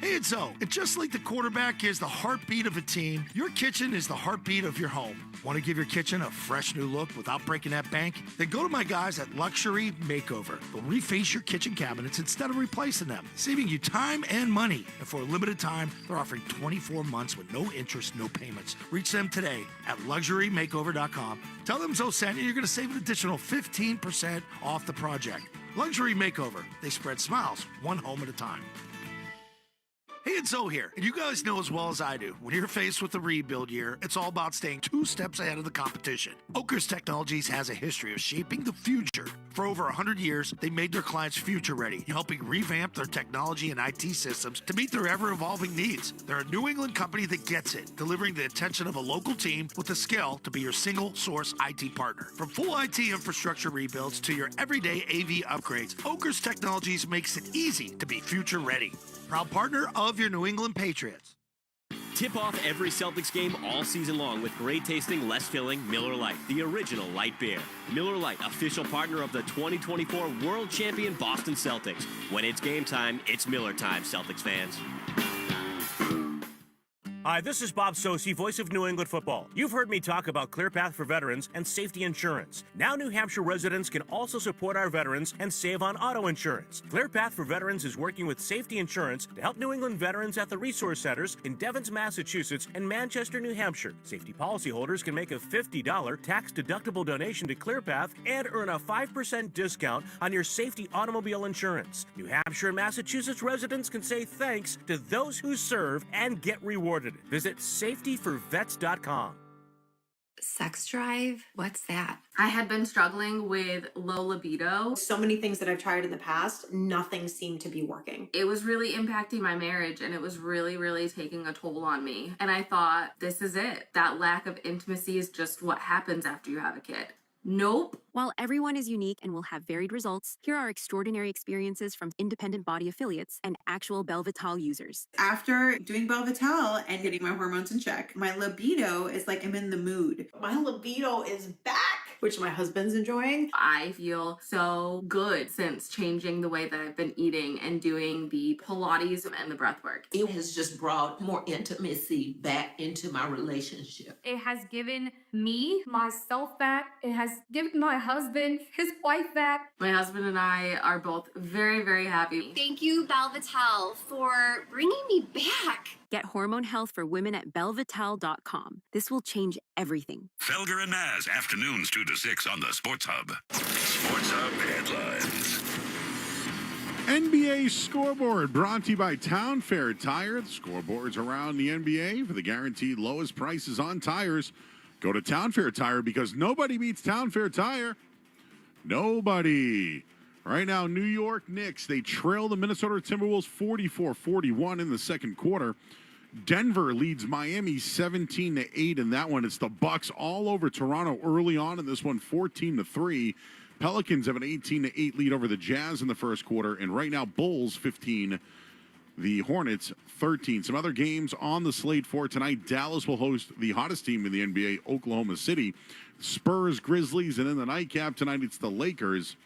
Hey, it's Zoe. And just like the quarterback is the heartbeat of a team, your kitchen is the heartbeat of your home. Want to give your kitchen a fresh new look without breaking that bank? Then go to my guys at Luxury Makeover. They'll reface your kitchen cabinets instead of replacing them, saving you time and money. And for a limited time, they're offering 24 months with no interest, no payments. Reach them today at LuxuryMakeover.com. Tell them Zoe sent you. You're going to save an additional 15% off the project. Luxury Makeover. They spread smiles, one home at a time. Hey, it's Zoe here, and you guys know as well as I do, when you're faced with a rebuild year, it's all about staying 2 steps ahead of the competition. Oakers Technologies has a history of shaping the future. For over 100 years, they made their clients future ready, helping revamp their technology and IT systems to meet their ever-evolving needs. They're a New England company that gets it, delivering the attention of a local team with the skill to be your single-source IT partner. From full IT infrastructure rebuilds to your everyday AV upgrades, Oakers Technologies makes it easy to be future ready. Proud partner of your New England Patriots. Tip off every Celtics game all season long with great tasting, less filling Miller Lite, the original light beer. Miller Lite, official partner of the 2024 World Champion Boston Celtics. When it's game time, it's Miller time, Celtics fans. Hi, this is Bob Sosi, voice of New England football. You've heard me talk about ClearPath for Veterans and safety insurance. Now New Hampshire residents can also support our veterans and save on auto insurance. ClearPath for Veterans is working with safety insurance to help New England veterans at the resource centers in Devens, Massachusetts and Manchester, New Hampshire. Safety policyholders can make a $50 tax-deductible donation to ClearPath and earn a 5% discount on your safety automobile insurance. New Hampshire and Massachusetts residents can say thanks to those who serve and get rewarded. Visit safetyforvets.com. Sex drive? What's that? I had been struggling with low libido. So many things that I've tried in the past, nothing seemed to be working. It was really impacting my marriage, and it was really, really taking a toll on me. And I thought, this is it. That lack of intimacy is just what happens after you have a kid. Nope. While everyone is unique and will have varied results, here are extraordinary experiences from independent body affiliates and actual Belvital users. After doing Belvital and getting my hormones in check, my libido is like I'm in the mood. My libido is back, which my husband's enjoying. I feel so good since changing the way that I've been eating and doing the Pilates and the breath work. It has just brought more intimacy back into my relationship. It has given me myself back. It has given my husband his wife back. My husband and I are both very, very happy. Thank you, Belvital, for bringing me back. Get hormone health for women at belvital.com. This will change everything. Felger and Maz, afternoons 2 to 6 on the Sports Hub. Sports Hub headlines. NBA scoreboard brought to you by Town Fair Tire. The scoreboards around the NBA for the guaranteed lowest prices on tires. Go to Town Fair Tire because nobody beats Town Fair Tire. Nobody. Right now, New York Knicks, they trail the Minnesota Timberwolves 44-41 in the second quarter. Denver leads Miami 17-8 in that one. It's the Bucks all over Toronto early on in this one, 14-3. Pelicans have an 18-8 lead over the Jazz in the first quarter. And right now, Bulls 15, the Hornets 13. Some other games on the slate for tonight. Dallas will host the hottest team in the NBA, Oklahoma City. Spurs, Grizzlies, and in the nightcap tonight, it's the Lakers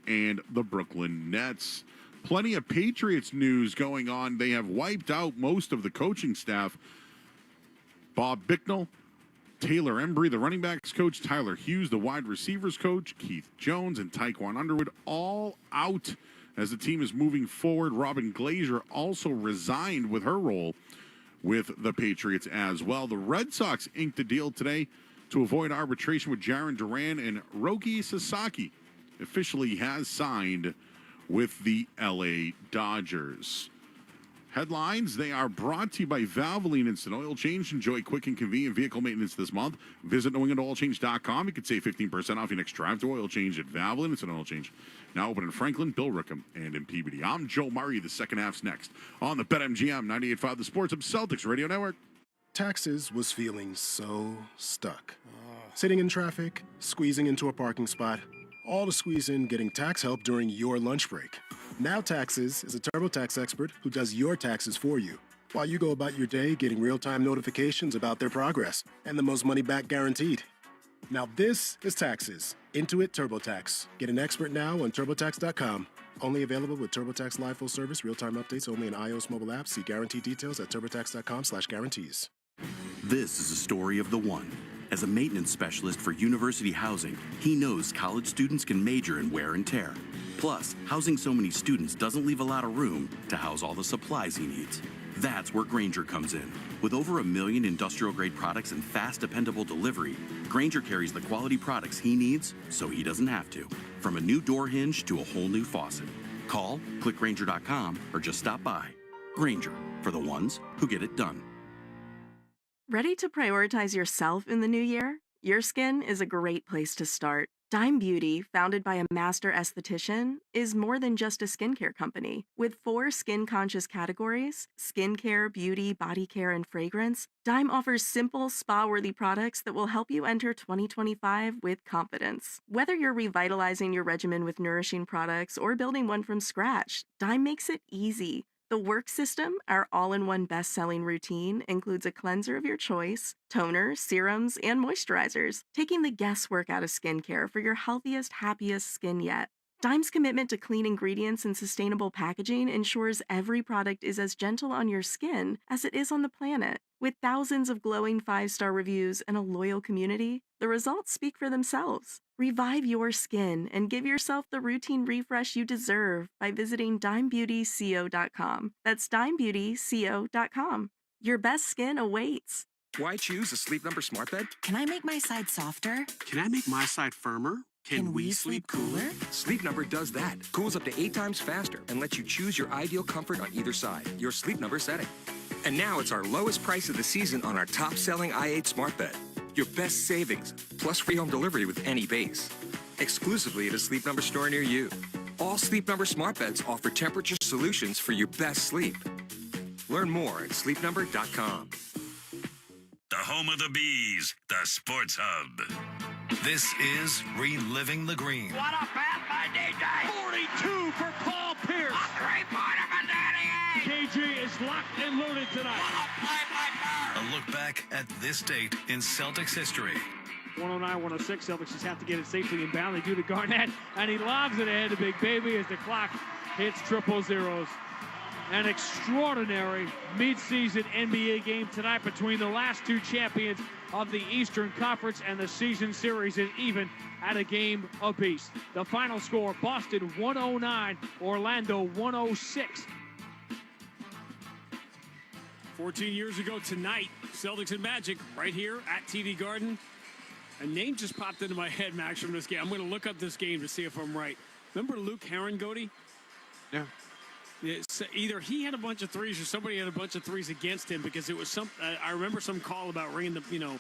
and the Brooklyn Nets. Plenty of Patriots news going on. They have wiped out most of the coaching staff. Bob Bicknell, Taylor Embry, the running backs coach, Tyler Hughes, the wide receivers coach, Keith Jones, and Tyquan Underwood all out as the team is moving forward. Robin Glazier also resigned with her role with the Patriots as well. The Red Sox inked a deal today to avoid arbitration with Jarren Duran, and Roki Sasaki officially has signed with the LA Dodgers. Headlines, they are brought to you by Valvoline Instant Oil Change. Enjoy quick and convenient vehicle maintenance this month. Visit NewEnglandOilChange.com. You can save 15% off your next drive to oil change at Valvoline Instant Oil Change. Now open in Franklin, Bill Rickham, and in Peabody. I'm Joe Murray. The second half's next on the BetMGM 98.5 The Sports Hub Celtics Radio Network. Taxes was feeling so stuck. Sitting in traffic, squeezing into a parking spot, all to squeeze in getting tax help during your lunch break. Now Taxes is a TurboTax expert who does your taxes for you, while you go about your day getting real-time notifications about their progress and the most money back guaranteed. Now this is Taxes. Intuit TurboTax. Get an expert now on TurboTax.com. Only available with TurboTax Live Full Service, real-time updates only in iOS mobile apps. See guarantee details at TurboTax.com/guarantees. This is a story of the one. As a maintenance specialist for university housing, he knows college students can major in wear and tear. Plus, housing so many students doesn't leave a lot of room to house all the supplies he needs. That's where Grainger comes in. With over 1 million industrial-grade products and fast, dependable delivery, Grainger carries the quality products he needs so he doesn't have to. From a new door hinge to a whole new faucet. Call, click Grainger.com, or just stop by. Grainger, for the ones who get it done. Ready to prioritize yourself in the new year? Your skin is a great place to start. Dime Beauty, founded by a master esthetician, is more than just a skincare company. With 4 skin-conscious categories, skincare, beauty, body care, and fragrance, Dime offers simple, spa-worthy products that will help you enter 2025 with confidence. Whether you're revitalizing your regimen with nourishing products or building one from scratch, Dime makes it easy. The Work System, our all-in-one best-selling routine, includes a cleanser of your choice, toner, serums, and moisturizers, taking the guesswork out of skincare for your healthiest, happiest skin yet. Dime's commitment to clean ingredients and sustainable packaging ensures every product is as gentle on your skin as it is on the planet. With thousands of glowing 5-star reviews and a loyal community, the results speak for themselves. Revive your skin and give yourself the routine refresh you deserve by visiting dimebeautyco.com. That's dimebeautyco.com. Your best skin awaits. Why choose a Sleep Number smart bed? Can I make my side softer? Can I make my side firmer? Can we sleep cooler? Sleep Number does that. Cools up to 8 times faster and lets you choose your ideal comfort on either side. Your Sleep Number setting. And now it's our lowest price of the season on our top-selling i8 smart bed. your best savings, plus free home delivery with any base. Exclusively at a Sleep Number store near you. All Sleep Number smart beds offer temperature solutions for your best sleep. Learn more at sleepnumber.com. The home of the Bees, the Sports Hub. This is Reliving the Green. What a pass by DJ! 42 for Paul Pierce. A three-pointer for 98! KG is locked and loaded tonight. A look back at this date in Celtics history. 109-106. Celtics just have to get it safely inbound. They do to Garnett, and he lobs it ahead to Big Baby as the clock hits triple zeros. An extraordinary midseason NBA game tonight between the last two champions of the Eastern Conference, and the season series is even at a game apiece. The final score, Boston 109, Orlando 106. 14 years ago tonight, Celtics and Magic right here at TD Garden. A name just popped into my head, Max, from this game. I'm going to look up this game to see if I'm right. Remember Luke Herringody? Yeah. So either he had a bunch of threes or somebody had a bunch of threes against him, because it was some. I remember some call about ringing the,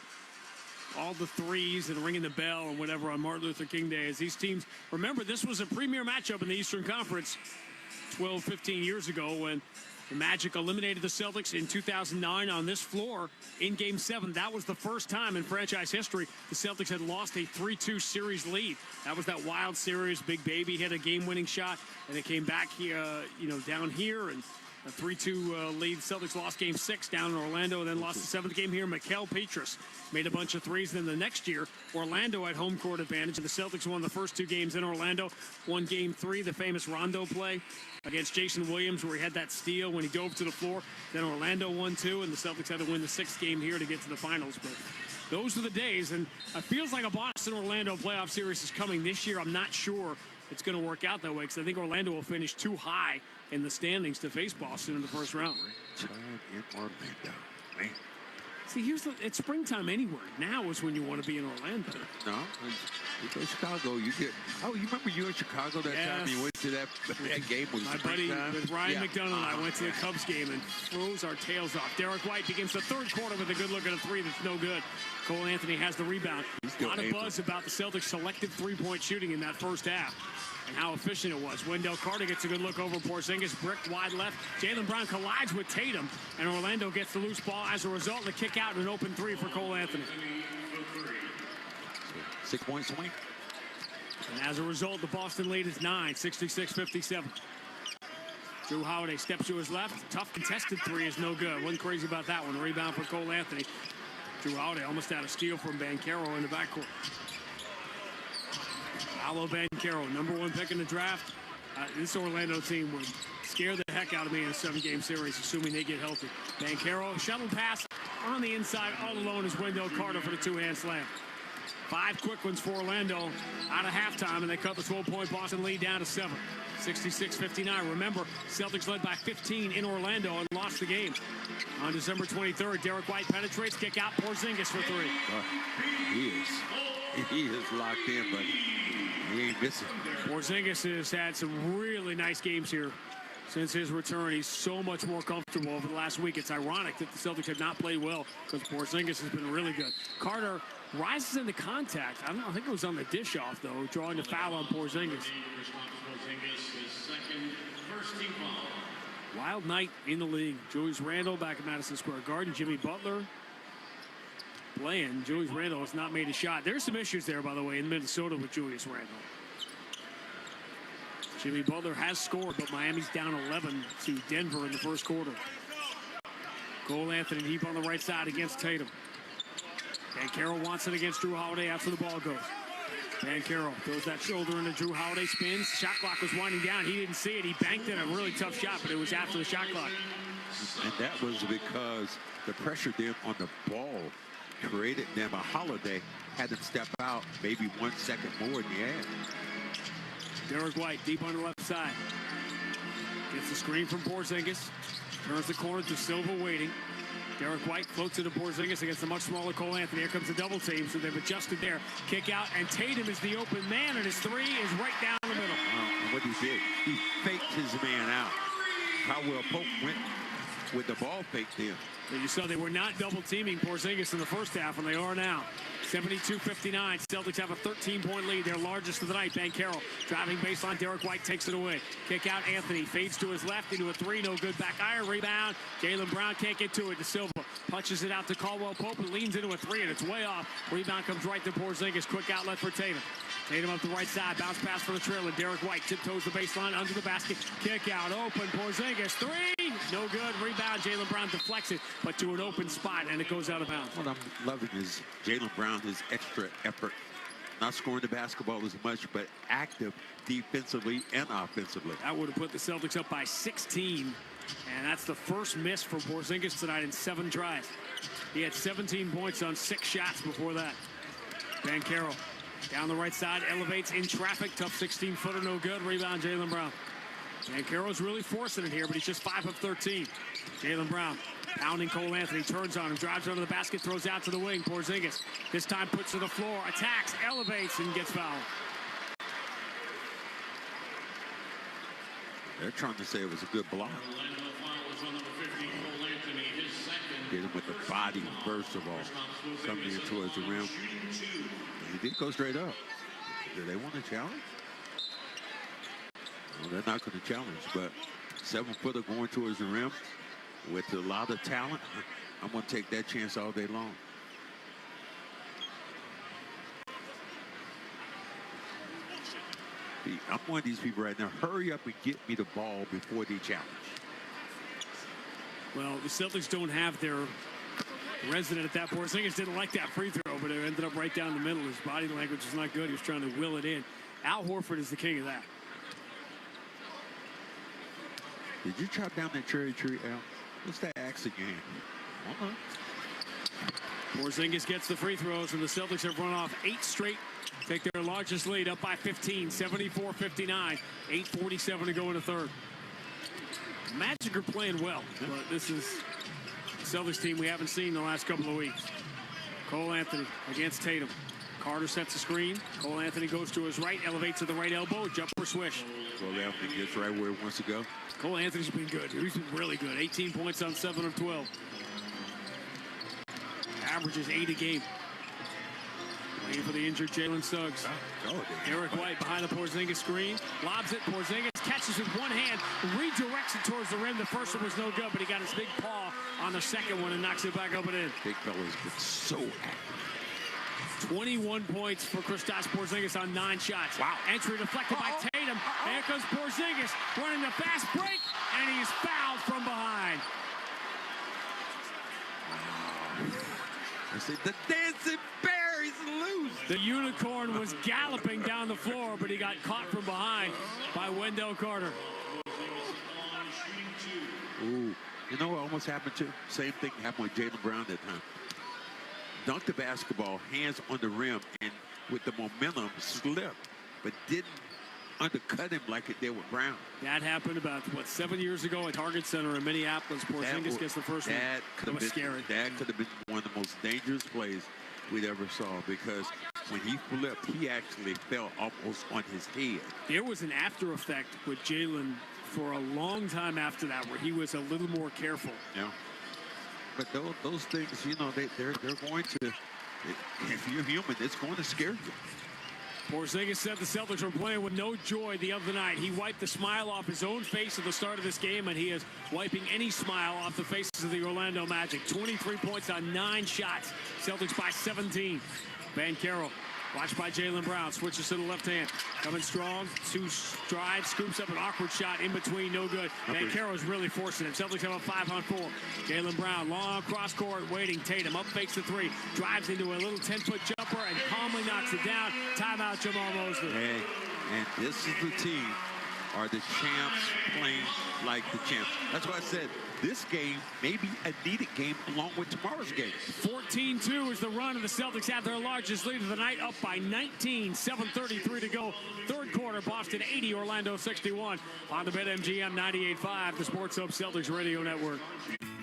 all the threes and ringing the bell and whatever on Martin Luther King Day. As these teams, remember, this was a premier matchup in the Eastern Conference 12, 15 years ago when the Magic eliminated the Celtics in 2009 on this floor in Game 7. That was the first time in franchise history the Celtics had lost a 3-2 series lead. That was that wild series. Big Baby hit a game-winning shot, and it came back here, down here, and a 3-2 lead. Celtics lost Game 6 down in Orlando, and then lost the seventh game here. Mikal Petrus made a bunch of threes. Then the next year, Orlando had home court advantage, and the Celtics won the first two games in Orlando. Won Game 3, the famous Rondo play against Jason Williams, where he had that steal when he dove to the floor. Then Orlando won 2, and the Celtics had to win the sixth game here to get to the finals. But those are the days, and it feels like a Boston-Orlando playoff series is coming this year. I'm not sure it's going to work out that way, because I think Orlando will finish too high in the standings to face Boston in the first round. In Orlando, man. See, it's springtime anywhere. Now is when you want to be in Orlando. No, you go to Chicago. You remember you in Chicago that time you went to that game was my buddy with Ryan McDonough and I went to the Cubs game and froze our tails off. Derek White begins the third quarter with a good look at a three that's no good. Cole Anthony has the rebound. A lot of buzz about the Celtics' selective three-point shooting in that first half and how efficient it was. Wendell Carter gets a good look over Porzingis, brick wide left. Jaylen Brown collides with Tatum, and Orlando gets the loose ball. As a result, the kick out and an open three for Cole Anthony. 6 points, 20. And as a result, the Boston lead is 9, 66-57. Drew Holiday steps to his left. Tough contested three is no good. Wasn't crazy about that one. A rebound for Cole Anthony. Drew Holiday almost had a steal from Banchero in the backcourt. Paolo Banchero, number 1 pick in the draft. This Orlando team would scare the heck out of me in a 7-game series, assuming they get healthy. Banchero, shuttle pass on the inside, all alone is Wendell Carter for the two-hand slam. 5 quick ones for Orlando out of halftime, and they cut the 12-point Boston lead down to 7. 66-59. Remember, Celtics led by 15 in Orlando and lost the game. On December 23rd, Derek White penetrates, kick out Porzingis for 3. He is locked in, but he ain't missing. Porzingis has had some really nice games here since his return. He's so much more comfortable over the last week. It's ironic that the Celtics have not played well because Porzingis has been really good. Carter rises into contact. I think it was on the dish off, though, drawing the foul on Porzingis. Wild night in the league. Julius Randle back at Madison Square Garden. Jimmy Butler playing. Julius Randle has not made a shot. There's some issues there, by the way, in Minnesota with Julius Randle. Jimmy Butler has scored, but Miami's down 11 to Denver in the first quarter. Cole Anthony deep on the right side against Tatum. Banchero wants it against Drew Holiday after the ball goes. Banchero throws that shoulder into Drew Holiday, spins. Shot clock was winding down. He didn't see it. He banked in a really tough shot, but it was after the shot clock. And that was because the pressure there on the ball created them. A Holiday had them step out maybe 1 second more in the end. Derek White deep on the left side. Gets the screen from Porzingis. Turns the corner to Silva waiting. Derek White floats it to Porzingis against the much smaller Cole Anthony. Here comes the double team, so they've adjusted there. Kick out, and Tatum is the open man, and his three is right down the middle. And what he did, he faked his man out. Caldwell Pope went with the ball faked in. You saw they were not double teaming Porzingis in the first half, and they are now. 72-59. Celtics have a 13-point lead, their largest of the night. Banchero driving baseline. Derek White takes it away. Kick out Anthony. Fades to his left into a three. No good. Back iron. Rebound. Jaylen Brown can't get to it. De Silva punches it out to Caldwell Pope and leans into a three, and it's way off. Rebound comes right to Porzingis. Quick outlet for Tatum. Tatum up the right side. Bounce pass for the trailer. Derek White tiptoes the baseline under the basket. Kick out. Open. Porzingis. Three. No good. Rebound. Jaylen Brown deflects it, but to an open spot, and it goes out of bounds. What I'm loving is Jaylen Brown, his extra effort. Not scoring the basketball as much, but active defensively and offensively. That would have put the Celtics up by 16. And that's the first miss for Porzingis tonight in 7 tries. He had 17 points on 6 shots before that. Banchero down the right side, elevates in traffic. Tough 16-footer, no good. Rebound, Jaylen Brown. Banchero's really forcing it here, but he's just 5 of 13. Jaylen Brown pounding Cole Anthony, turns on him, drives under the basket, throws out to the wing. Porzingis this time puts to the floor, attacks, elevates, and gets fouled. They're trying to say it was a good block. Get him with the body, first of all, coming in towards the rim. He did go straight up. Do they want to challenge? Well, they're not going to challenge, but 7-footer going towards the rim with a lot of talent. I'm going to take that chance all day long. I'm one of these people right now. Hurry up and get me the ball before they challenge. Well, the Celtics don't have their resident at that point. Porzingis didn't like that free throw, but it ended up right down the middle. His body language is not good. He was trying to will it in. Al Horford is the king of that. Did you chop down that cherry tree, Al? What's that axe again? Porzingis gets the free throws, and the Celtics have run off 8 straight. Take their largest lead up by 15, 74-59. 8:47 to go in the third. Magic are playing well, but this is the Celtics team we haven't seen the last couple of weeks. Cole Anthony against Tatum. Carter sets a screen. Cole Anthony goes to his right, elevates to the right elbow, jumper swish. Cole Anthony gets right where he wants to go. Cole Anthony's been good. He's been really good. 18 points on 7 of 12. Averages 8 a game. Waiting for the injured Jalen Suggs. Derek White behind the Porzingis screen. Lobs it. Porzingis catches with one hand. Redirects it towards the rim. The first one was no good, but he got his big paw on the second one and knocks it back up and in. Big fella's been so active. 21 points for Kristaps Porzingis on 9 shots. Wow. Entry deflected by Tatum. There comes Porzingis running the fast break, and he's fouled from behind. I said the dancing bear is loose. The unicorn was galloping down the floor, but he got caught from behind by Wendell Carter. Ooh, you know what almost happened to? Same thing happened with Jaylen Brown that time. Dunked the basketball, hands on the rim, and with the momentum slipped, but didn't undercut him like it did with Brown. That happened about, 7 years ago at Target Center in Minneapolis. Porzingis gets the first one. That was scary. That could have been one of the most dangerous plays we'd ever saw, because when he flipped, he actually fell almost on his head. There was an after effect with Jaylen for a long time after that where he was a little more careful. Yeah. But those things, you know, they're going to, if you're human, it's going to scare you. Porzingis said the Celtics were playing with no joy the other night. He wiped the smile off his own face at the start of this game, and he is wiping any smile off the faces of the Orlando Magic. 23 points on 9 shots. Celtics by 17. Banchero, watched by Jaylen Brown, switches to the left hand. Coming strong, 2 strides, scoops up an awkward shot in between, no good. Banchero's really forcing it. Celtics have a 5-on-4. Jaylen Brown, long cross court, waiting. Tatum up fakes the 3, drives into a little 10-foot jumper and calmly knocks it down. Timeout, Jamal Mosley. Hey, and this is the team, are the champs playing like the champs. That's why I said this game may be a needed game along with tomorrow's game. 14-2 is the run, and the Celtics have their largest lead of the night, up by 19. 7:33 to go. Third quarter, Boston 80, Orlando 61. On the BetMGM 98.5, the Sports Hub Celtics Radio Network.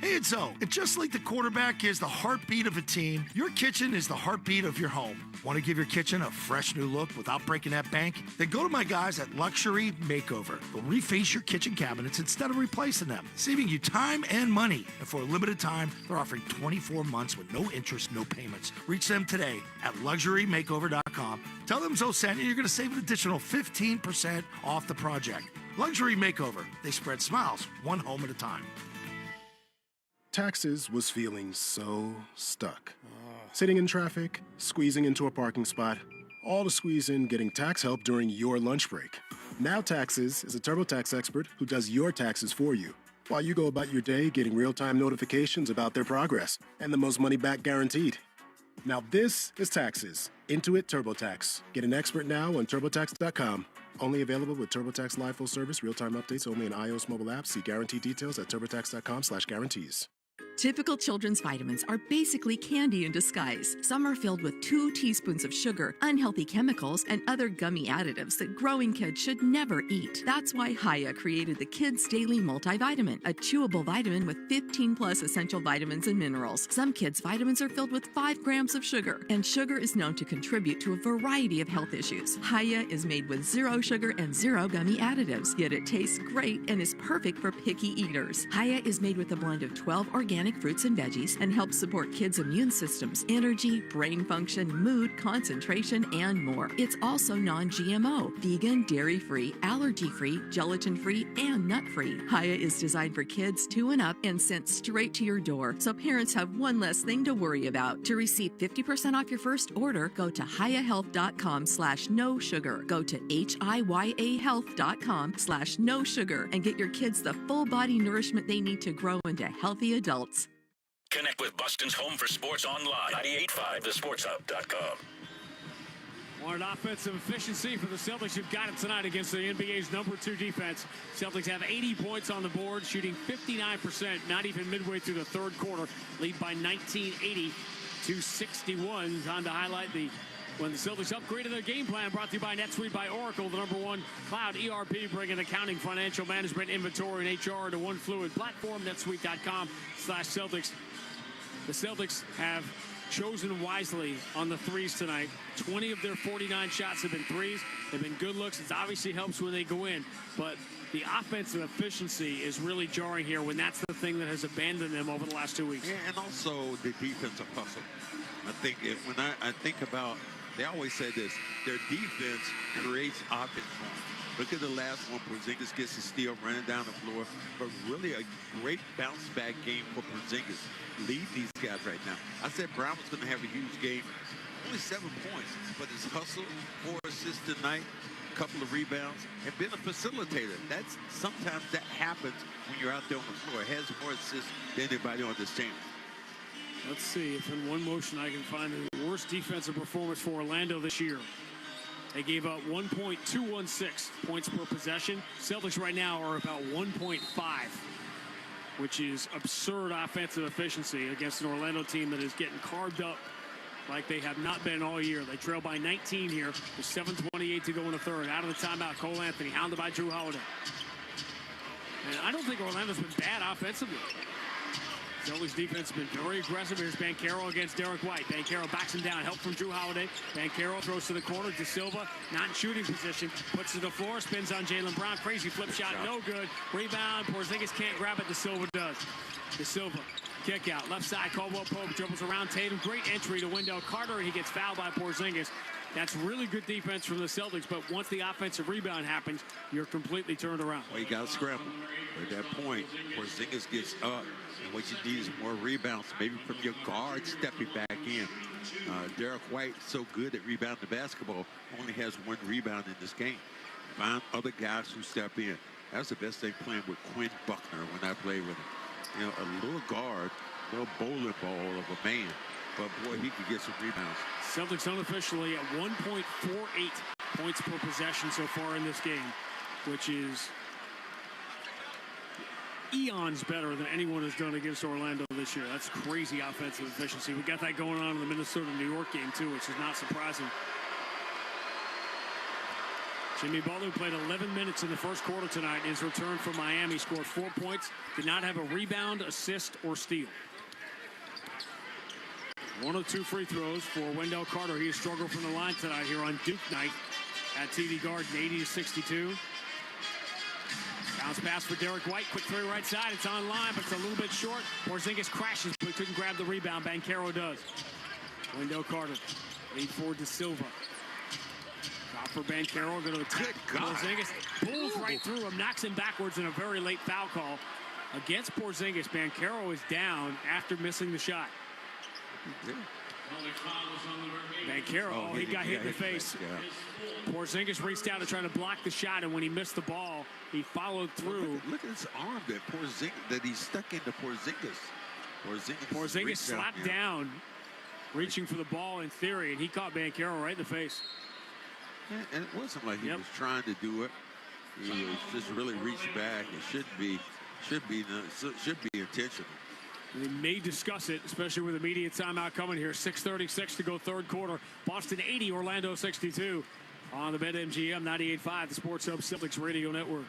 Hey, it's O. And just like the quarterback is the heartbeat of a team, your kitchen is the heartbeat of your home. Want to give your kitchen a fresh new look without breaking that bank? Then go to my guys at Luxury Makeover. They'll reface your kitchen cabinets and instead of replacing them, saving you time and money. And for a limited time, they're offering 24 months with no interest, no payments. Reach them today at luxurymakeover.com. Tell them Zoe sent you. You're going to save an additional 15% off the project. Luxury Makeover. They spread smiles one home at a time. Taxes was feeling so stuck. Sitting in traffic, squeezing into a parking spot, all to squeeze in getting tax help during your lunch break. Now Taxes is a TurboTax expert who does your taxes for you, while you go about your day getting real-time notifications about their progress and the most money back guaranteed. Now this is Taxes. Intuit TurboTax. Get an expert now on TurboTax.com. Only available with TurboTax Live Full Service, real-time updates only in iOS mobile apps. See guarantee details at TurboTax.com/guarantees. Typical children's vitamins are basically candy in disguise. Some are filled with 2 teaspoons of sugar, unhealthy chemicals, and other gummy additives that growing kids should never eat. That's why Hiya created the Kids Daily Multivitamin, a chewable vitamin with 15 plus essential vitamins and minerals. Some kids' vitamins are filled with 5 grams of sugar, and sugar is known to contribute to a variety of health issues. Hiya is made with 0 sugar and 0 gummy additives, yet it tastes great and is perfect for picky eaters. Hiya is made with a blend of 12 organic fruits and veggies and helps support kids' immune systems, energy, brain function, mood, concentration, and more. It's also non-GMO, vegan, dairy-free, allergy-free, gelatin-free, and nut-free. Hiya is designed for kids 2 and up and sent straight to your door, so parents have one less thing to worry about. To receive 50% off your first order, go to hiyahealth.com/no sugar. Go to hiyahealth.com/no sugar and get your kids the full body nourishment they need to grow into healthy adults. Connect with Boston's home for sports online. 98.5thesportshub.com. Wanted offensive efficiency for the Celtics. You've got it tonight against the NBA's number 2 defense. Celtics have 80 points on the board, shooting 59%, not even midway through the third quarter. Lead by 19, 80-61. Time to highlight when the Celtics upgraded their game plan, brought to you by NetSuite by Oracle, the #1 cloud ERP, bringing accounting, financial management, inventory, and HR to one fluid platform, netsuite.com/Celtics. The Celtics have chosen wisely on the threes tonight. 20 of their 49 shots have been threes. They've been good looks. It obviously helps when they go in, but the offensive efficiency is really jarring here when that's the thing that has abandoned them over the last 2 weeks. Yeah, and also the defensive hustle. I think when I think about, they always say this, their defense creates offense for them. Look at the last one. Porzingis gets a steal running down the floor, but really a great bounce-back game for Porzingis. Lead these guys right now. I said Brown was going to have a huge game. Only 7 points, but his hustle, 4 assists tonight, a couple of rebounds, and being a facilitator. Sometimes that happens when you're out there on the floor. He has more assists than anybody on this team. Let's see if in one motion I can find the worst defensive performance for Orlando this year. They gave up 1.216 points per possession. Celtics right now are about 1.5, which is absurd offensive efficiency against an Orlando team that is getting carved up like they have not been all year. They trail by 19 here with 7:28 to go in the third. Out of the timeout, Cole Anthony, hounded by Drew Holiday. And I don't think Orlando's been bad offensively. Celtics defense has been very aggressive. Here's Banchero against Derek White. Banchero backs him down. Help from Drew Holiday. Banchero throws to the corner. De Silva, not in shooting position. Puts to the floor. Spins on Jaylen Brown. Crazy flip shot. No good. Rebound. Porzingis can't grab it. De Silva does. De Silva. Kick out. Left side. Caldwell Pope dribbles around Tatum. Great entry to Wendell Carter. And he gets fouled by Porzingis. That's really good defense from the Celtics. But once the offensive rebound happens, you're completely turned around. Well, you got to scramble. At that point, Porzingis gets up. And what you need is more rebounds, maybe from your guard stepping back in. Derek White, so good at rebounding the basketball, only has 1 rebound in this game. Find other guys who step in. That's the best thing playing with Quinn Buckner when I played with him. You know, a little guard, a little bowling ball of a man. But, boy, he could get some rebounds. Celtics unofficially at 1.48 points per possession so far in this game, which is eons better than anyone has done against Orlando this year. That's crazy offensive efficiency. We got that going on in the Minnesota-New York game, too, which is not surprising. Jimmy Butler played 11 minutes in the first quarter tonight. His return from Miami scored 4 points. Did not have a rebound, assist, or steal. 1 of 2 free throws for Wendell Carter. He has struggled from the line tonight here on Duke night at TD Garden, 80-62. Bounce pass for Derek White. Quick three right side. It's on line, but it's a little bit short. Porzingis crashes, but couldn't grab the rebound. Banchero does. Wendell Carter. Lead forward to Silva. Top for Banchero. Going to attack. Porzingis pulls right through him. Knocks him backwards in a very late foul call. Against Porzingis, Banchero is down after missing the shot. Banchero, he got hit in the face. Porzingis reached out to try to block the shot, and when he missed the ball, he followed through. Look at his arm that he stuck into Porzingis. Porzingis slapped down, reaching for the ball in theory, and he caught Banchero right in the face. Yeah, and it wasn't like he was trying to do it. He was just really reached back. It should be intentional. They may discuss it, especially with immediate timeout coming here. 6:36 to go, third quarter. Boston 80, Orlando 62. On the BetMGM 98.5, the Sports Hub Celtics Radio Network.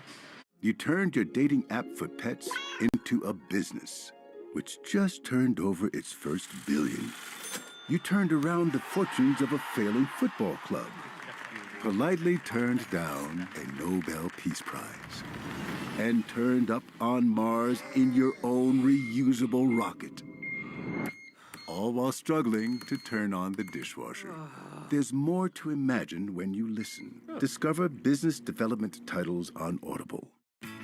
You turned your dating app for pets into a business, which just turned over its first billion. You turned around the fortunes of a failing football club. Politely turned down a Nobel Peace Prize. And turned up on Mars in your own reusable rocket. All while struggling to turn on the dishwasher. There's more to imagine when you listen. Discover business development titles on Audible.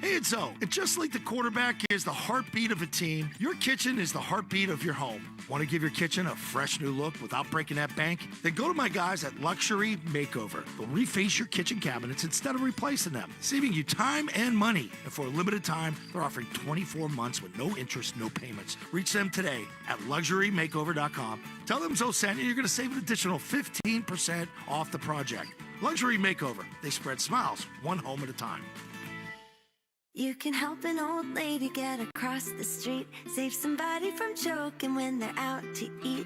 Hey, it's Zoe. And just like the quarterback is the heartbeat of a team, your kitchen is the heartbeat of your home. Want to give your kitchen a fresh new look without breaking that bank? Then go to my guys at Luxury Makeover. They'll reface your kitchen cabinets instead of replacing them, saving you time and money. And for a limited time, they're offering 24 months with no interest, no payments. Reach them today at LuxuryMakeover.com. Tell them Zoe sent you. You're going to save an additional 15% off the project. Luxury Makeover. They spread smiles, one home at a time. You can help an old lady get across the street, save somebody from choking when they're out to eat.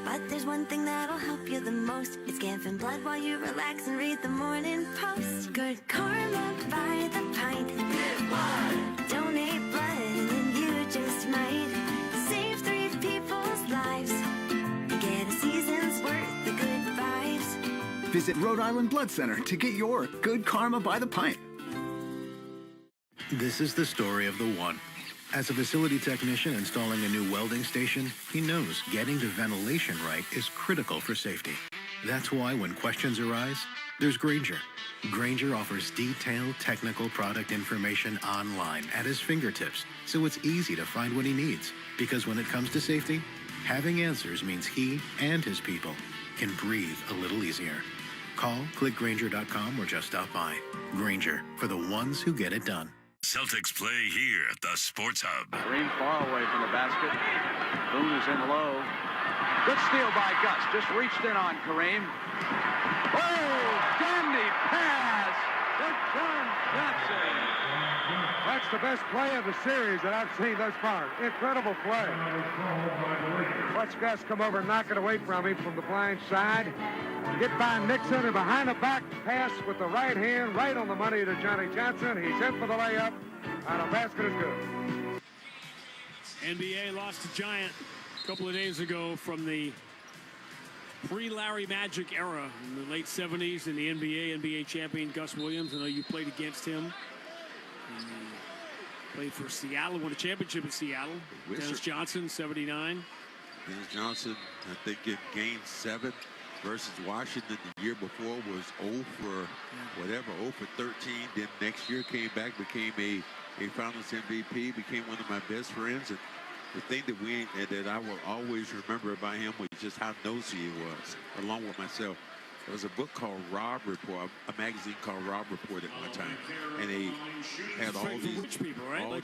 But there's one thing that'll help you the most. It's giving blood while you relax and read the Morning Post. Good karma by the pint. Give blood. Donate blood and then you just might save 3 people's lives and get a season's worth of good vibes. Visit Rhode Island Blood Center to get your good karma by the pint. This is the story of the one. As a facility technician installing a new welding station, he knows getting the ventilation right is critical for safety. That's why when questions arise, there's Grainger. Grainger offers detailed technical product information online at his fingertips, so it's easy to find what he needs. Because when it comes to safety, having answers means he and his people can breathe a little easier. Call, click Grainger.com, or just stop by. Grainger, for the ones who get it done. Celtics play here at the Sports Hub. Green far away from the basket. Boone is in low. Good steal by Gus. Just reached in on Kareem. Oh, dandy pass to John Johnson. That's the best play of the series that I've seen thus far. Incredible play. Watch Gus come over and knock it away from him from the blind side. Get by Nixon and behind the back pass with the right hand right on the money to Johnny Johnson. He's in for the layup, and the basket is good. NBA lost to Giant a couple of days ago from the pre-Larry Magic era in the late 70s in the NBA champion Gus Williams. I know you played against him. Played for Seattle, won a championship in Seattle. Dennis Johnson, 79. Dennis Johnson, I think in Game 7 versus Washington the year before was 0 for 13. Then next year came back, became a Finals MVP, became one of my best friends. And the thing that I will always remember about him was just how nosy he was, along with myself. There was a book called Rob Report, a magazine called Rob Report at one time, and they had all these rich people, right? all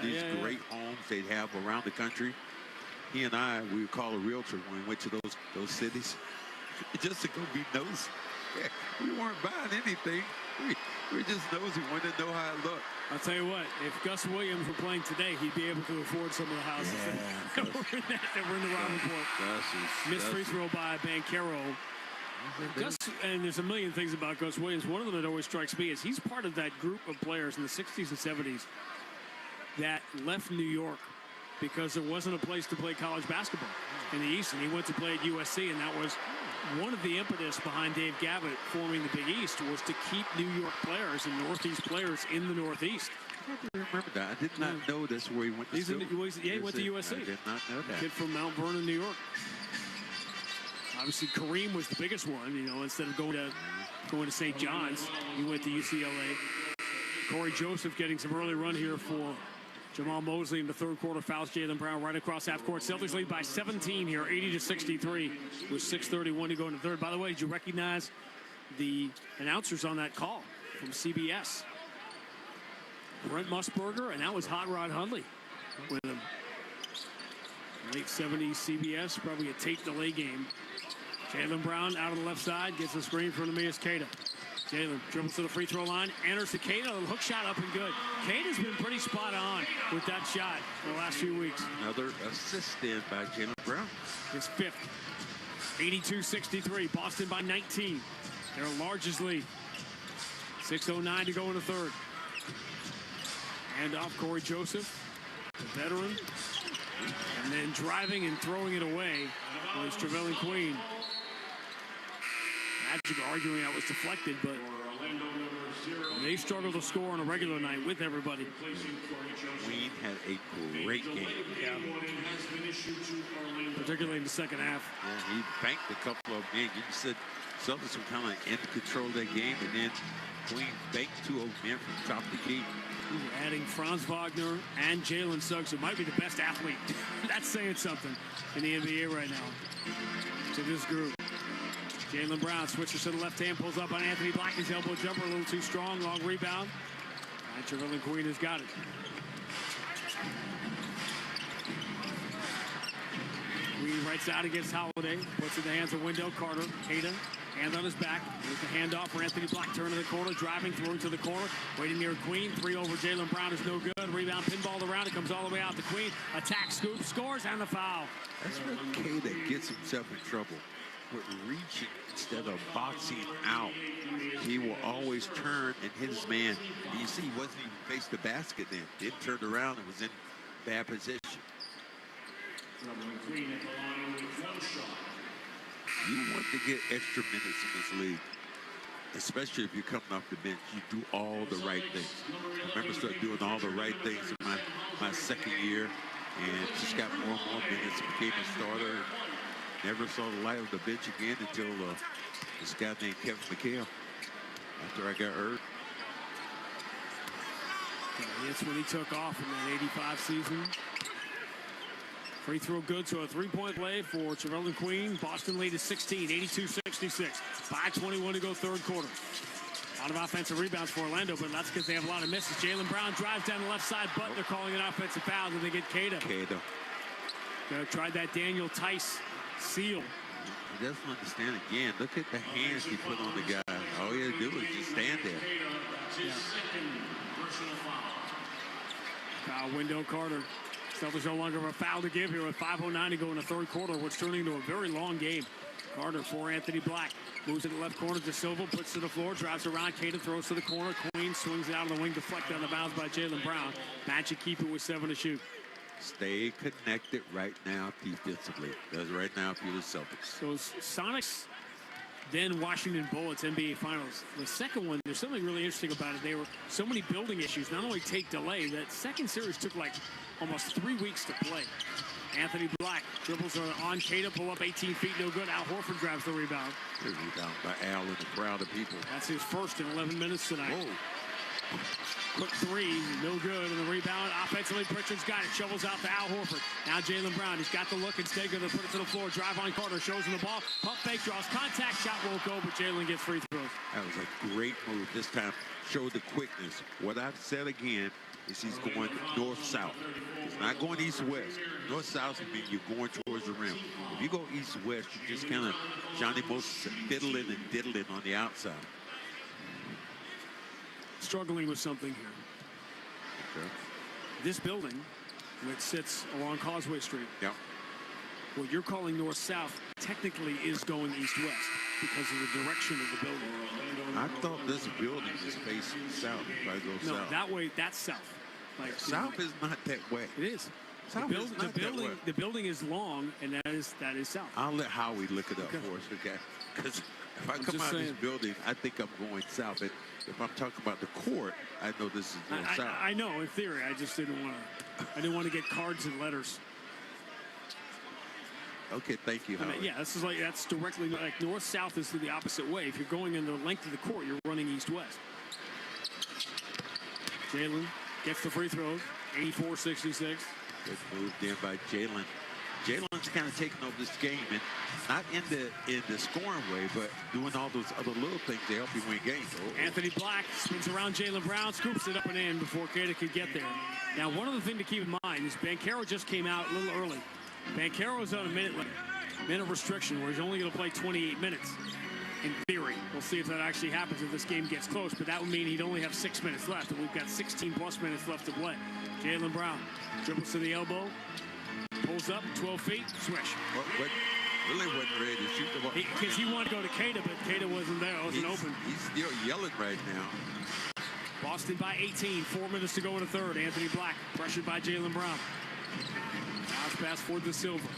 these great homes they'd have around the country. He and I, we would call a realtor when we went to those cities, just to go be nosy. Yeah, we weren't buying anything. We were just nosy, wanted to know how it looked. I'll tell you what, if Gus Williams were playing today, he'd be able to afford some of the houses that were in the Rob Report. Missed free throw by Banchero. Gus, and there's a million things about Gus Williams. One of them that always strikes me is he's part of that group of players in the 60s and 70s that left New York because there wasn't a place to play college basketball in the East, and he went to play at USC, and that was one of the impetus behind Dave Gavitt forming the Big East was to keep New York players and Northeast players in the Northeast. I remember that. I did not know that's where he went to school. He went to USC. I did not know that. Kid from Mount Vernon, New York. Obviously, Kareem was the biggest one. You know, instead of going to St. John's, he went to UCLA. Corey Joseph getting some early run here for Jamal Mosley in the third quarter. Fouls Jaylen Brown right across half court. Celtics lead by 17 here, 80-63, with 6:31 to go in the third. By the way, did you recognize the announcers on that call from CBS? Brent Musburger, and that was Hot Rod Hundley with him. Late 70s CBS, probably a tape delay game. Jaylen Brown out of the left side, gets the screen from Neemias Queta. Jaylen dribbles to the free throw line, enters to Queta, hook shot up and good. Queta's been pretty spot on with that shot the last few weeks. Another assist in by Jaylen Brown. His fifth. 82-63, Boston by 19. Their largest lead. 6:09 to go in the third. Hand off Corey Joseph, the veteran. And then driving and throwing it away was Trevelyan Queen. Magic arguing that was deflected, but they struggled to score on a regular night with everybody. Queen had a great game. Yeah. Particularly in the second half. Yeah, he banked a couple of men. You said Celtics were kind of in control of that game, and then Queen banked 2 of them in from top to key. Adding Franz Wagner and Jalen Suggs, who might be the best athlete. That's saying something in the NBA right now to this group. Jaylen Brown switches to the left hand, pulls up on Anthony Black. His elbow jumper a little too strong. Long rebound. And Trevelyan Queen has got it. Queen right side against Holiday. Puts it in the hands of Wendell Carter. Queta, hand on his back. With the handoff for Anthony Black. Turn to the corner, driving, throwing to the corner. Waiting near Queen. 3 over Jaylen Brown is no good. Rebound, pinball around. It comes all the way out to Queen. Attack, scoop, scores, and the foul. That's where Queta gets himself in trouble. With reaching instead of boxing out. He will always turn and hit his man. And you see, he wasn't even faced the basket then. Didn't turn around and was in bad position. You want to get extra minutes in this league, especially if you're coming off the bench. You do all the right things. I remember started doing all the right things in my second year, and just got more and more minutes, became a starter. Never saw the light of the bench again until this guy named Kevin McHale after I got hurt. That's when he took off in that 85 season. Free throw good, so a 3-point play for Trevelyan Queen. Boston lead is 16, 82-66. 5:21 to go third quarter. A lot of offensive rebounds for Orlando, but that's because they have a lot of misses. Jaylen Brown drives down the left side, but they're calling an offensive foul, and they get Queta. Tried that Daniel Tice seal. He doesn't understand again. Look at the hands he put on the guy. All he had to do was just stand there. Yeah. Foul, Wendell Carter. Celtics no longer have a foul to give here with 5:09 to go in the third quarter, which turning into a very long game. Carter for Anthony Black. Moves to the left corner to Silva, puts to the floor, drives around. Queta throws to the corner. Queen swings it out of the wing, deflected on the bounce by Jaylen Brown. Magic keep it with 7 to shoot. Stay connected right now defensively. That's right now for the Celtics. So Sonics, then Washington Bullets, NBA Finals. The second one, there's something really interesting about it. There were so many building issues, not only take delay, that second series took like almost 3 weeks to play. Anthony Black dribbles on Queta, pull up 18 feet, no good. Al Horford grabs the rebound. Good rebound by Al and the crowd of people. That's his first in 11 minutes tonight. Whoa. Quick 3, no good, and the rebound. Offensively, Pritchard's got it, shovels out to Al Horford. Now Jaylen Brown, he's got the look, instead going to put it to the floor. Drive on Carter, shows him the ball. Pump fake, draws contact, shot won't go, but Jaylen gets free throws. That was a great move this time. Showed the quickness. What I've said again is he's going north-south. He's not going east-west. North-south means you're going towards the rim. If you go east-west, you just kind of Johnny Moses fiddling and diddling on the outside. Struggling with something here. Okay. This building, which sits along Causeway Street, what you're calling north-south technically is going east-west because of the direction of the building. I thought this building was facing south. If I go no, south. that way, that's south. Like south is not that way. It is. The building is long, and that is south. I'll let Howie look it up for us, okay? Because if I come out of this building, I think I'm going south. And if I'm talking about the court, I know this is going south. I know in theory. I just didn't want to. I didn't want to get cards and letters. Okay, thank you, Howie. That's directly like north-south is the opposite way. If you're going in the length of the court, you're running east-west. Jalen gets the free throws, 84-66. Good move in by Jalen. Jalen's kind of taking over this game, and not in the scoring way, but doing all those other little things to help you win games. Anthony Black spins around Jaylen Brown, scoops it up and in before Queta could get there. Now, one other thing to keep in mind is Banchero just came out a little early. Banchero is on a minute restriction where he's only going to play 28 minutes. In theory, we'll see if that actually happens if this game gets close, but that would mean he'd only have 6 minutes left, and we've got 16+ minutes left to play. Jaylen Brown dribbles to the elbow, pulls up, 12 feet, swish. Really wasn't ready to shoot the ball. Because he wanted to go to Queta, but Queta wasn't there. It wasn't open. He's still yelling right now. Boston by 18, 4 minutes to go in the third. Anthony Black pressured by Jaylen Brown. Bounce pass for De Silva.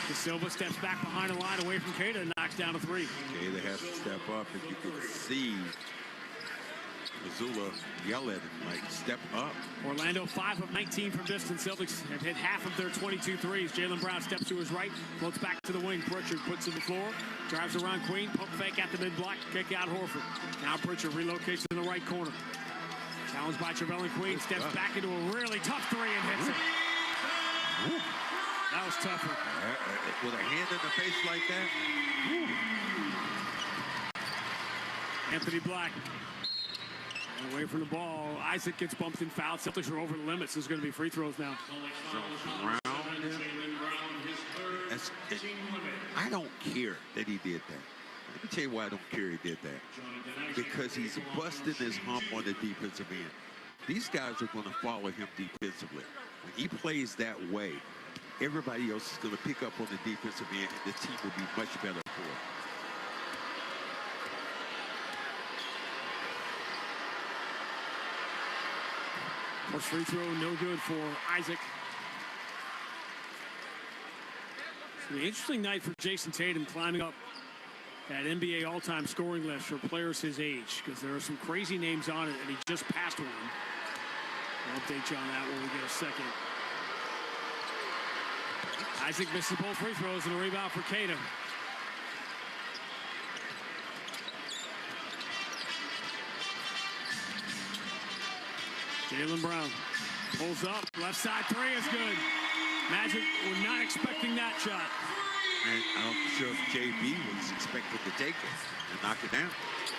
De Silva steps back behind the line away from Queta and knocks down a three. Queta has to step up, and you can see Missoula yell at him, like, step up. Orlando 5 of 19 from distance. Celtics have hit half of their 22 threes. Jaylen Brown steps to his right, floats back to the wing. Pritchard puts to the floor, drives around Queen, pump fake at the mid-block, kick out Horford. Now Pritchard relocates to the right corner. Challenged by Trevelyan Queen, steps back into a really tough three and hits it. That was tougher. With a hand in the face like that. Anthony Black. Away from the ball. Isaac gets bumped and fouled. Celtics are over the limits. There's going to be free throws now. I don't care that he did that. Let me tell you why I don't care he did that. Because he's busting his hump on the defensive end. These guys are going to follow him defensively. When he plays that way, everybody else is going to pick up on the defensive end, and the team will be much better for it. First free throw, no good for Isaac. It's an interesting night for Jason Tatum climbing up that NBA all-time scoring list for players his age, because there are some crazy names on it, and he just passed one. I'll update you on that when we get a second. Isaac misses both free throws and a rebound for Queta. Jaylen Brown pulls up, left side three is good. Magic were not expecting that shot. And I'm sure JB was expected to take it and knock it down.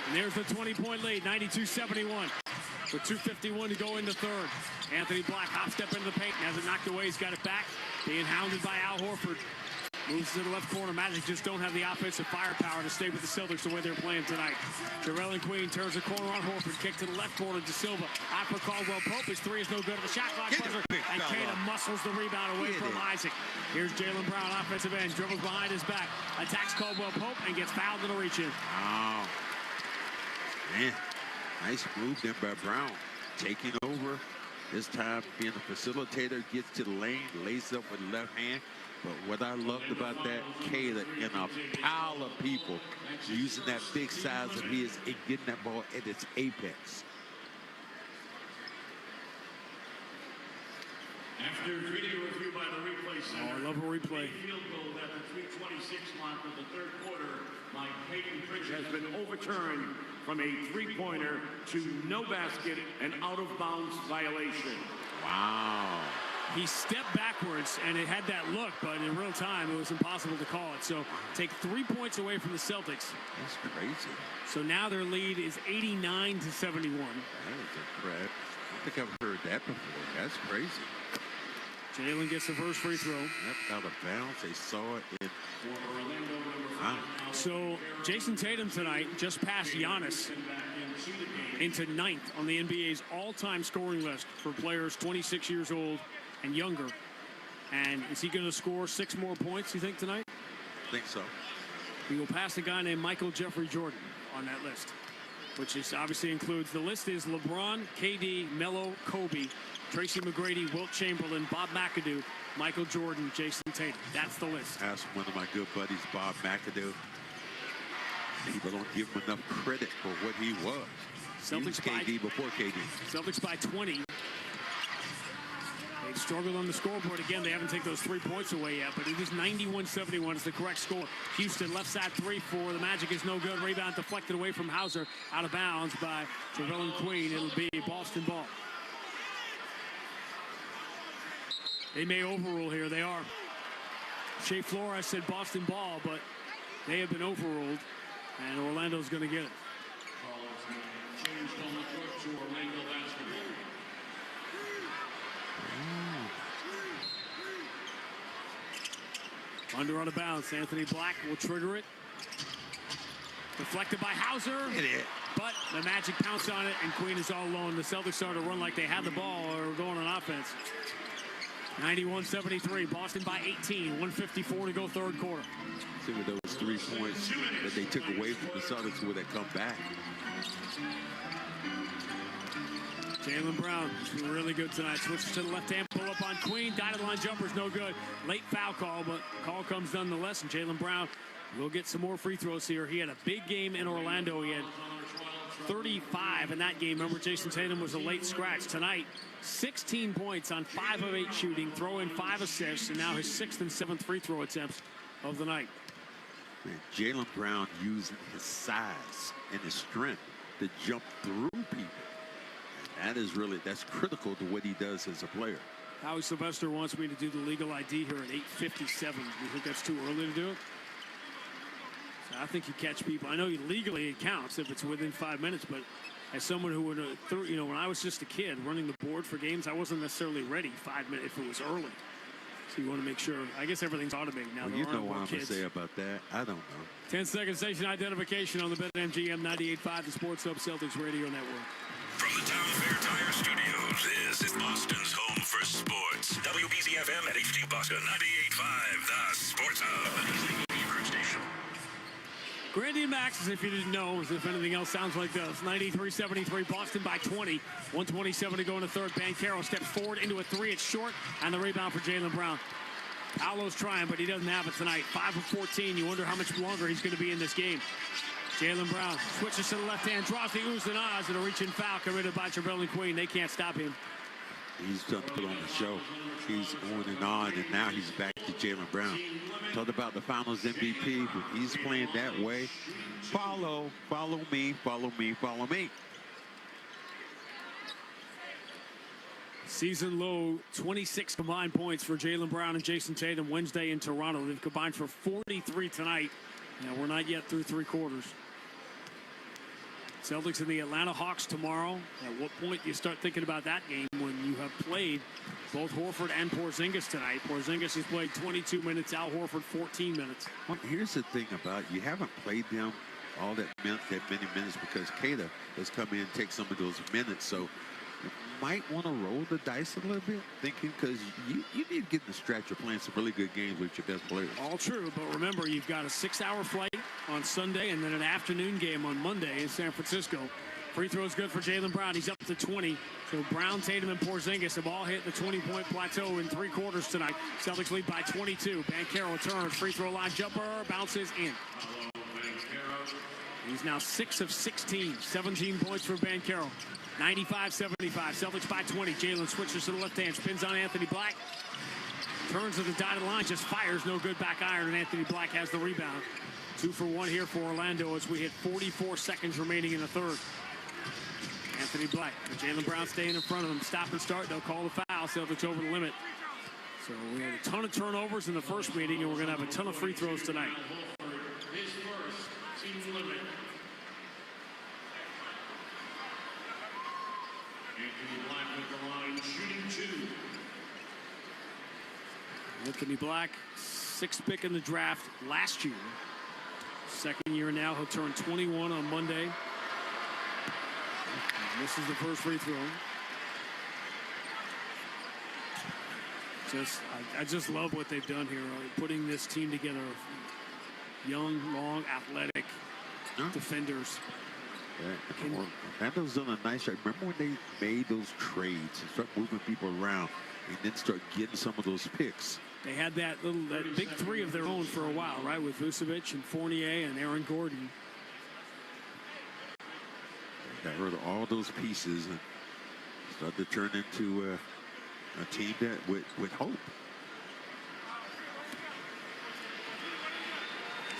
And there's the 20-point lead, 92-71. With 2:51 to go in the third. Anthony Black hop step into the paint and has it knocked away. He's got it back. Being hounded by Al Horford. Moves to the left corner. Magic just don't have the offensive firepower to stay with the Celtics the way they're playing tonight. Trevelyan Queen turns the corner on Horford. Kick to the left corner to Silva. Out for Caldwell Pope. His three is no good at the shot clock buzzer. And Queta muscles the rebound away from Isaac. Here's Jaylen Brown, offensive end. Dribbles behind his back. Attacks Caldwell Pope and gets fouled in the reach-in. Oh. Man, nice move there by Brown. Taking over. This time being a facilitator. Gets to the lane. Lays up with the left hand. But what I loved about that, Queta in a pile of people using that big size of his and getting that ball at its apex. After video review by the replay center. Oh, I love a replay. Field goal at the 3:26 mark of the third quarter by Peyton Pritchard has been overturned from a three-pointer to no basket and out-of-bounds violation. Wow. He stepped backwards, and it had that look, but in real time, it was impossible to call it. So take 3 points away from the Celtics. That's crazy. So now their lead is 89-71. That is incredible. I don't think I've heard that before. That's crazy. Jalen gets the first free throw. Yep, out of bounds. They saw it in. Wow. So Jason Tatum tonight just passed Giannis into 9th on the NBA's all-time scoring list for players 26 years old and younger. And is he going to score 6 more points, you think, tonight? I think so. He will pass a guy named Michael Jeffrey Jordan on that list. which is obviously includes the list is LeBron, KD, Melo, Kobe, Tracy McGrady, Wilt Chamberlain, Bob McAdoo, Michael Jordan, Jason Tatum. That's the list. Ask one of my good buddies, Bob McAdoo. People don't give him enough credit for what he was. Celtics KD before KD. Celtics by 20. They've struggled on the scoreboard again. They haven't taken those 3 points away yet, but it is 91-71 is the correct score. Houston left side 3 for the Magic is no good. Rebound deflected away from Hauser, out of bounds by Javale Queen. It'll be Boston ball. They may overrule here. They are. Shea Flores said Boston ball, but they have been overruled, and Orlando's going to get it. Under out of bounds. Anthony Black will trigger it. Deflected by Hauser. But the Magic pounce on it, and Queen is all alone. The Celtics start to run like they had the ball or were going on offense. 91-73. Boston by 18. 1:54 to go third quarter. See with those 3 points that they took away from the Celtics, would that come back? Jaylen Brown is really good tonight. Switches to the left hand, pull up on Queen. Dotted line jumper's no good. Late foul call, but call comes nonetheless. And Jaylen Brown will get some more free throws here. He had a big game in Orlando. He had 35 in that game. Remember, Jason Tatum was a late scratch. Tonight, 16 points on 5 of 8 shooting, throw in 5 assists, and now his 6th and 7th free throw attempts of the night. Jaylen Brown using his size and his strength to jump through people. That's critical to what he does as a player. Howie Sylvester wants me to do the legal ID here at 8:57. Do you think that's too early to do it? So I think you catch people. I know legally it counts if it's within 5 minutes, but as someone who would, when I was just a kid running the board for games, I wasn't necessarily ready 5 minutes if it was early. So you want to make sure. I guess everything's automated now. Well, you know what I'm going to say about that. I don't know. 10-second station identification on the BetMGM 98.5, the Sports Hub Celtics Radio Network. From the Town Fair Tire Studios, this is Boston's home for sports. WBZ-FM at HD Boston 98.5, the Sports Hub. Grandy and Max, as if you didn't know, as if anything else sounds like this. 93-73, Boston by 20. 1:27 to go in the third. Banchero steps forward into a 3. It's short, and the rebound for Jaylen Brown. Paolo's trying, but he doesn't have it tonight. 5 of 14. You wonder how much longer he's going to be in this game. Jaylen Brown switches to the left hand, draws the oohs and ahs, and a reach-in foul committed by Javale Queen. They can't stop him. He's done put on the show. He's on and on, and now he's back to Jaylen Brown. Talked about the Finals MVP, but he's playing that way. Follow me, follow me, follow me. Season low 26 combined points for Jaylen Brown and Jason Tatum Wednesday in Toronto. They've combined for 43 tonight. Now we're not yet through 3 quarters. Celtics and the Atlanta Hawks tomorrow. At what point do you start thinking about that game when you have played both Horford and Porzingis tonight? Porzingis has played 22 minutes, Al Horford 14 minutes. Well, here's the thing about you haven't played them all that many minutes because Keita has come in and take some of those minutes. So you might want to roll the dice a little bit, thinking because you need to get in the stretch of playing some really good games with your best players. All true, but remember, you've got a 6-hour flight on Sunday and then an afternoon game on Monday in San Francisco. Free throw is good for Jaylen Brown. He's up to 20. So Brown, Tatum, and Porzingis have all hit the 20-point plateau in 3 quarters tonight. Celtics lead by 22. Banchero turns, free throw line jumper, bounces in. He's now 6 of 16, 17 points for Banchero. 95-75, Celtics by 20. Jaylen switches to the left hand, spins on Anthony Black. Turns to the dotted line, just fires, no good back iron, and Anthony Black has the rebound. 2 for 1 here for Orlando as we hit 44 seconds remaining in the third. Anthony Black, Jaylen Brown staying in front of him. Stop and start, they'll call the foul, Celtics over the limit. So we had a ton of turnovers in the first meeting, and we're going to have a ton of free throws tonight. Anthony Black, 6th pick in the draft last year. 2nd year now, he'll turn 21 on Monday. And this is the first free throw. I just love what they've done here, putting this team together. Young, long, athletic defenders. Orlando's done a nice job. Remember when they made those trades and start moving people around and then start getting some of those picks? They had that big three of their own for a while, right, with Vucevic and Fournier and Aaron Gordon. They got rid of all those pieces and started to turn into a team that with hope.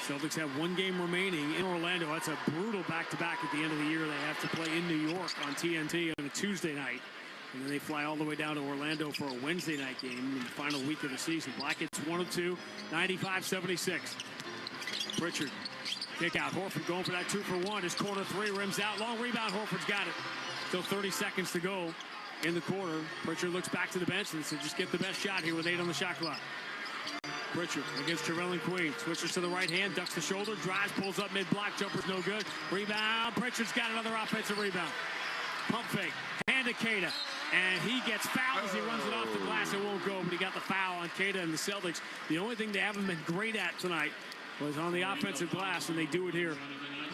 Celtics have one game remaining in Orlando. That's a brutal back-to-back at the end of the year. They have to play in New York on TNT on a Tuesday night. And then they fly all the way down to Orlando for a Wednesday night game in the final week of the season. Blackets 1 of 2, 95-76. Pritchard, kick out. Horford going for that 2 for 1. His corner three rims out. Long rebound. Horford's got it. Still 30 seconds to go in the quarter. Pritchard looks back to the bench and says, just get the best shot here with 8 on the shot clock. Pritchard against Terrell Queen. Switches to the right hand, ducks the shoulder, drives, pulls up mid-block. Jumper's no good. Rebound. Pritchard's got another offensive rebound. Pump fake. Hand to Queta. And he gets fouled as he runs it off the glass. It won't go, but he got the foul on Queta and the Celtics. The only thing they haven't been great at tonight was on the offensive glass, and they do it here.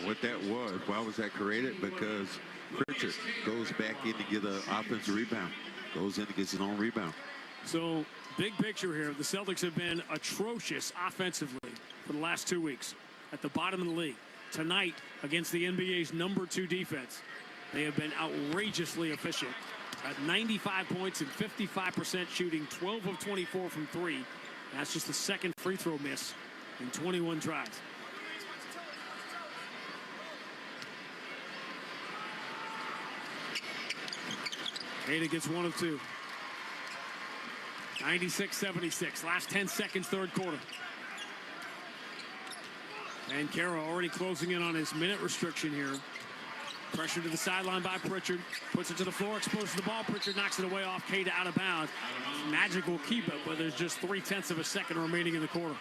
What that was, why was that created? Because Pritchard goes back in to get an offensive rebound. Goes in to get his own rebound. So, big picture here. The Celtics have been atrocious offensively for the last 2 weeks. At the bottom of the league. Tonight, against the NBA's #2 defense, they have been outrageously efficient. At 95 points and 55% shooting, 12 of 24 from 3. That's just the second free throw miss in 21 tries. Queta gets 1 of 2. 96-76. Last 10 seconds, third quarter. And Caro already closing in on his minute restriction here. Pressure to the sideline by Pritchard. Puts it to the floor, exposes the ball. Pritchard knocks it away off Queta out of bounds. Magic will keep it, but there's just 0.3 of a second remaining in the quarter.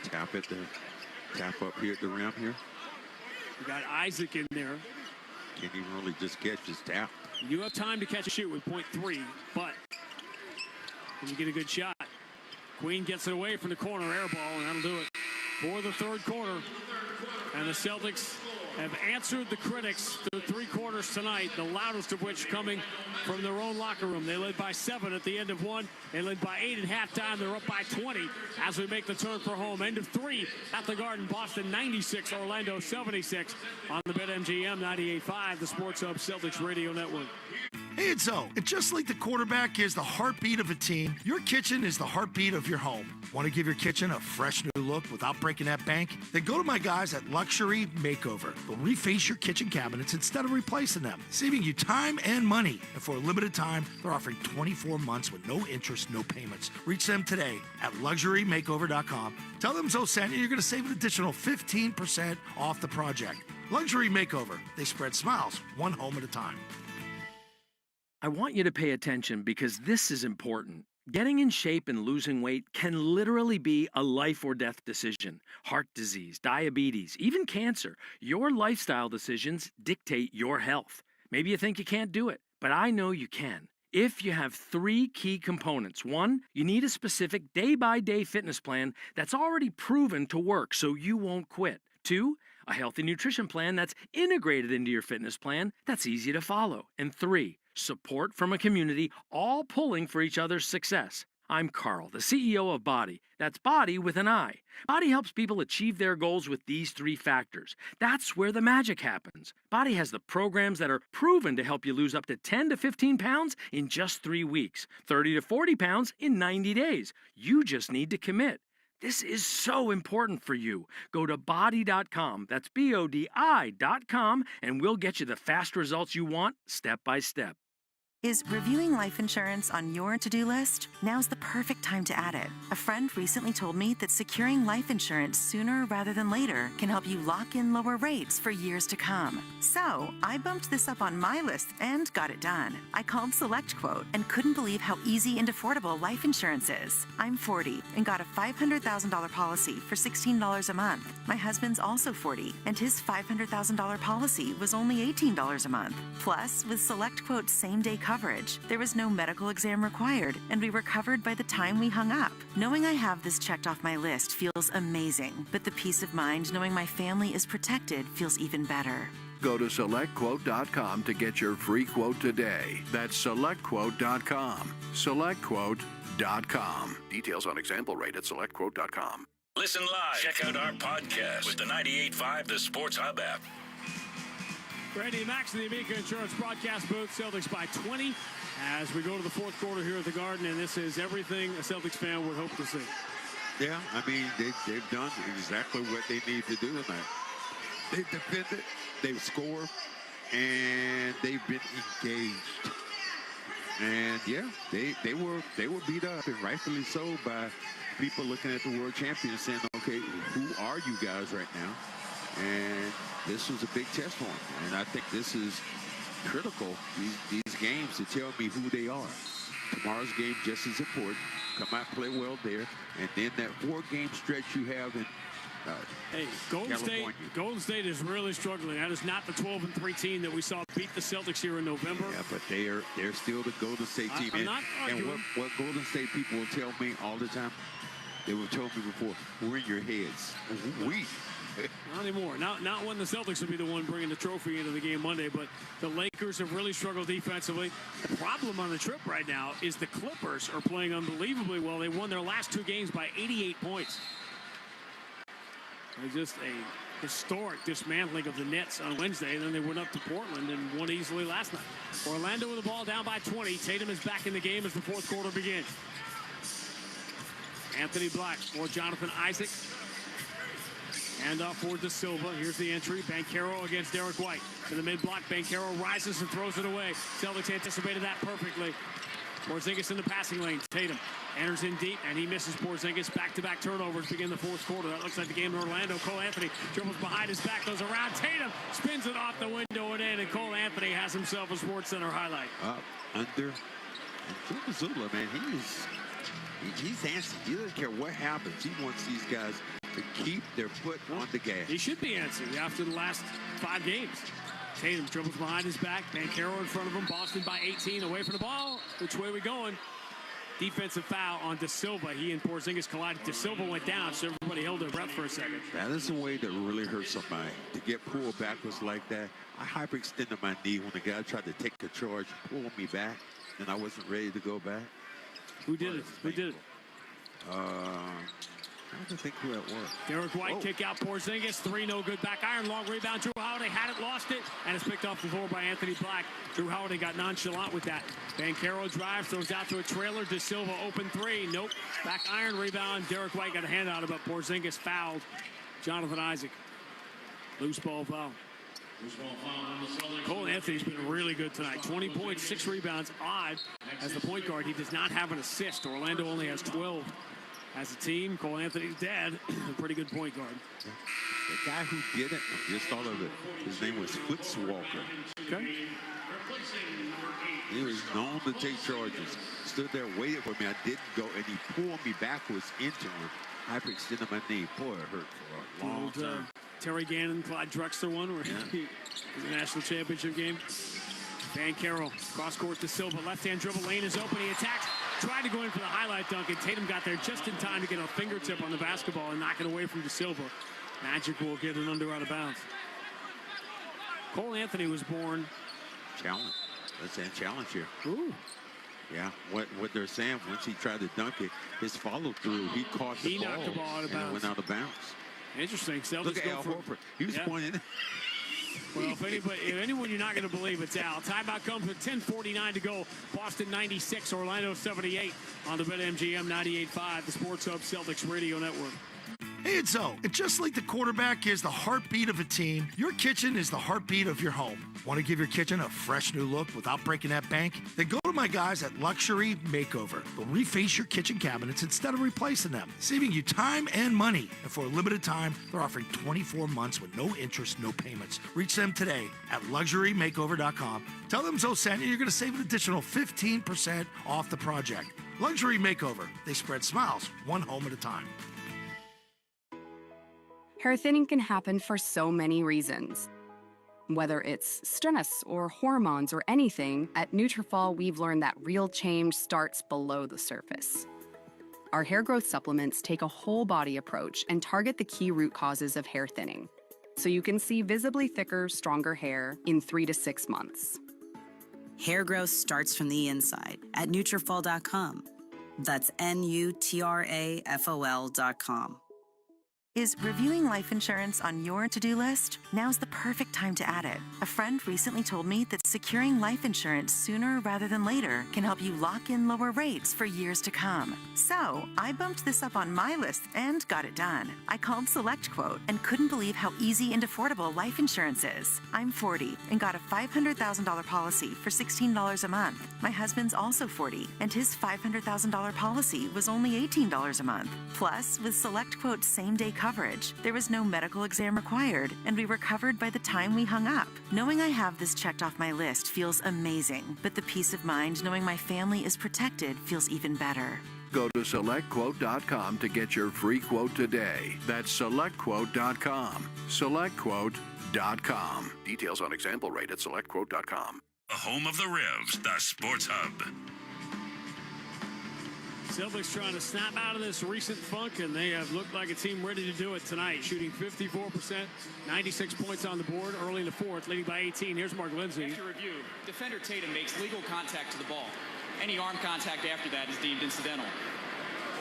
Tap it there. Tap up here at the rim here. You got Isaac in there. Can't even really just catch his tap. You have time to catch a shoot with 0.3, but when you get a good shot, Queen gets it away from the corner, air ball, and that'll do it for the third quarter. And the Celtics have answered the critics through 3 quarters tonight, the loudest of which coming from their own locker room. They led by 7 at the end of 1. They led by 8 at halftime. They're up by 20 as we make the turn for home. End of 3 at the Garden. Boston 96, Orlando 76 on the BetMGM 98.5, the Sports Hub Celtics Radio Network. Hey, it's Zoe. And just like the quarterback is the heartbeat of a team, your kitchen is the heartbeat of your home. Want to give your kitchen a fresh new look without breaking that bank? Then go to my guys at Luxury Makeover. They'll reface your kitchen cabinets instead of replacing them, saving you time and money. And for a limited time, they're offering 24 months with no interest, no payments. Reach them today at LuxuryMakeover.com. Tell them Zoe sent you. You're going to save an additional 15% off the project. Luxury Makeover. They spread smiles one home at a time. I want you to pay attention because this is important. Getting in shape and losing weight can literally be a life or death decision. Heart disease, diabetes, even cancer. Your lifestyle decisions dictate your health. Maybe you think you can't do it, but I know you can. If you have 3 key components. 1, you need a specific day-by-day fitness plan that's already proven to work so you won't quit. 2, a healthy nutrition plan that's integrated into your fitness plan that's easy to follow. And 3, support from a community all pulling for each other's success. I'm Carl, the CEO of Body. That's Body with an I. Body helps people achieve their goals with these 3 factors. That's where the magic happens. Body has the programs that are proven to help you lose up to 10 to 15 pounds in just 3 weeks, 30 to 40 pounds in 90 days. You just need to commit. This is so important for you. Go to body.com, that's BODI.com, and we'll get you the fast results you want step by step. Is reviewing life insurance on your to-do list? Now's the perfect time to add it. A friend recently told me that securing life insurance sooner rather than later can help you lock in lower rates for years to come. So I bumped this up on my list and got it done. I called SelectQuote and couldn't believe how easy and affordable life insurance is. I'm 40 and got a $500,000 policy for $16 a month. My husband's also 40 and his $500,000 policy was only $18 a month. Plus, with SelectQuote's same-day coverage, there was no medical exam required, and we were covered by the time we hung up. Knowing I have this checked off my list feels amazing, but the peace of mind knowing my family is protected feels even better. Go to SelectQuote.com to get your free quote today. That's SelectQuote.com. SelectQuote.com. Details on example rate at SelectQuote.com. Listen live. Check out our podcast with the 98.5 The Sports Hub app. Randy and Max in the Amica Insurance broadcast booth. Celtics by 20 as we go to the fourth quarter here at the Garden, and this is everything a Celtics fan would hope to see. Yeah, I mean, they've done exactly what they need to do tonight. They've defended, they've scored, and they've been engaged. And yeah, they were beat up, and rightfully so, by people looking at the world champions saying, okay, who are you guys right now? And this was a big test for them. And I think this is critical, these games, to tell me who they are. Tomorrow's game just as important. Come out, play well there. And then that 4-game stretch you have in Golden State is really struggling. That is not the 12-3 team that we saw beat the Celtics here in November. Yeah, but they're still the Golden State team. I'm not arguing. And what Golden State people will tell me all the time, they will tell me before, we're in your heads. Not anymore. Not when the Celtics will be the one bringing the trophy into the game Monday, but the Lakers have really struggled defensively. The problem on the trip right now is the Clippers are playing unbelievably well. They won their last 2 games by 88 points. It's just a historic dismantling of the Nets on Wednesday, and then they went up to Portland and won easily last night. Orlando with the ball down by 20. Tatum is back in the game as the fourth quarter begins. Anthony Black for Jonathan Isaac. And off for De Silva. Here's the entry. Banchero against Derek White. To the mid-block, Banchero rises and throws it away. Celtics anticipated that perfectly. Porzingis in the passing lane. Tatum enters in deep, and he misses Porzingis. Back-to-back turnovers begin the fourth quarter. That looks like the game in Orlando. Cole Anthony dribbles behind his back, goes around. Tatum spins it off the window and in, and Cole Anthony has himself a SportsCenter highlight. Under. And Zula, man, he's antsy. He doesn't care what happens. He wants these guys to keep their foot on the gas. He should be antsy after the last 5 games. Tatum dribbles behind his back. Banchero in front of him. Boston by 18. Away from the ball. Which way we going? Defensive foul on De Silva. He and Porzingis collided. De Silva went down, so everybody held their breath for a second. That is a way that really hurts somebody. To get pulled backwards like that. I hyperextended my knee when the guy tried to take the charge, pull me back, and I wasn't ready to go back. Who did it? Who did it? I don't think who that was. Derek White kick out Porzingis. 3 no good. Back iron. Long rebound. Drew Holiday had it, lost it, and it's picked off the floor by Anthony Black. Drew Holiday got nonchalant with that. Banchero drives, throws out to a trailer. De Silva open 3. Nope. Back iron rebound. Derek White got a hand out of it. Porzingis fouled Jonathan Isaac. Loose ball foul. Cole Anthony's been really good tonight. 20 points, 6 rebounds. Odd as the point guard. He does not have an assist. Orlando only has 12. As a team, Cole Anthony's dad, a pretty good point guard. The guy who did it, I just thought of it. His name was Footswalker. Okay. He was known to take charges. Stood there, waited for me. I didn't go, and he pulled me backwards into him. Hyperextended my knee. Boy, it hurt for a long time. Terry Gannon, Clyde Drexler one, where he was a national championship game. Banchero, cross court to Silva. Left-hand dribble, lane is open. He attacks. Tried to go in for the highlight dunk, and Tatum got there just in time to get a fingertip on the basketball and knock it away from De Silva. Magic will get it under out of bounds. Cole Anthony was born. Challenge. Let's say challenge here. Ooh. Yeah, what they're saying, once he tried to dunk it, his follow-through, he caught the ball. He knocked the ball out of bounds. And it went out of bounds. Interesting. Celtics Look at Al Horford. He was pointing. Well, if anyone you're not going to believe, it's Al. Timeout comes with 10:49 to go. Boston 96, Orlando 78 on the BetMGM 98.5, the Sports Hub Celtics Radio Network. Hey, it's Zoe. And just like the quarterback is the heartbeat of a team, your kitchen is the heartbeat of your home. Want to give your kitchen a fresh new look without breaking that bank? Then go to my guys at Luxury Makeover. They'll reface your kitchen cabinets instead of replacing them, saving you time and money. And for a limited time, they're offering 24 months with no interest, no payments. Reach them today at LuxuryMakeover.com. Tell them Zoe sent you. You're going to save an additional 15% off the project. Luxury Makeover. They spread smiles, one home at a time. Hair thinning can happen for so many reasons. Whether it's stress or hormones or anything, at Nutrafol we've learned that real change starts below the surface. Our hair growth supplements take a whole body approach and target the key root causes of hair thinning. so you can see visibly thicker, stronger hair in 3 to 6 months. Hair growth starts from the inside at Nutrafol.com. That's Nutrafol.com. Is reviewing life insurance on your to-do list? Now's the perfect time to add it. A friend recently told me that securing life insurance sooner rather than later can help you lock in lower rates for years to come. So I bumped this up on my list and got it done. I called SelectQuote and couldn't believe how easy and affordable life insurance is. I'm 40 and got a $500,000 policy for $16 a month. My husband's also 40 and his $500,000 policy was only $18 a month. Plus, with SelectQuote's same-day coverage, there was no medical exam required, and we were covered by the time we hung up. Knowing I have this checked off my list feels amazing, but the peace of mind knowing my family is protected feels even better. Go to SelectQuote.com to get your free quote today. That's SelectQuote.com. SelectQuote.com. Details on example rate at SelectQuote.com. The home of the Revs, the Sports Hub. Celtics trying to snap out of this recent funk, and they have looked like a team ready to do it tonight, shooting 54%, 96 points on the board early in the fourth, leading by 18. Here's Mark Lindsay. After review, defender Tatum makes legal contact to the ball. Any arm contact after that is deemed incidental.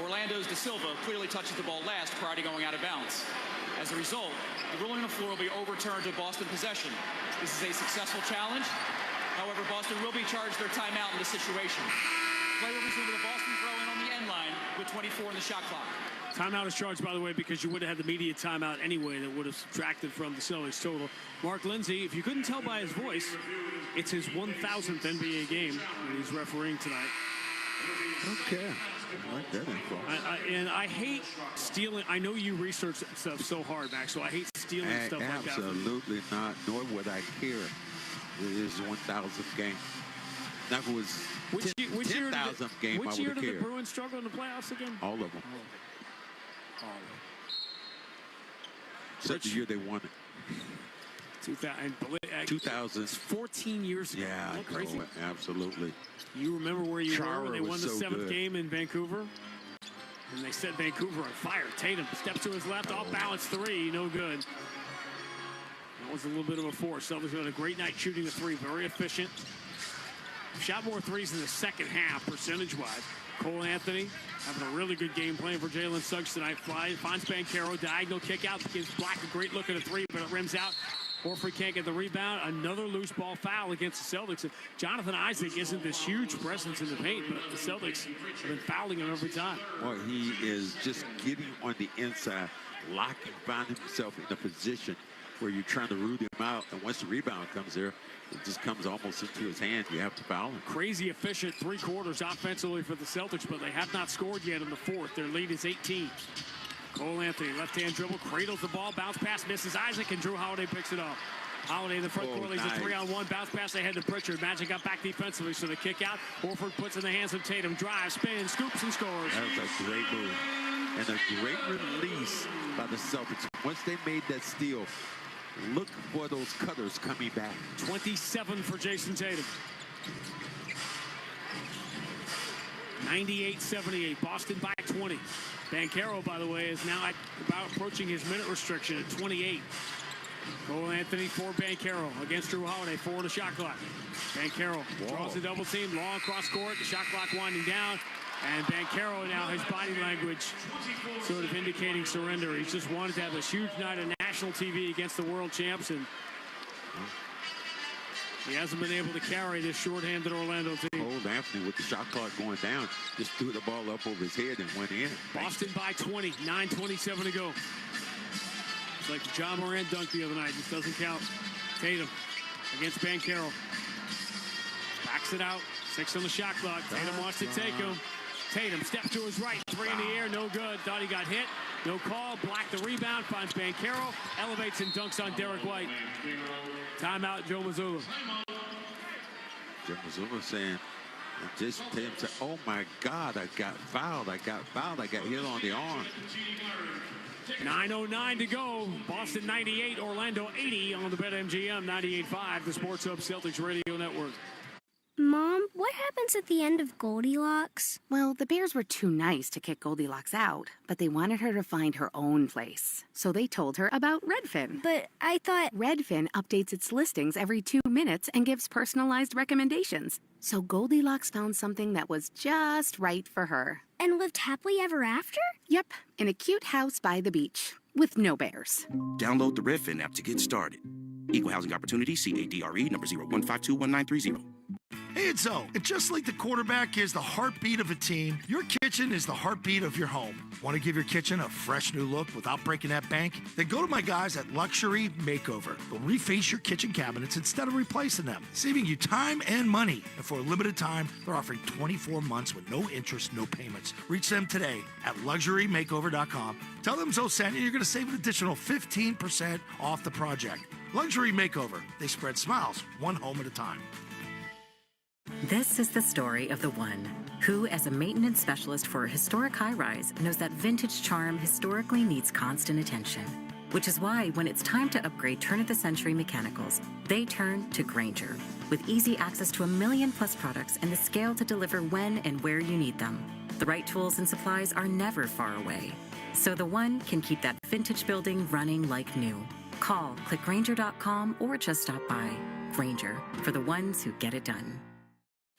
Orlando's De Silva clearly touches the ball last prior to going out of bounds. As a result, the ruling on the floor will be overturned to Boston possession. This is a successful challenge. However, Boston will be charged their timeout in this situation. Play will resume with a Boston throw-in on the end line with 24 in the shot clock. Timeout is charged, by the way, because you would have had the media timeout anyway that would have subtracted from the Celtics total. Mark Lindsay, if you couldn't tell by his voice, it's his 1,000th NBA game that he's refereeing tonight. Okay. I like that info. And I hate stealing. I know you research stuff so hard, Max, so I hate stealing stuff like that. Absolutely not, nor would I care. It is the 1,000th game. That was 10,000th game. Which I year would did care. the Bruins struggle in the playoffs again? All of them. Except the year they won it. 2000. It's 14 years ago. Yeah, Isn't that crazy? Absolutely. You remember where you were when they won the so 7th good. game in Vancouver? And they set Vancouver on fire. Tatum steps to his left, off balance three, no good. That was a little bit of a force. Celtics had a great night shooting the three, very efficient. Shot more threes in the second half, percentage-wise. Cole Anthony having a really good game playing for Jalen Suggs tonight. Finds Banchero, diagonal kick out, gives Black a great look at a three, but it rims out. Horford can't get the rebound. Another loose ball foul against the Celtics. Jonathan Isaac isn't this huge presence in the paint, but the Celtics have been fouling him every time. Well, he is just getting on the inside, finding himself in a position where you're trying to root him out, and once the rebound comes there, it just comes almost into his hand. You have to foul him. Crazy efficient 3 quarters offensively for the Celtics, but they have not scored yet in the fourth. Their lead is 18. Cole Anthony, left-hand dribble, cradles the ball, bounce pass, misses Isaac, and Drew Holiday picks it off. Holiday in the front court, leads a 3-on-1, bounce pass, they head to Pritchard. Magic got back defensively, so they kick out. Horford puts in the hands of Tatum, drives, spins, scoops, and scores. That was a great move. And a great release by the Celtics. Once they made that steal, look for those cutters coming back. 27 for Jason Tatum. 98-78, Boston by 20. Banchero, by the way, is now about approaching his minute restriction at 28. Cole Anthony for Banchero against Drew Holiday, 4 on the shot clock. Banchero draws the double team, long cross court, the shot clock winding down. And Banchero now, his body language sort of indicating surrender. He's just wanted to have this huge night on national TV against the world champs, and he hasn't been able to carry this short-handed Orlando team. Cole Anthony with the shot clock going down, just threw the ball up over his head and went in. Boston by 20, 9:27 to go. It's like the John Morant dunk the other night, just doesn't count. Tatum against Banchero. Backs it out, 6 on the shot clock. Tatum wants to take him. Tatum steps to his right, 3 in the air, no good. Thought he got hit, no call. Black the rebound, finds Banchero, elevates and dunks on Derek White. Timeout, Joe Mazzulla. Joe Mazzulla saying, and Jason Tatum said, oh my God, I got fouled, I got hit on the arm. 9:09 to go. Boston 98, Orlando 80 on the BetMGM 98.5, the Sports Hub Celtics Radio Network. Mom, what happens at the end of Goldilocks? Well, the bears were too nice to kick Goldilocks out, but they wanted her to find her own place. So they told her about Redfin. But I thought... Redfin updates its listings every 2 minutes and gives personalized recommendations. So Goldilocks found something that was just right for her. And lived happily ever after? Yep, in a cute house by the beach, with no bears. Download the Redfin app to get started. Equal Housing Opportunity, CADRE, number 01521930. Hey, it's Zoe. And just like the quarterback is the heartbeat of a team, your kitchen is the heartbeat of your home. Want to give your kitchen a fresh new look without breaking that bank? Then go to my guys at Luxury Makeover. They'll reface your kitchen cabinets instead of replacing them, saving you time and money. And for a limited time, they're offering 24 months with no interest, no payments. Reach them today at luxurymakeover.com. Tell them Zoe sent you, you're going to save an additional 15% off the project. Luxury Makeover. They spread smiles, one home at a time. This is the story of the one who, as a maintenance specialist for a historic high-rise, knows that vintage charm historically needs constant attention. Which is why, when it's time to upgrade turn-of-the-century mechanicals, they turn to Grainger. With easy access to 1 million-plus products and the scale to deliver when and where you need them. The right tools and supplies are never far away. So the one can keep that vintage building running like new. Call, click Grainger.com, or just stop by. Grainger, for the ones who get it done.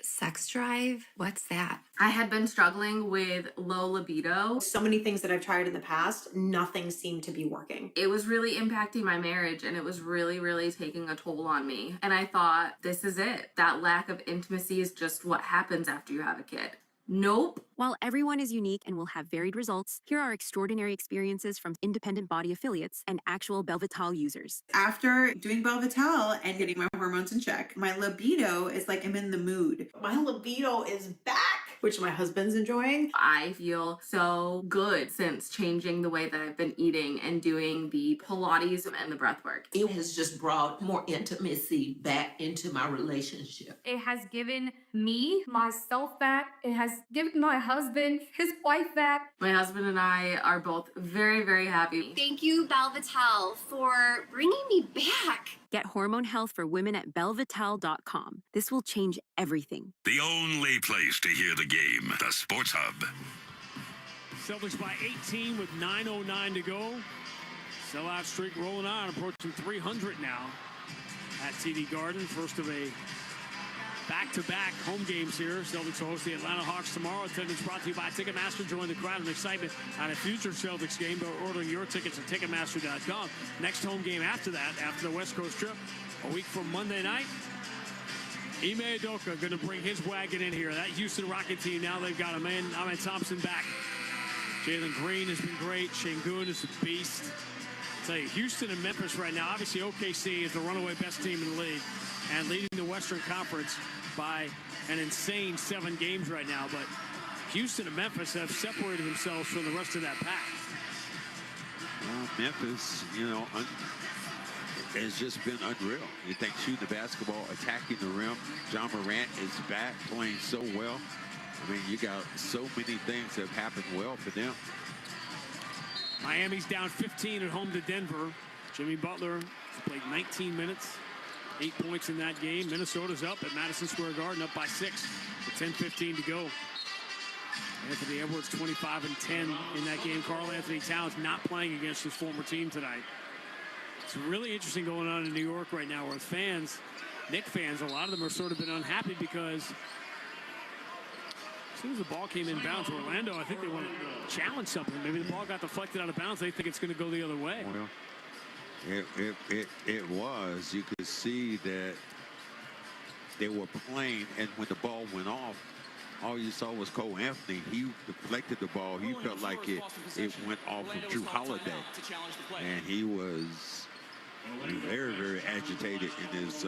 Sex drive? What's that? I had been struggling with low libido. So many things that I've tried in the past, nothing seemed to be working. It was really impacting my marriage, and it was really, really taking a toll on me. And I thought, this is it. That lack of intimacy is just what happens after you have a kid. Nope. While everyone is unique and will have varied results, here are extraordinary experiences from independent body affiliates and actual Belvital users. After doing Belvital and getting my hormones in check, my libido is like I'm in the mood. My libido is back, which my husband's enjoying. I feel so good since changing the way that I've been eating and doing the Pilates and the breath work. It has just brought more intimacy back into my relationship. It has given me myself back. It has given my husband his wife back. My husband and I are both very, very happy. Thank you, Belvital, for bringing me back. Get hormone health for women at belvital.com. This will change everything. The only place to hear the game, the Sports Hub. Celtics by 18 with 9:09 to go. Sellout streak rolling on, approaching 300 now at TD Garden. First of a back-to-back home games here. Celtics will host the Atlanta Hawks tomorrow. Attendance brought to you by Ticketmaster. Join the crowd and excitement on a future Celtics game by ordering your tickets at Ticketmaster.com. Next home game after that, after the West Coast trip, a week from Monday night. Ime Udoka going to bring his wagon in here. That Houston Rocket team, now they've got Amen Thompson back. Jalen Green has been great. Şengün is a beast. I'll tell you, Houston and Memphis right now, obviously OKC is the runaway best team in the league and leading the Western Conference by an insane 7 games right now. But Houston and Memphis have separated themselves from the rest of that pack. Well, Memphis, has just been unreal. You think shooting the basketball, attacking the rim. John Morant is back, playing so well. I mean, you got so many things that have happened well for them. Miami's down 15 at home to Denver. Jimmy Butler played 19 minutes. 8 points in that game. Minnesota's up at Madison Square Garden, up by 6 with 10:15 to go. Anthony Edwards 25 and 10 in that game. Karl Anthony Towns not playing against his former team tonight. It's really interesting going on in New York right now where fans, Knicks fans, a lot of them are sort of been unhappy because as soon as the ball came in bounds, Orlando, I think they want to challenge something. Maybe the ball got deflected out of bounds. They think it's going to go the other way. Well, it was. You could see that they were playing, and when the ball went off, all you saw was Cole Anthony. He deflected the ball. He felt like it went off of Drew Holiday. And he was very, very agitated in his...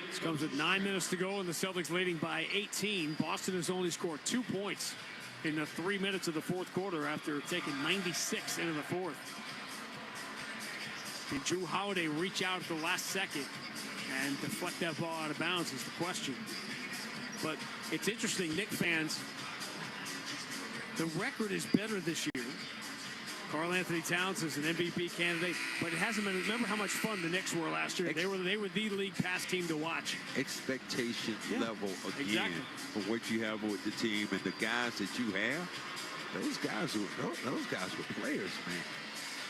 This comes with 9 minutes to go, and the Celtics leading by 18. Boston has only scored 2 points in the 3 minutes of the fourth quarter after taking 96 into the fourth. Did Drew Holiday reach out at the last second and deflect that ball out of bounds is the question. But it's interesting, Knicks fans, the record is better this year Karl Anthony Towns is an MVP candidate, but it hasn't been. Remember how much fun the Knicks were last year? They were the league pass team to watch. Expectation level again for what you have with the team and the guys that you have. Those guys were players, man.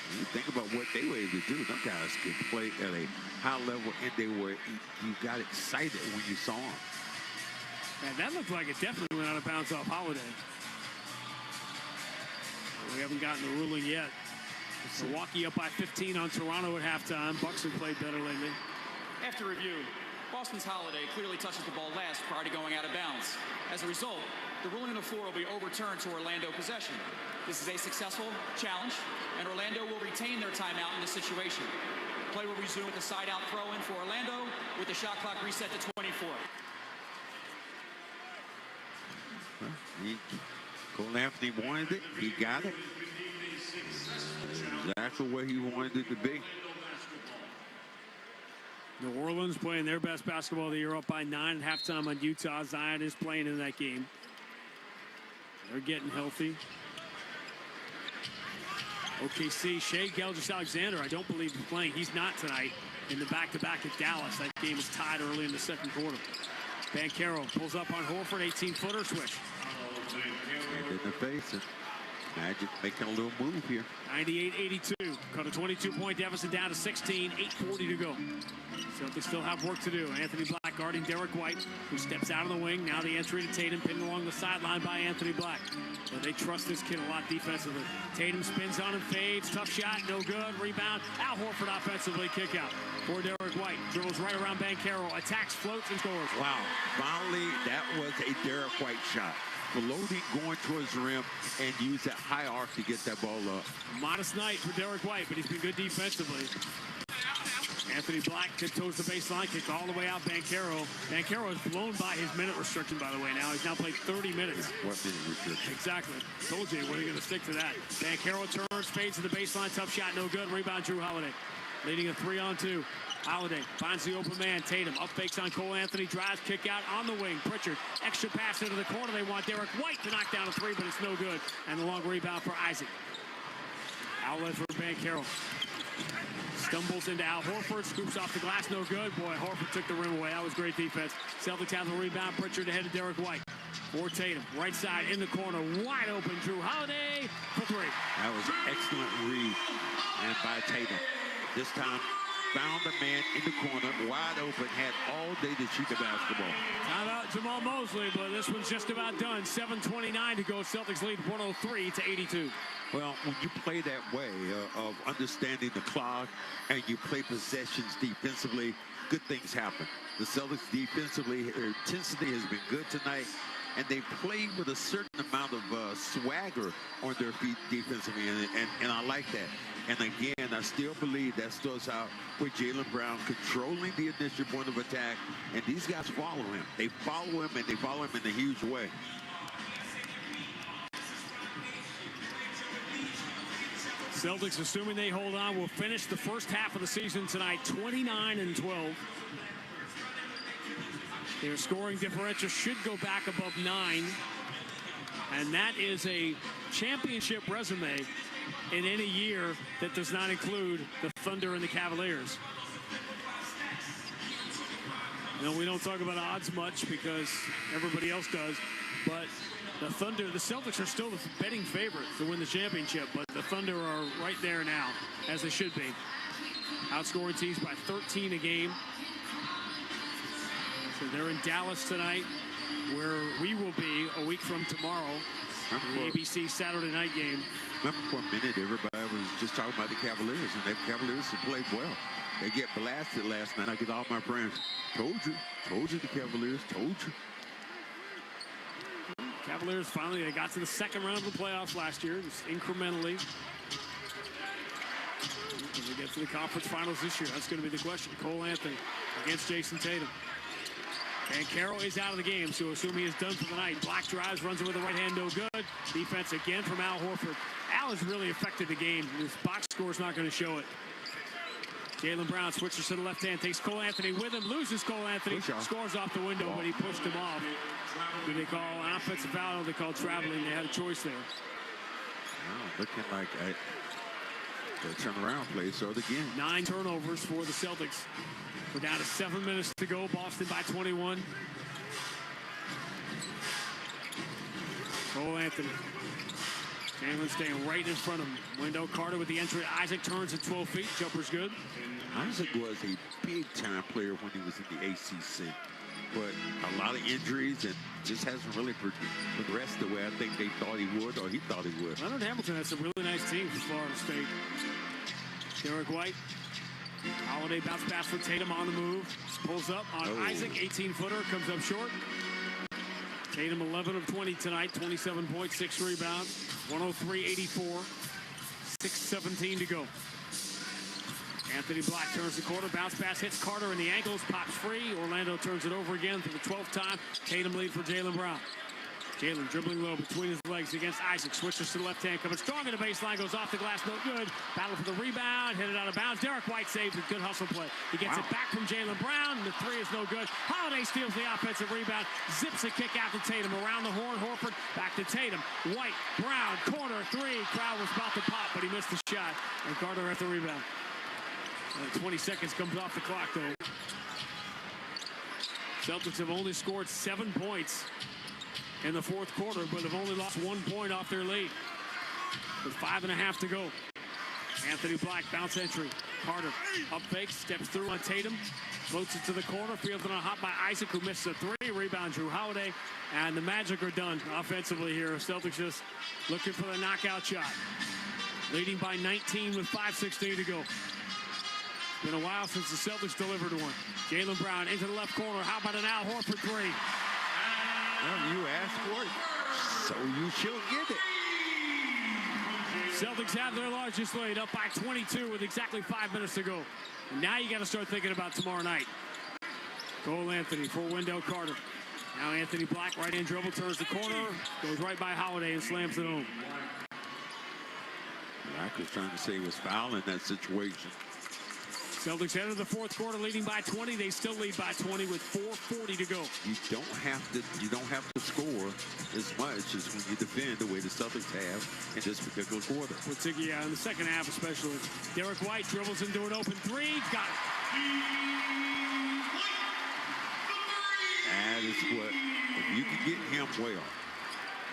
When you think about what they were able to do, those guys could play at a high level, and you got excited when you saw them. And that looked like it definitely went out of bounds off Holiday. We haven't gotten the ruling yet. Milwaukee up by 15 on Toronto at halftime. Bucks have played better lately. After review, Boston's Holiday clearly touches the ball last prior to going out of bounds. As a result, the ruling on the floor will be overturned to Orlando possession. This is a successful challenge, and Orlando will retain their timeout in this situation. Play will resume with a side-out throw-in for Orlando, with the shot clock reset to 24. Cole Anthony wanted it. He got it. Exactly where he wanted it to be. New Orleans playing their best basketball of the year, up by 9 at halftime on Utah. Zion is playing in that game. They're getting healthy. OKC, Shai Gilgeous-Alexander, I don't believe he's playing. He's not tonight in the back-to-back at Dallas. That game was tied early in the second quarter. Banchero pulls up on Horford, 18-footer switch. And in the face, and Magic making a little move here. 98-82. Cut a 22-point deficit down to 16. 8:40 to go. Celtics still have work to do. Anthony Black guarding Derek White, who steps out of the wing. Now the entry to Tatum, pinned along the sideline by Anthony Black. But they trust this kid a lot defensively. Tatum spins on him, fades. Tough shot, no good. Rebound. Al Horford offensively, kick out for Derek White. Dribbles right around Banchero. Attacks, floats, and scores. Wow. Finally, that was a Derek White shot. Floating, going towards the rim, and use that high arc to get that ball up. Modest night for Derek White, but he's been good defensively. Anthony Black tiptoes the baseline, kicked all the way out Banchero. Banchero is blown by his minute restriction, by the way, now. He's now played 30 minutes. What minute restriction? Exactly. Told you, we're going to stick to that. Banchero turns, fades to the baseline, tough shot, no good. Rebound, Drew Holiday. Leading a 3-on-2. Holiday finds the open man. Tatum up fakes on Cole Anthony. Drives, kick out on the wing. Pritchard, extra pass into the corner. They want Derek White to knock down a three, but it's no good. And the long rebound for Isaac. Outlet for Banchero. Stumbles into Al Horford. Scoops off the glass. No good. Boy, Horford took the rim away. That was great defense. Celtics have the rebound. Pritchard ahead of Derek White. For Tatum. Right side in the corner. Wide open. Drew Holiday for three. That was an excellent read and by Tatum. This time, found a man in the corner, wide open, had all day to shoot the basketball. Timeout Jamal Mosley, but this one's just about done. 7:29 to go. Celtics lead 103-82. Well, when you play that way of understanding the clock and you play possessions defensively, good things happen. The Celtics defensively, their intensity has been good tonight, and they play with a certain amount of swagger on their feet defensively, and I like that. And again, I still believe that starts out with Jaylen Brown controlling the initial point of attack, and these guys follow him. They follow him, and they follow him in a huge way. Celtics, assuming they hold on, will finish the first half of the season tonight 29-12. Their scoring differential should go back above 9. And that is a championship resume in any year that does not include the Thunder and the Cavaliers. You know, we don't talk about odds much because everybody else does, but the Thunder, the Celtics are still the betting favorite to win the championship, but the Thunder are right there now, as they should be. Outscoring teams by 13 a game. So they're in Dallas tonight, where we will be a week from tomorrow, the ABC Saturday night game. Remember, for a minute, everybody was just talking about the Cavaliers, and the Cavaliers have played well. They get blasted last night. I get all my friends, told you the Cavaliers, told you. Cavaliers finally, they got to the second round of the playoffs last year, just incrementally. When they get to the conference finals this year, that's going to be the question. Cole Anthony against Jason Tatum. And Carroll is out of the game, so assume he is done for the night. Black drives, runs it with the right hand, no good. Defense again from Al Horford. Al has really affected the game. His box score is not going to show it. Jaylen Brown switches to the left hand, takes Cole Anthony with him, loses Cole Anthony, scores off the window, but he pushed him off. Do they call an offensive foul or they call traveling? They had a choice there. Wow, looking like The turnaround play started again. 9 turnovers for the Celtics. We're down to 7 minutes to go. Boston by 21. Cole Anthony. Jalen staying right in front of him. Wendell Carter with the entry. Isaac turns at 12 feet. Jumper's good. Isaac was a big-time player when he was in the ACC. But a lot of injuries and just hasn't really progressed the way I think they thought he would or he thought he would. Leonard Hamilton has some really nice teams for Florida State. Derek White. Holiday bounce pass for Tatum on the move. Pulls up on Isaac. 18-footer. Comes up short. Tatum 11 of 20 tonight. 27 points, 6 rebounds. 103-84. 6:17 to go. Anthony Black turns the corner. Bounce pass hits Carter in the ankles. Pops free. Orlando turns it over again for the 12th time. Tatum lead for Jaylen Brown. Jalen dribbling low between his legs against Isaac. Switches to the left hand. Coming strong in the baseline. Goes off the glass. No good. Battle for the rebound. Hit it out of bounds. Derek White saves it. Good hustle play. He gets it back from Jaylen Brown. The 3 is no good. Holiday steals the offensive rebound. Zips a kick out to Tatum. Around the horn. Horford back to Tatum. White. Brown. Corner 3. Crowd was about to pop, but he missed the shot. And Carter at the rebound. 20 seconds comes off the clock, though. Celtics have only scored 7 points in the fourth quarter, but have only lost 1 point off their lead. With 5.5 to go. Anthony Black, bounce entry. Carter, up fake, steps through on Tatum. Floats it to the corner. Fielded on a hop by Isaac, who misses a 3. Rebound, Drew Holiday. And the Magic are done offensively here. Celtics just looking for the knockout shot. Leading by 19 with 5:16 to go. Been a while since the Celtics delivered one. Jaylen Brown into the left corner. How about an Al Horford 3? Well, you asked for it, so you should get it. Celtics have their largest lead, up by 22 with exactly 5 minutes to go. And now you got to start thinking about tomorrow night. Cole Anthony for Wendell Carter. Now Anthony Black, right-hand dribble, turns the corner, goes right by Holiday and slams it home. Black was trying to say he was foul in that situation. Celtics enter the fourth quarter leading by 20. They still lead by 20 with 4:40 to go. You don't have to score as much as when you defend the way the Celtics have in this particular quarter. Particularly in the second half especially. Derek White dribbles into an open 3. Got it. That is what, if you can get him well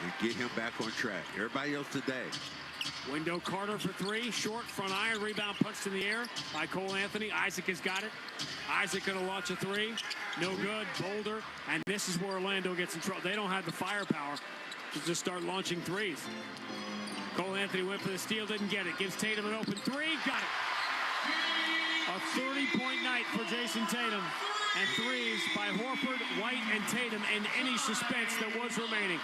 and get him back on track. Everybody else today. Wendell Carter for 3. Short, front iron, rebound punched in the air by Cole Anthony. Isaac has got it. Isaac going to launch a 3. No good. Boulder. And this is where Orlando gets in trouble. They don't have the firepower to just start launching 3s. Cole Anthony went for the steal, didn't get it. Gives Tatum an open 3. Got it. A 30-point night for Jason Tatum. And 3s by Horford, White, and Tatum in any suspense that was remaining.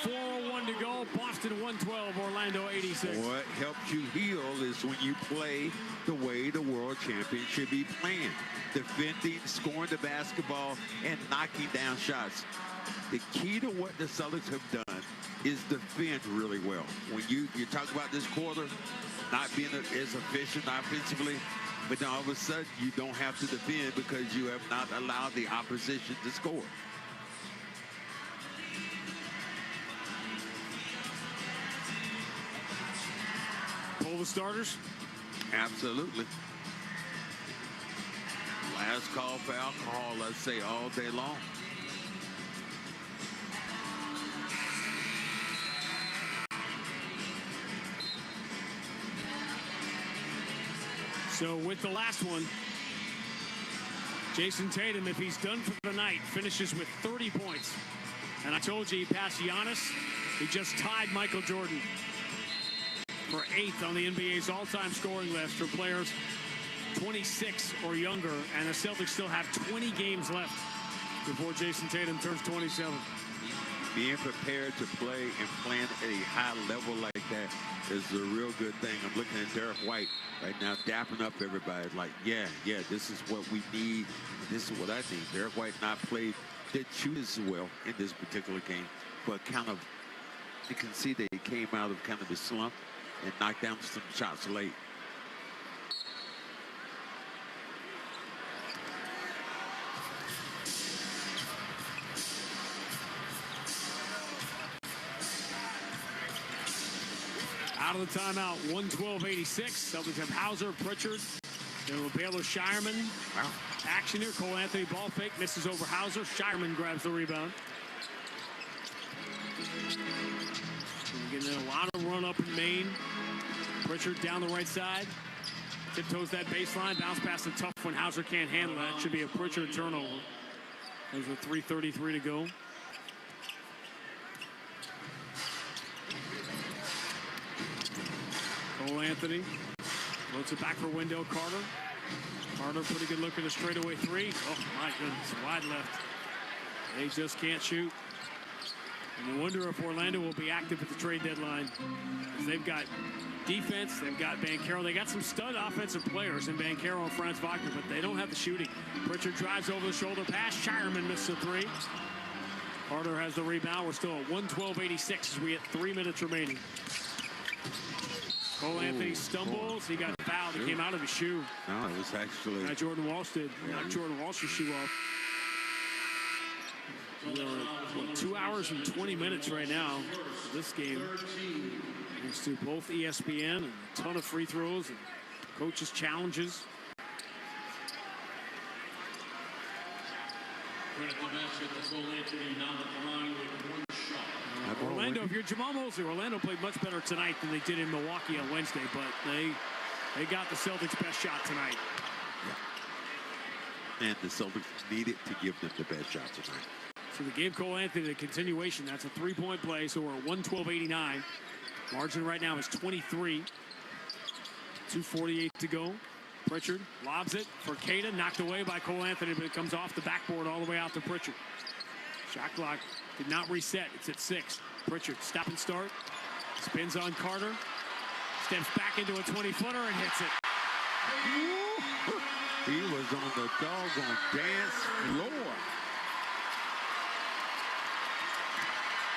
4:01 to go. Boston 112, Orlando 86. What helps you heal is when you play the way the world champion should be playing. Defending, scoring the basketball, and knocking down shots. The key to what the Celtics have done is defend really well. When you talk about this quarter, not being as efficient offensively, but then all of a sudden you don't have to defend because you have not allowed the opposition to score. Pull the starters? Absolutely. Last call for alcohol, let's say, all day long. So with the last one, Jason Tatum, if he's done for the night, finishes with 30 points. And I told you he passed Giannis. He just tied Michael Jordan for 8th on the NBA's all-time scoring list for players 26 or younger. And the Celtics still have 20 games left before Jason Tatum turns 27. Being prepared to play and playing at a high level like that is a real good thing. I'm looking at Derek White right now, dapping up everybody. Like, yeah, this is what we need. This is what I need. Derek White not played, didn't shoot as well in this particular game, but kind of, you can see that he came out of kind of a slump and knocked down some shots late. Out of the timeout, 112-86. Celtics have Hauser, Pritchard, and Baylor Shireman. Wow. Action here. Cole Anthony ball fake, misses over Hauser. Shireman grabs the rebound. We're getting a lot of run up in Maine. Pritchard down the right side. Tiptoes that baseline. Bounce past the tough one. Hauser can't handle that. Should be a Pritchard turnover. There's with 3:33 to go. Cole Anthony floats it back for Wendell Carter. Carter, pretty good look at a straightaway three. Oh, my goodness, wide left. They just can't shoot. And you wonder if Orlando will be active at the trade deadline. Because they've got defense, they've got Banchero. They got some stud offensive players in Banchero and Franz Wagner, but they don't have the shooting. Pritchard drives over the shoulder pass. Shireman misses a three. Carter has the rebound. We're still at 112-86 as we hit 3 minutes remaining. Cole Anthony stumbles. He got fouled. He came out of his shoe. No, it was actually... Jordan Walsh did. Knocked Jordan Walsh's shoe off. We're 2 hours and 20 minutes right now for this game. Thanks to both ESPN and a ton of free throws and coaches' challenges. Orlando, if you're Jamal Mosley, Orlando played much better tonight than they did in Milwaukee on Wednesday, but they got the Celtics' best shot tonight. Yeah. And the Celtics needed to give them the best shot tonight. So they gave Cole Anthony the continuation. That's a three-point play, so we're at 112-89. Margin right now is 23. 2:48 to go. Pritchard lobs it for Queta, knocked away by Cole Anthony, but it comes off the backboard all the way out to Pritchard. Shot clock did not reset. It's at 6. Pritchard, stop and start. Spins on Carter. Steps back into a 20-footer and hits it. He was on the doggone dance floor.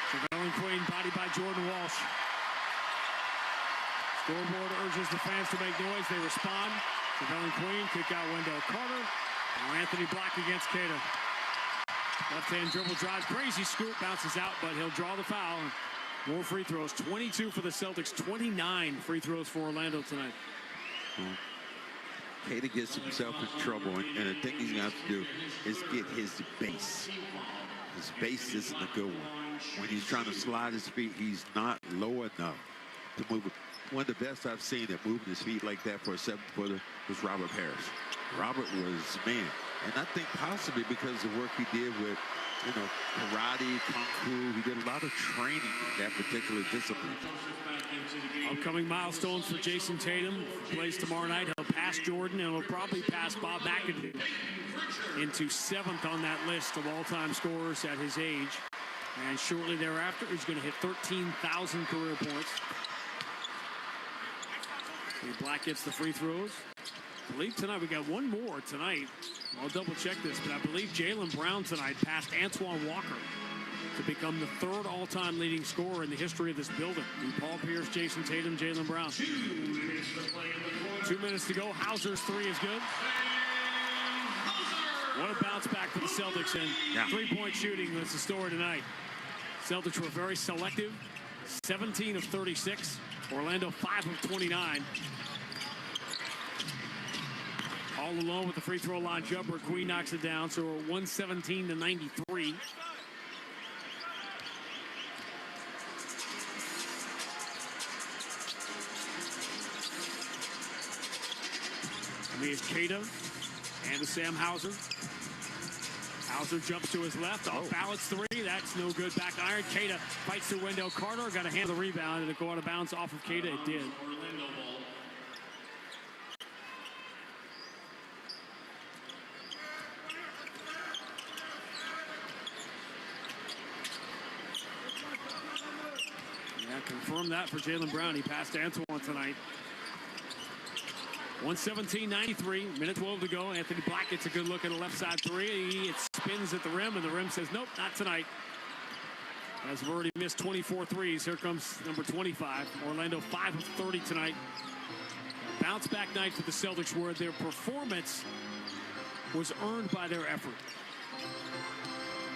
Trevelyan Queen, body by Jordan Walsh. Scoreboard urges the fans to make noise. They respond. Trevelyan Queen, kick out Wendell Carter. Now Anthony Black against Queta. Left-hand dribble drive, crazy scoop, bounces out, but he'll draw the foul. More free throws, 22 for the Celtics, 29 free throws for Orlando tonight. Queta gets himself in trouble, and the thing he's going to have to do is get his base. His base isn't a good one. When he's trying to slide his feet, he's not low enough to move it. One of the best I've seen at moving his feet like that for a 7-footer was Robert Parrish. Robert was, man, and I think possibly because of the work he did with, karate, kung fu, he did a lot of training in that particular discipline. Upcoming milestones for Jason Tatum. Plays tomorrow night. He'll pass Jordan, and he'll probably pass Bob McAdoo into 7th on that list of all-time scorers at his age. And shortly thereafter, he's going to hit 13,000 career points. Black gets the free throws. I believe tonight we got one more tonight. I'll double check this, but I believe Jaylen Brown tonight passed Antoine Walker to become the 3rd all-time leading scorer in the history of this building. Paul Pierce, Jason Tatum, Jaylen Brown. 2 minutes to go. Hauser's three is good. What a bounce back for the Celtics, and three-point shooting was the story tonight. Celtics were very selective. 17 of 36. Orlando 5 of 29. All alone with the free throw line jumper. Queen knocks it down, so we're 117-93. Here's Queta and to Sam Hauser. Hauser jumps to his left, off balance three. That's no good. Back iron. Queta fights to Wendell Carter. Got to handle the rebound, and it go out of bounds off of Queta. It did. Yeah, confirm that for Jaylen Brown. He passed Antoine tonight. 117-93, minute 12 to go. Anthony Black gets a good look at a left side three. It spins at the rim, and the rim says, nope, not tonight. As we've already missed 24 threes, here comes number 25. Orlando 5 of 30 tonight. Bounce back night for the Celtics, where their performance was earned by their effort.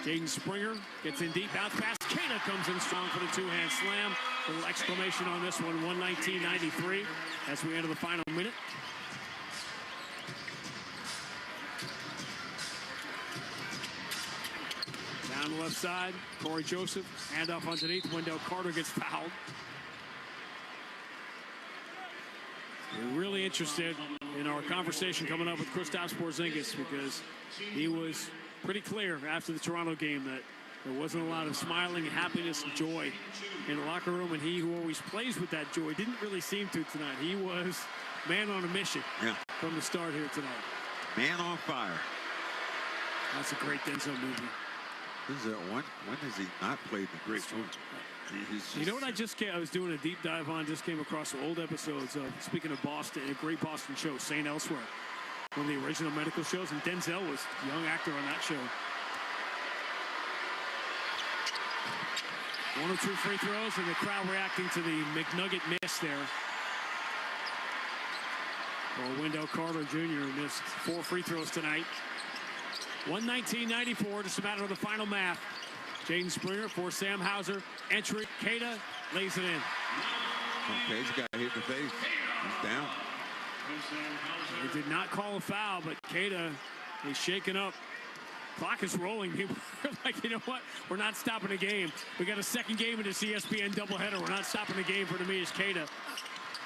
Jaden Springer gets in deep, bounce pass. Kata comes in strong for the two-hand slam. A little exclamation on this one, 119-93 as we enter the final minute. Down the left side, Corey Joseph, handoff underneath. Wendell Carter gets fouled. We're really interested in our conversation coming up with Kristaps Porzingis because he was pretty clear after the Toronto game that there wasn't a lot of smiling, happiness, and joy in the locker room, and he who always plays with that joy didn't really seem to tonight. He was man on a mission from the start here tonight. Man on fire. That's a great Denzel movie. This is when has he not played the great movie? You know what I was doing a deep dive on, just came across old episodes of, speaking of Boston, a great Boston show, St. Elsewhere, one of the original medical shows, and Denzel was a young actor on that show. 1 or 2 free throws, and the crowd reacting to the McNugget miss there. Well, Wendell Carter Jr. missed 4 free throws tonight. 119-94, just a matter of the final math. Jaden Springer for Sam Hauser. Entry, Kata lays it in. Kate's got hit in the face. He's down. They did not call a foul, but Kata is shaken up. Clock is rolling. People are like, you know what? We're not stopping the game. We got a second game in this ESPN doubleheader. We're not stopping the game for Neemias Queta.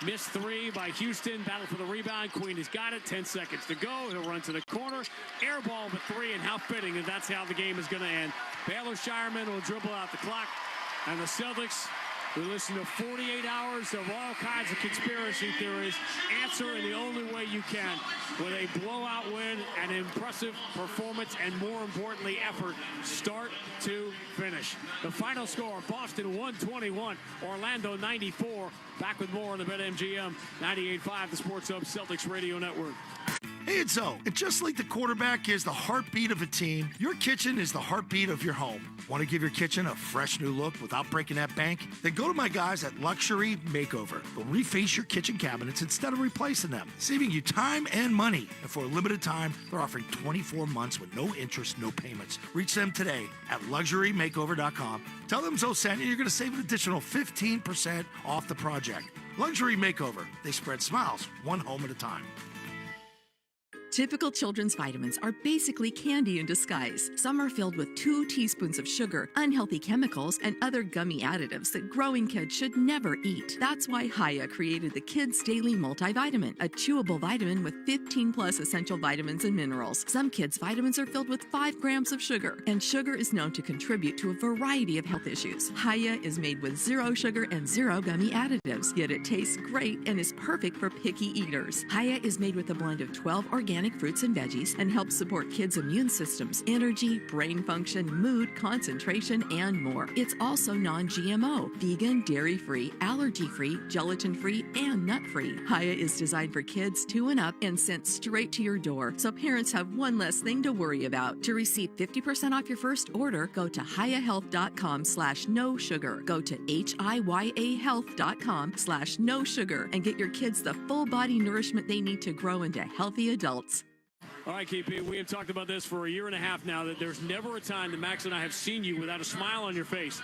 Missed 3 by Houston. Battle for the rebound. Queen has got it. 10 seconds to go. He'll run to the corner. Air ball but 3, and how fitting, and that's how the game is going to end. Baylor Shireman will dribble out the clock, and the Celtics, we listen to 48 hours of all kinds of conspiracy theories. Answer in the only way you can, with a blowout win, an impressive performance, and more importantly, effort, start to finish. The final score, Boston 121, Orlando 94. Back with more on the BetMGM 98.5, the Sports Hub Celtics Radio Network. Hey, it's Zoe. And just like the quarterback is the heartbeat of a team, your kitchen is the heartbeat of your home. Want to give your kitchen a fresh new look without breaking that bank? Then go to my guys at Luxury Makeover. They'll reface your kitchen cabinets instead of replacing them, saving you time and money. And for a limited time, they're offering 24 months with no interest, no payments. Reach them today at luxurymakeover.com. Tell them Zoe sent you. You're going to save an additional 15% off the project. Luxury Makeover. They spread smiles one home at a time. Typical children's vitamins are basically candy in disguise. Some are filled with 2 teaspoons of sugar, unhealthy chemicals, and other gummy additives that growing kids should never eat. That's why Hiya created the Kids Daily Multivitamin, a chewable vitamin with 15 plus essential vitamins and minerals. Some kids' vitamins are filled with 5 grams of sugar, and sugar is known to contribute to a variety of health issues. Hiya is made with 0 sugar and 0 gummy additives, yet it tastes great and is perfect for picky eaters. Hiya is made with a blend of 12 organic fruits and veggies and helps support kids' immune systems, energy, brain function, mood, concentration, and more. It's also non-GMO, vegan, dairy-free, allergy-free, gelatin-free, and nut-free. Hiya is designed for kids 2 and up and sent straight to your door, so parents have one less thing to worry about. To receive 50% off your first order, go to hiyahealth.com/no sugar. Go to hiyahealth.com/no sugar and get your kids the full body nourishment they need to grow into healthy adults. All right, KP, we have talked about this for a year and a half now, that there's never a time that Max and I have seen you without a smile on your face.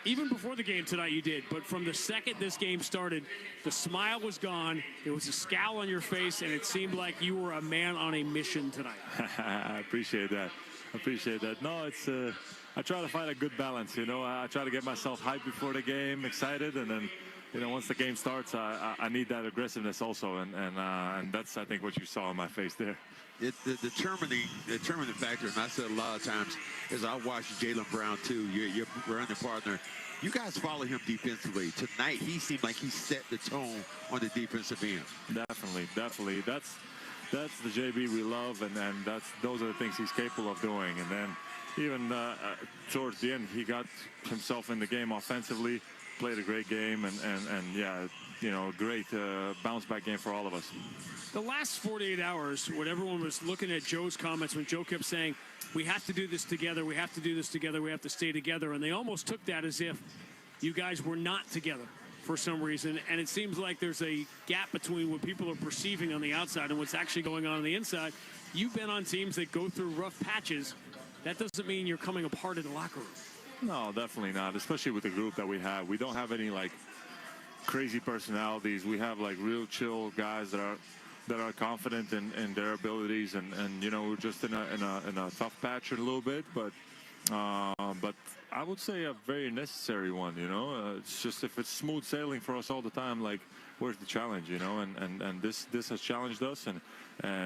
Even before the game tonight you did, but from the second this game started, the smile was gone, there was a scowl on your face, and it seemed like you were a man on a mission tonight. I appreciate that. No, it's I try to find a good balance, you know. I try to get myself hyped before the game, excited, and then, you know, once the game starts, I need that aggressiveness also, and that's, I think, what you saw on my face there. The determining factor, and I said a lot of times, is I watched Jaylen Brown too, your running partner. You guys follow him defensively. Tonight, he seemed like he set the tone on the defensive end. Definitely. That's the JB we love, and those are the things he's capable of doing. And then even towards the end, he got himself in the game offensively, played a great game, and yeah, you know, great bounce back game for all of us. The last 48 hours, when everyone was looking at Joe's comments, when Joe kept saying, we have to do this together, we have to do this together, we have to stay together, and they almost took that as if you guys were not together for some reason, and it seems like there's a gap between what people are perceiving on the outside and what's actually going on the inside. You've been on teams that go through rough patches, that doesn't mean you're coming apart in the locker room. No, definitely not, especially with the group that we have. We don't have any, like, crazy personalities. We have, like, real chill guys that are confident in their abilities, and you know, we're just in a tough patch a little bit, but I would say a very necessary one, you know. It's just, if it's smooth sailing for us all the time, like, where's the challenge, you know? And this has challenged us, and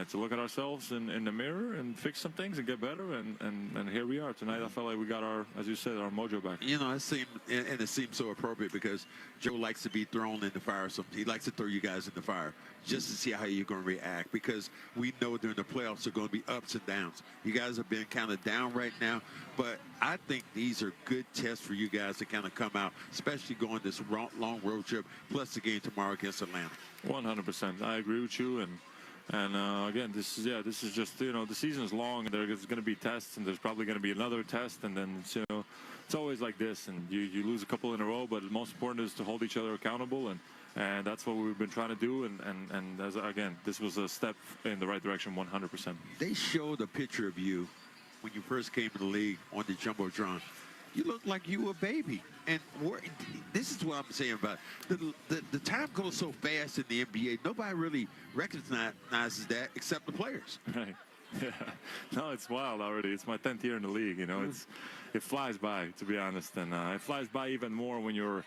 to look at ourselves in the mirror and fix some things and get better, and here we are tonight. I felt like we got our, as you said, our mojo back. You know, it seemed so appropriate because Joe likes to be thrown in the fire. He likes to throw you guys in the fire just to see how you're going to react, because we know during the playoffs there are going to be ups and downs. You guys have been kind of down right now, but I think these are good tests for you guys to kind of come out, especially going this long road trip, plus the game tomorrow against Atlanta. 100%. I agree with you, and again, this is just, you know, the season is long, and there's going to be tests, and there's probably going to be another test, and then it's, you know, it's always like this, and you lose a couple in a row, but the most important is to hold each other accountable, and that's what we've been trying to do, and as, again, this was a step in the right direction, 100%. They showed a picture of you when you first came to the league on the Jumbotron. You look like you were a baby. And this is what I'm saying about it. The time goes so fast in the NBA, nobody really recognizes that except the players. Right. Yeah. No, it's wild already. It's my 10th year in the league, you know. It flies by, to be honest, and it flies by even more when you're,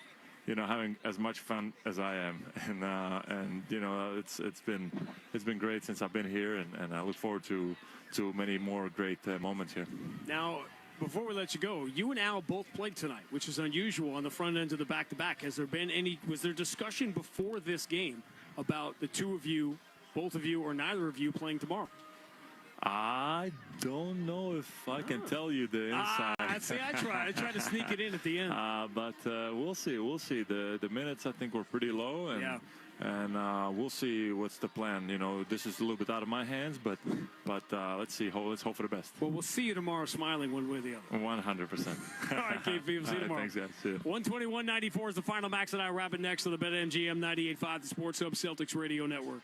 you know, having as much fun as I am, and you know, it's been great since I've been here, and I look forward to many more great moments here. Now, before we let you go, you and Al both played tonight, which is unusual on the front end of the back-to-back. Was there discussion before this game about the two of you, both of you, or neither of you playing tomorrow? I don't know if I can tell you the inside. I tried to sneak it in at the end. But we'll see. We'll see. The minutes, I think, were pretty low, and we'll see what's the plan. You know, this is a little bit out of my hands, but let's see. Let's hope for the best. Well, we'll see you tomorrow, smiling one way or the other. 100%. All right, KP, we'll see you tomorrow. Thanks, guys. See you. 121.94 is the final. Max and I wrap it next on the BetMGM 98.5, the Sports Hub Celtics Radio Network.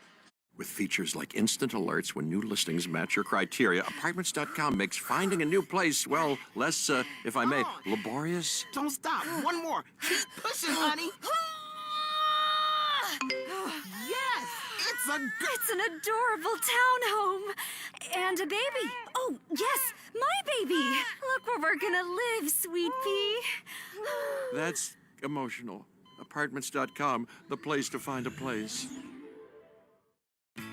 With features like instant alerts when new listings match your criteria, Apartments.com makes finding a new place, well, less, if I may, laborious. Don't stop. One more. Keep pushing, honey. Yes! It's an adorable townhome. And a baby. Oh, yes, my baby. Look where we're gonna live, sweet pea. That's emotional. Apartments.com, the place to find a place.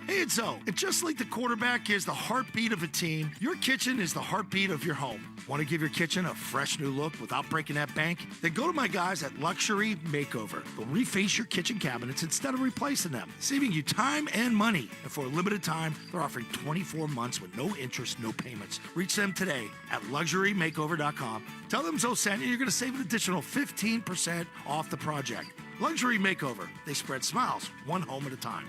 Hey, it's Zoe. And just like the quarterback is the heartbeat of a team, your kitchen is the heartbeat of your home. Want to give your kitchen a fresh new look without breaking that bank? Then go to my guys at Luxury Makeover. They'll reface your kitchen cabinets instead of replacing them, saving you time and money. And for a limited time, they're offering 24 months with no interest, no payments. Reach them today at LuxuryMakeover.com. Tell them Zoe sent you. You're going to save an additional 15% off the project. Luxury Makeover. They spread smiles, one home at a time.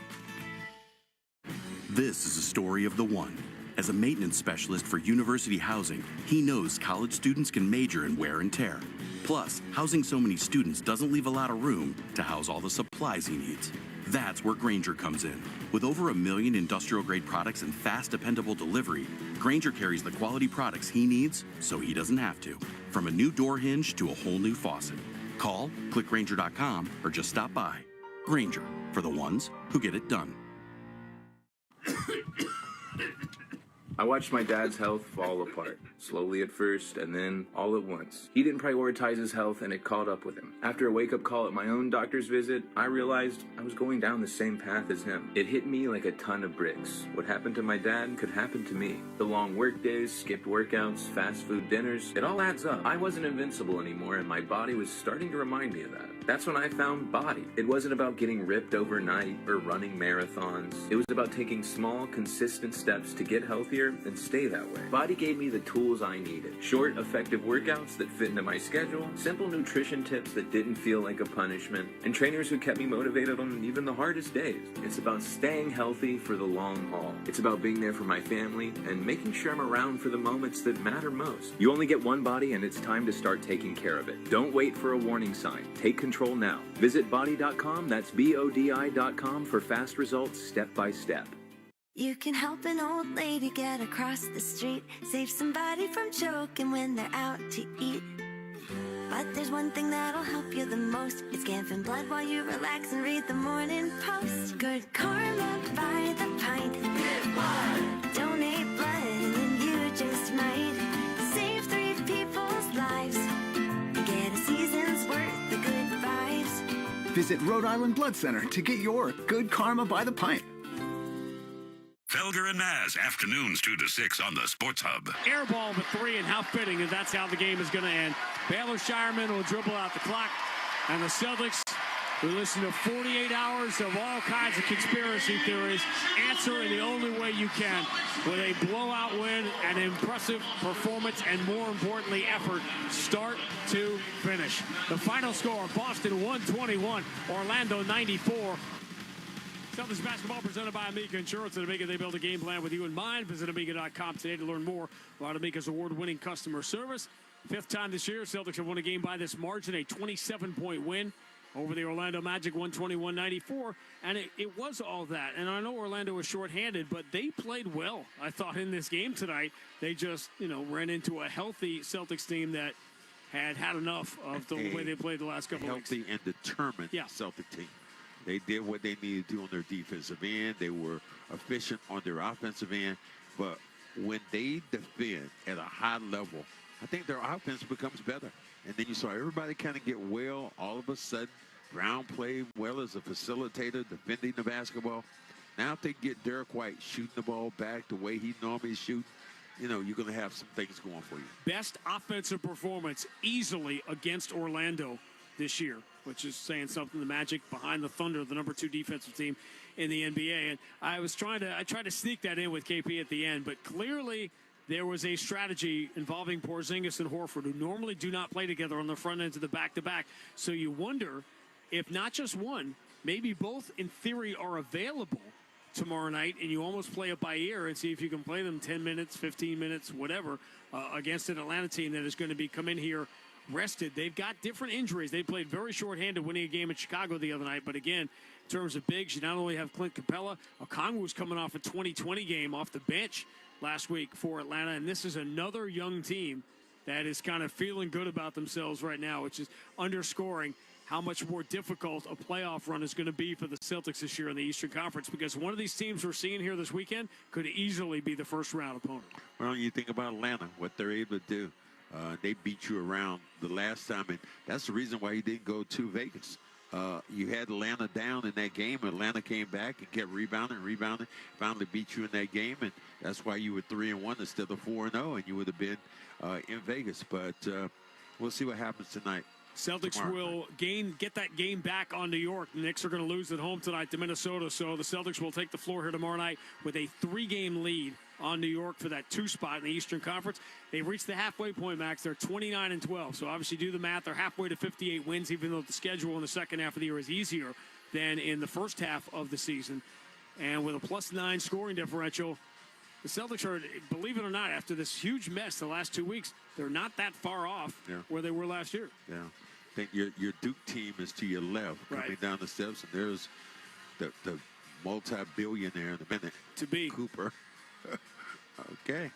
This is a story of the one. As a maintenance specialist for university housing, he knows college students can major in wear and tear. Plus, housing so many students doesn't leave a lot of room to house all the supplies he needs. That's where Grainger comes in. With over 1 million industrial-grade products and fast, dependable delivery, Grainger carries the quality products he needs so he doesn't have to. From a new door hinge to a whole new faucet. Call, click Grainger.com, or just stop by. Grainger, for the ones who get it done. I watched my dad's health fall apart, slowly at first and then all at once. He didn't prioritize his health and it caught up with him. After a wake-up call at my own doctor's visit, I realized I was going down the same path as him. It hit me like a ton of bricks. What happened to my dad could happen to me. The long work days, skipped workouts, fast food dinners, it all adds up. I wasn't invincible anymore and my body was starting to remind me of that. That's when I found Body. It wasn't about getting ripped overnight or running marathons. It was about taking small, consistent steps to get healthier and stay that way. Body gave me the tools I needed. Short, effective workouts that fit into my schedule, simple nutrition tips that didn't feel like a punishment, and trainers who kept me motivated on even the hardest days. It's about staying healthy for the long haul. It's about being there for my family and making sure I'm around for the moments that matter most. You only get one body and it's time to start taking care of it. Don't wait for a warning sign. Take control now. Visit body.com, that's BODI.com, for fast results step by step. You can help an old lady get across the street, save somebody from choking when they're out to eat. But there's one thing that'll help you the most. It's giving blood while you relax and read the Morning Post. Good karma by the pint. Good blood. Donate blood and you just might save 3 people's lives. Get a season's worth of good vibes. Visit Rhode Island Blood Center to get your Good Karma by the pint. Felger and Maz, afternoons 2 to 6 on the Sports Hub. Air ball with 3, and how fitting, and that's how the game is going to end. Baylor Shireman will dribble out the clock, and the Celtics, who listen to 48 hours of all kinds of conspiracy theories, answer in the only way you can, with a blowout win, an impressive performance, and more importantly, effort, start to finish. The final score, Boston 121, Orlando 94. Celtics basketball presented by Amica Insurance. At Amica, they build a game plan with you in mind. Visit Amica.com today to learn more about Amica's award-winning customer service. 5th time this year, Celtics have won a game by this margin, a 27-point win over the Orlando Magic, 121-94. And it was all that. And I know Orlando was shorthanded, but they played well, I thought, in this game tonight. They just, ran into a healthy Celtics team that had enough of the way they played the last couple of weeks. Healthy and determined Celtic team. They did what they needed to do on their defensive end. They were efficient on their offensive end. But when they defend at a high level, I think their offense becomes better. And then you saw everybody kind of get well all of a sudden. Brown played well as a facilitator, defending the basketball. Now if they get Derek White shooting the ball back the way he normally shoots, you're going to have some things going for you. Best offensive performance easily against Orlando this year, which is saying something. The Magic behind the Thunder, the number 2 defensive team in the NBA. And I tried to sneak that in with KP at the end, but clearly there was a strategy involving Porzingis and Horford, who normally do not play together on the front end of the back-to-back. So you wonder if not just one, maybe both in theory are available tomorrow night, and you almost play it by ear and see if you can play them 10 minutes, 15 minutes, whatever, against an Atlanta team that is going to be come in here rested. They've got different injuries. They played very shorthanded winning a game in Chicago the other night. But again, in terms of bigs, you not only have Clint Capella, Okongwu's coming off a 2020 game off the bench last week for Atlanta. And this is another young team that is kind of feeling good about themselves right now, which is underscoring how much more difficult a playoff run is going to be for the Celtics this year in the Eastern Conference, because one of these teams we're seeing here this weekend could easily be the first-round opponent. Well, you think about Atlanta, what they're able to do. They beat you around the last time, and that's the reason why he didn't go to Vegas. You had Atlanta down in that game. Atlanta came back and kept rebounding, finally beat you in that game, and that's why you were 3-1 instead of 4-0, and you would have been in Vegas. But we'll see what happens tonight. Celtics will get that game back on New York. The Knicks are going to lose at home tonight to Minnesota, so the Celtics will take the floor here tomorrow night with a 3-game lead on New York for that 2 spot in the Eastern Conference. They've reached the halfway point, Max. They're 29-12, so obviously do the math. They're halfway to 58 wins, even though the schedule in the second half of the year is easier than in the first half of the season. And with a +9 scoring differential, the Celtics are, believe it or not, after this huge mess the last 2 weeks, they're not that far off where they were last year. Yeah. I think your Duke team is to your left, coming down the steps, and there's the multi-billionaire in a minute. To be. Cooper. Okay.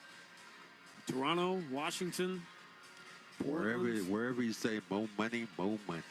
Toronto, Washington, wherever you say more money, more money.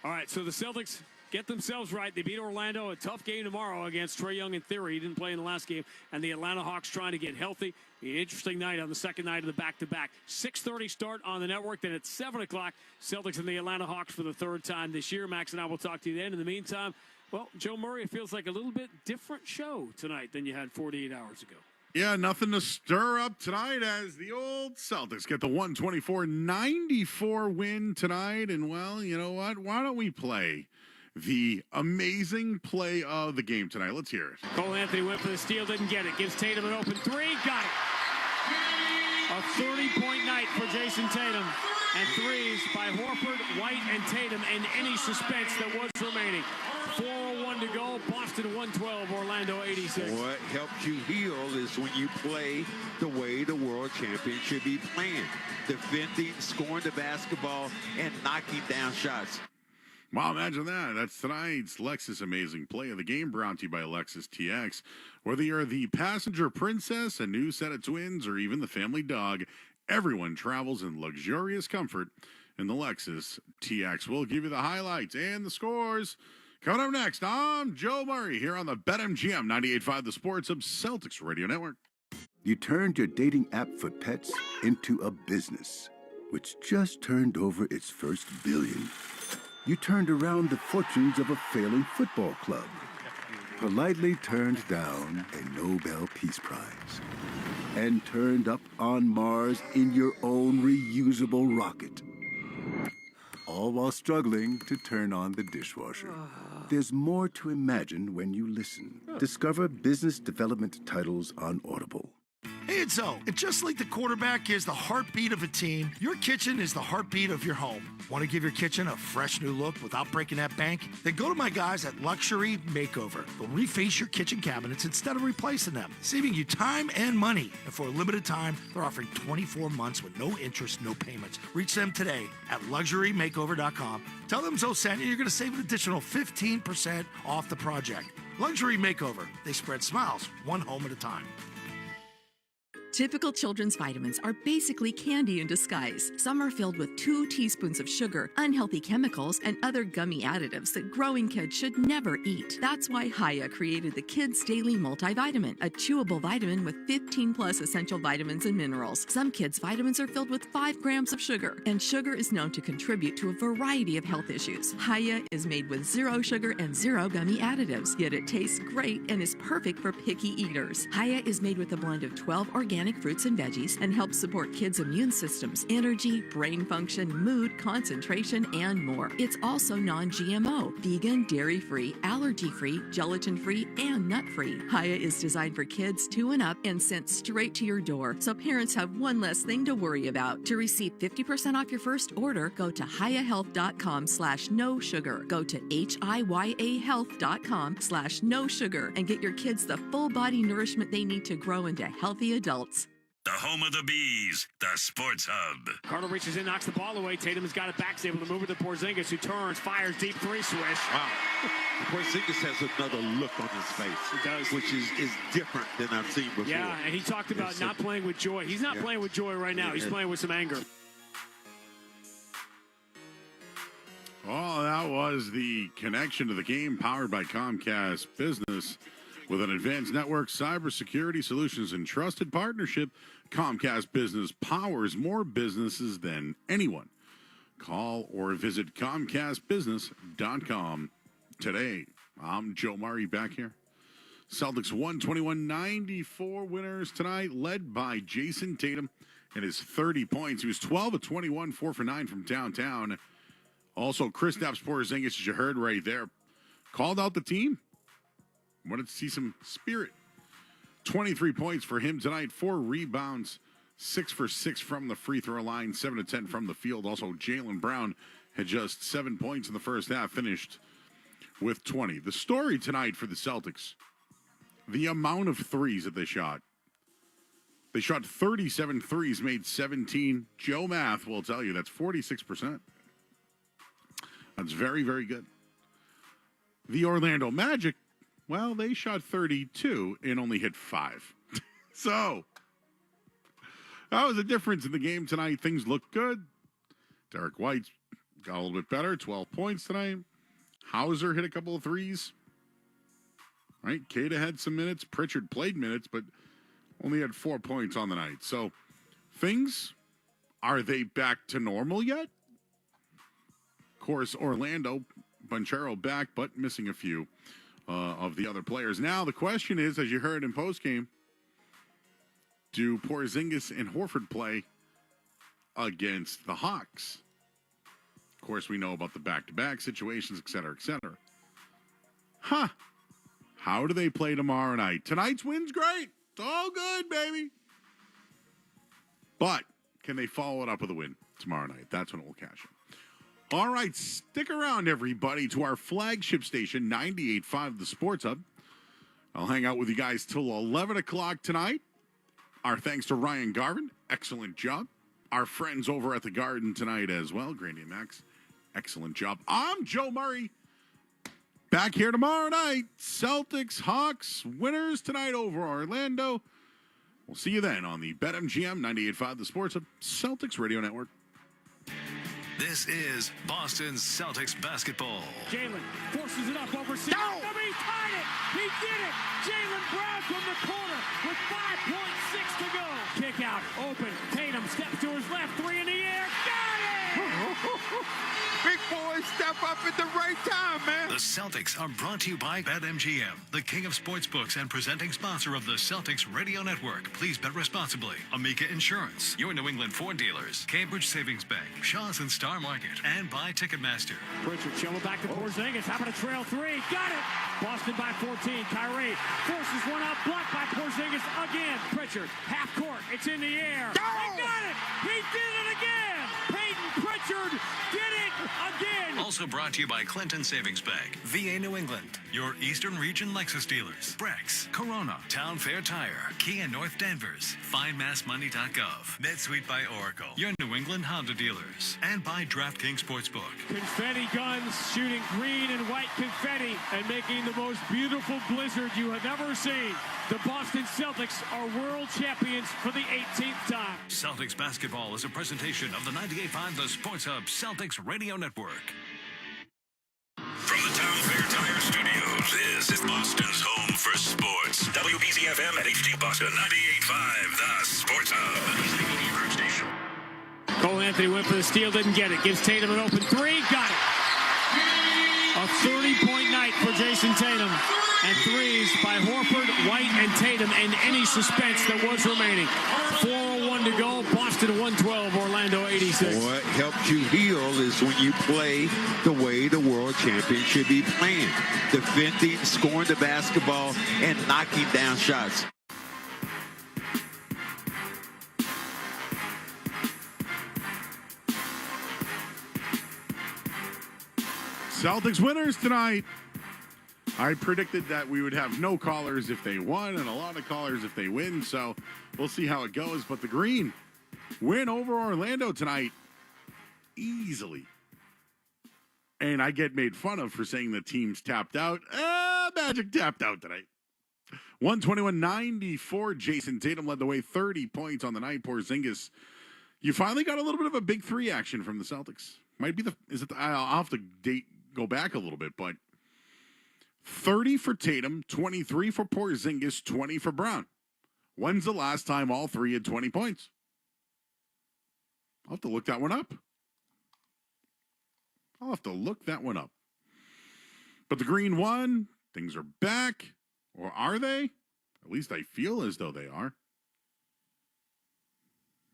All right, so the Celtics get themselves right. They beat Orlando. A tough game tomorrow against Trae Young in theory. He didn't play in the last game. And the Atlanta Hawks trying to get healthy. An interesting night on the second night of the back-to-back. 6:30 start on the network. Then at 7 o'clock, Celtics and the Atlanta Hawks for the 3rd time this year. Max and I will talk to you then. In the meantime, well, Joe Murray, it feels like a little bit different show tonight than you had 48 hours ago. Yeah, nothing to stir up tonight as the old Celtics get the 124-94 win tonight. And, well, you know what? Why don't we play the amazing play of the game tonight? Let's hear it. Cole Anthony went for the steal, didn't get it. Gives Tatum an open 3, got it. A 30-point night for Jason Tatum. And threes by Horford, White, and Tatum in any suspense that was remaining. 4:01 to go. Boston 112, Orlando 86. What helps you heal is when you play the way the world champion should be playing. Defending, scoring the basketball, and knocking down shots. Wow, imagine that. That's tonight's Lexus Amazing Play of the Game, brought to you by Lexus TX. Whether you're the passenger princess, a new set of twins, or even the family dog, everyone travels in luxurious comfort in the Lexus TX. We'll give you the highlights and the scores. Coming up next, I'm Joe Murray here on the BetMGM 98.5 The Sports Hub Celtics Radio Network. You turned your dating app for pets into a business, which just turned over its first billion. You turned around the fortunes of a failing football club, politely turned down a Nobel Peace Prize, and turned up on Mars in your own reusable rocket. All while struggling to turn on the dishwasher. There's more to imagine when you listen. Discover business development titles on Audible. Hey, it's Zoe. And just like the quarterback is the heartbeat of a team, your kitchen is the heartbeat of your home. Want to give your kitchen a fresh new look without breaking that bank? Then go to my guys at Luxury Makeover. They'll reface your kitchen cabinets instead of replacing them, saving you time and money. And for a limited time, they're offering 24 months with no interest, no payments. Reach them today at LuxuryMakeover.com. Tell them Zoe sent you. You're going to save an additional 15% off the project. Luxury Makeover. They spread smiles, one home at a time. Typical children's vitamins are basically candy in disguise. Some are filled with 2 teaspoons of sugar, unhealthy chemicals, and other gummy additives that growing kids should never eat. That's why Haya created the Kids Daily Multivitamin, a chewable vitamin with 15 plus essential vitamins and minerals. Some kids' vitamins are filled with 5 grams of sugar, and sugar is known to contribute to a variety of health issues. Haya is made with 0 sugar and 0 gummy additives, yet it tastes great and is perfect for picky eaters. Haya is made with a blend of 12 organic fruits and veggies and helps support kids' immune systems, energy, brain function, mood, concentration, and more. It's also non-GMO, vegan, dairy-free, allergy-free, gelatin-free, and nut-free. Haya is designed for kids 2 and up and sent straight to your door, so parents have one less thing to worry about. To receive 50% off your first order, go to hayahealth.com/no sugar. Go to HIYAhealth.com/no sugar and get your kids the full body nourishment they need to grow into healthy adults. The home of the Bees, the Sports Hub. Carter reaches in, knocks the ball away. Tatum's got it back. He's able to move it to Porzingis, who turns, fires deep 3 swish. Wow. Porzingis has another look on his face. He does. Which is different than I've seen before. Yeah, and he talked about not playing with joy. He's not playing with joy right now. He's playing with some anger. Oh, that was the connection to the game powered by Comcast Business. With an advanced network, cybersecurity solutions, and trusted partnership, Comcast Business powers more businesses than anyone. Call or visit ComcastBusiness.com today. I'm Joe Murray back here. Celtics 121-94 winners tonight, led by Jason Tatum and his 30 points. He was 12 of 21, 4 for 9 from downtown. Also, Kristaps Porzingis, as you heard right there, called out the team. Wanted to see some spirit. 23 points for him tonight, 4 rebounds, 6 for 6 from the free throw line, 7 of 10 from the field. Also, Jaylen Brown had just 7 points in the first half, finished with 20. The story tonight for the Celtics, the amount of threes that they shot. They shot 37 threes, made 17. Joe Math will tell you that's 46%. That's very, very good. The Orlando Magic, well, they shot 32 and only hit 5. So, that was a difference in the game tonight. Things looked good. Derek White got a little bit better, 12 points tonight. Hauser hit a couple of threes. Right? Kata had some minutes. Pritchard played minutes, but only had 4 points on the night. So, things, are they back to normal yet? Of course, Orlando, Banchero back, but missing a few of the other players. Now, the question is, as you heard in postgame, do Porzingis and Horford play against the Hawks? Of course, we know about the back-to-back situations, et cetera, et cetera. How do they play tomorrow night? Tonight's win's great. It's all good, baby. But can they follow it up with a win tomorrow night? That's when it will cash in. All right, stick around, everybody, to our flagship station, 98.5 The Sports Hub. I'll hang out with you guys till 11 o'clock tonight. Our thanks to Ryan Garvin. Excellent job. Our friends over at the Garden tonight as well, Grandy and Max. Excellent job. I'm Joe Murray. Back here tomorrow night. Celtics, Hawks, winners tonight over Orlando. We'll see you then on the BetMGM 98.5 The Sports Hub Celtics Radio Network. This is Boston Celtics basketball. Jalen forces it up over He tied it. He did it. Jalen Brown from the corner with 5.6 to go. Kick out, open. Tatum steps to his left. 3 in the air. Got it! Big boys step up at the right time, man. The Celtics are brought to you by BetMGM, the king of sportsbooks and presenting sponsor of the Celtics Radio Network. Please bet responsibly. Amica Insurance, your New England Ford dealers, Cambridge Savings Bank, Shaw's and Star Market, and by Ticketmaster. Pritchard shovel back to Porzingis. Having a trail 3. Got it. Boston by 14. Kyrie forces one out. Blocked by Porzingis again. Pritchard, half court. It's in the air. They got it. He did it again. Peyton Pritchard did it again. Also brought to you by Clinton Savings Bank, VA New England, your Eastern Region Lexus dealers, Brex, Corona, Town Fair Tire, Kia North Danvers, FindMassMoney.gov, NetSuite by Oracle, your New England Honda dealers, and by DraftKings Sportsbook. Confetti guns shooting green and white confetti and making the most beautiful blizzard you have ever seen. The Boston Celtics are world champions for the 18th time. Celtics basketball is a presentation of the 98.5 The Sports Hub Celtics Radio Network. From the Town Fair Tire Studios, this is Boston's home for sports. WBZFM at HD Boston 98.5 The Sports Hub. Cole Anthony went for the steal, didn't get it. Gives Tatum an open 3, got it. A 30-point night for Jason Tatum. And threes by Horford, White, and Tatum, and any suspense that was remaining. 4:01 to go. Boston 112, Orlando 86. What helps you heal is when you play the way the world champion should be playing. Defending, scoring the basketball, and knocking down shots. Celtics winners tonight. I predicted that we would have no callers if they won and a lot of callers if they win, so we'll see how it goes. But the Green win over Orlando tonight easily. And I get made fun of for saying the team's tapped out. Magic tapped out tonight. 121-94. Jason Tatum led the way, 30 points on the night. Porzingis, you finally got a little bit of a big 3 action from the Celtics. Might be I'll have to go back a little bit, but 30 for Tatum, 23 for Porzingis, 20 for Brown. When's the last time all 3 had 20 points? I'll have to look that one up. But the Green won. Things are back. Or are they? At least I feel as though they are.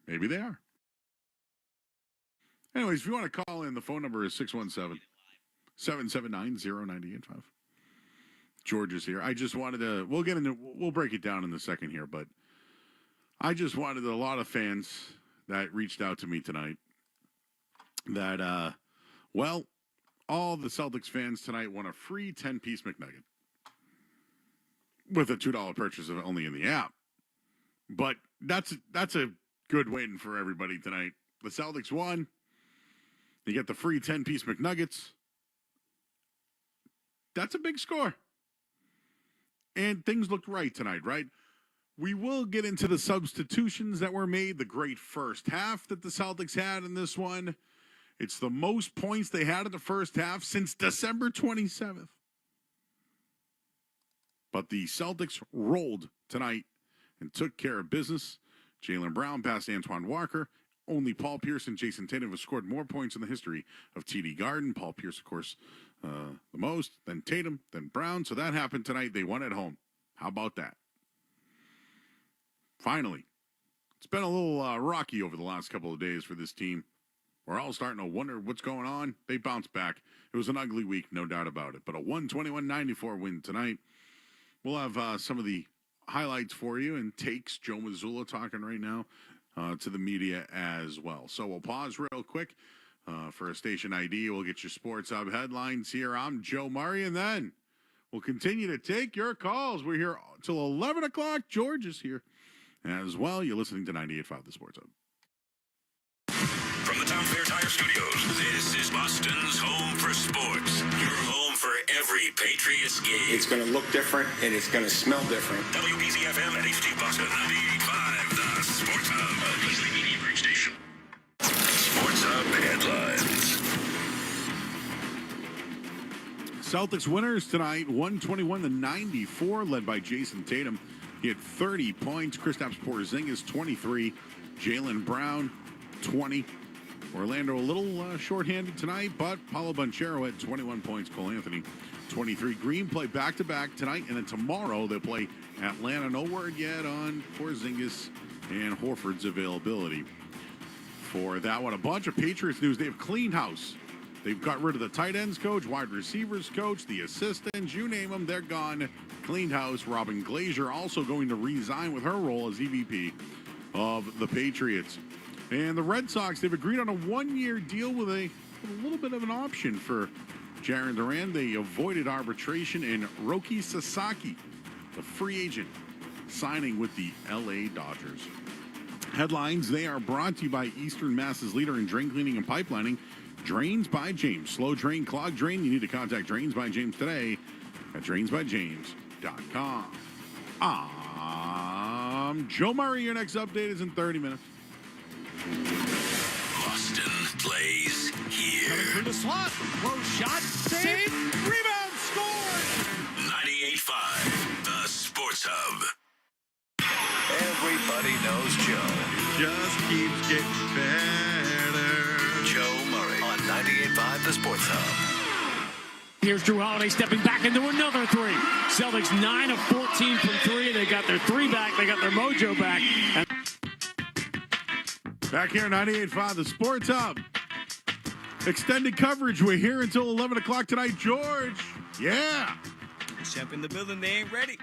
Maybe they are. Anyways, if you want to call in, the phone number is 617-779-0985. George is here. I just wanted to, we'll break it down in a second here, but I just wanted a lot of fans that reached out to me tonight that, all the Celtics fans tonight won a free 10-piece McNugget with a $2 purchase of only in the app. But that's a good win for everybody tonight. The Celtics won. You get the free 10-piece McNuggets. That's a big score. And things looked right tonight, right? We will get into the substitutions that were made, the great first half that the Celtics had in this one. It's the most points they had in the first half since December 27th. But the Celtics rolled tonight and took care of business. Jaylen Brown passed Antoine Walker. Only Paul Pierce and Jason Tatum have scored more points in the history of TD Garden. Paul Pierce, of course, the most, then Tatum, then Brown. So that happened tonight. They won at home. How about that? Finally, it's been a little rocky over the last couple of days for this team. We're all starting to wonder what's going on. They bounced back. It was an ugly week, no doubt about it. But a 121-94 win tonight. We'll have some of the highlights for you and takes. Joe Mazzulla talking right now to the media as well. So we'll pause real quick for a station ID. We'll get your Sports Hub headlines here. I'm Joe Murray, and then we'll continue to take your calls. We're here till 11 o'clock. George is here as well. You're listening to 98.5 The Sports Hub. From the Town Fair Tire Studios, this is Boston's home for sports. Your home for every Patriots game. It's going to look different, and it's going to smell different. WBZ-FM and HD Boston 98.5, the Sports Hub. A Beasley Media Group station. Sports Hub headlines. Celtics winners tonight, 121-94, led by Jason Tatum. He had 30 points. Kristaps Porzingis, 23. Jaylen Brown, 20. Orlando a little shorthanded tonight, but Paolo Banchero had 21 points. Cole Anthony, 23. Green play back-to-back tonight, and then tomorrow they'll play Atlanta. No word yet on Porzingis and Horford's availability for that one. A bunch of Patriots news. They have cleaned house. They've got rid of the tight ends coach, wide receivers coach, the assistants, you name them, they're gone. Cleaned house. Robin Glazier also going to resign with her role as EVP of the Patriots. And the Red Sox, they've agreed on a one-year deal with a little bit of an option for Jarren Duran. They avoided arbitration, and Roki Sasaki, the free agent, signing with the L.A. Dodgers. Headlines, they are brought to you by Eastern Mass's leader in drain cleaning and pipelining, Drains by James. Slow drain, clogged drain. You need to contact Drains by James today at drainsbyjames.com. I'm Joe Murray. Your next update is in 30 minutes. Boston plays here. Coming through the slot. Low shot. Save. Rebound. Scored. 98.5, the Sports Hub. Everybody knows Joe. It just keeps getting better. Joe Murray on 98.5, the Sports Hub. Here's Drew Holiday stepping back into another three. Celtics 9 of 14 from three. They got their three back. They got their mojo back. And back here, 98.5, the Sports Hub. Extended coverage. We're here until 11 o'clock tonight. George, yeah. Champ in the building. They ain't ready.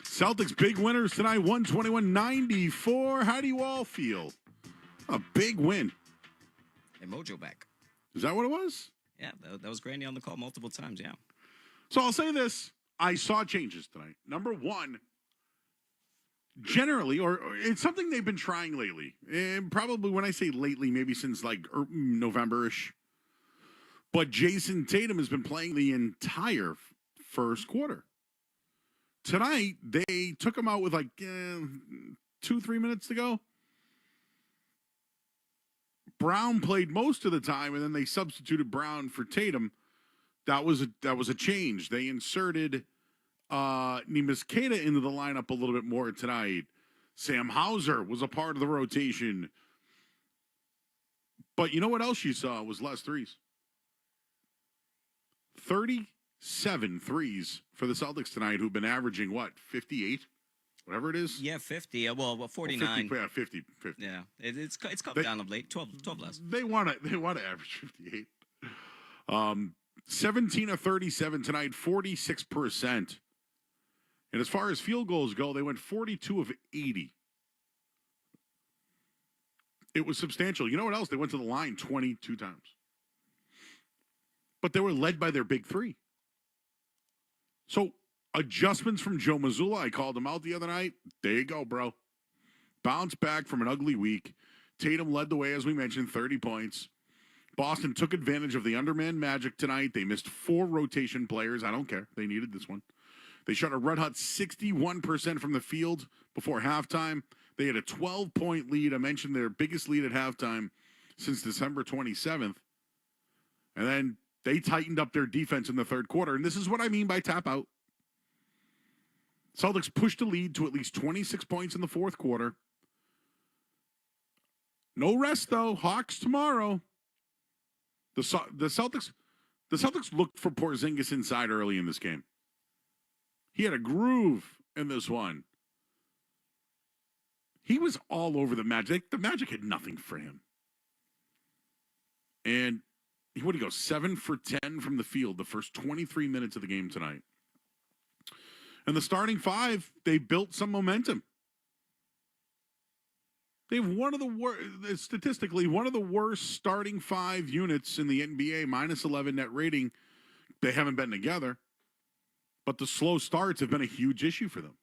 Celtics big winners tonight, 121-94. How do you all feel? A big win. And mojo back. Is that what it was? Yeah, that was Grandy on the call multiple times, yeah. So I'll say this. I saw changes tonight. Number one, generally, or it's something they've been trying lately. And probably when I say lately, maybe since like November-ish. But Jason Tatum has been playing the entire first quarter. Tonight, they took him out with like 2-3 minutes to go. Brown played most of the time, and then they substituted Brown for Tatum. That was a change. They inserted Neemias Queta into the lineup a little bit more tonight. Sam Hauser was a part of the rotation. But you know what else you saw was less threes. 37 threes for the Celtics tonight, who've been averaging, 58? Whatever it is. Yeah, 50. Well, 49. 50. Yeah, it's come down of late. 12 less. They want to average 58. 17 of 37 tonight, 46%. And as far as field goals go, they went 42 of 80. It was substantial. You know what else? They went to the line 22 times. But they were led by their big three. So adjustments from Joe Mazzulla. I called him out the other night. There you go, bro. Bounce back from an ugly week. Tatum led the way, as we mentioned, 30 points. Boston took advantage of the underman magic tonight. They missed 4 rotation players. I don't care. They needed this one. They shot a red-hot 61% from the field before halftime. They had a 12-point lead. I mentioned their biggest lead at halftime since December 27th. And then they tightened up their defense in the third quarter. And this is what I mean by tap out. Celtics pushed the lead to at least 26 points in the fourth quarter. No rest, though. Hawks tomorrow. The Celtics looked for Porzingis inside early in this game. He had a groove in this one. He was all over the Magic. The Magic had nothing for him. And what did he go? 7 for 10 from the field the first 23 minutes of the game tonight. And the starting five, they built some momentum. They have statistically one of the worst starting five units in the NBA, minus 11 net rating. They haven't been together. But the slow starts have been a huge issue for them.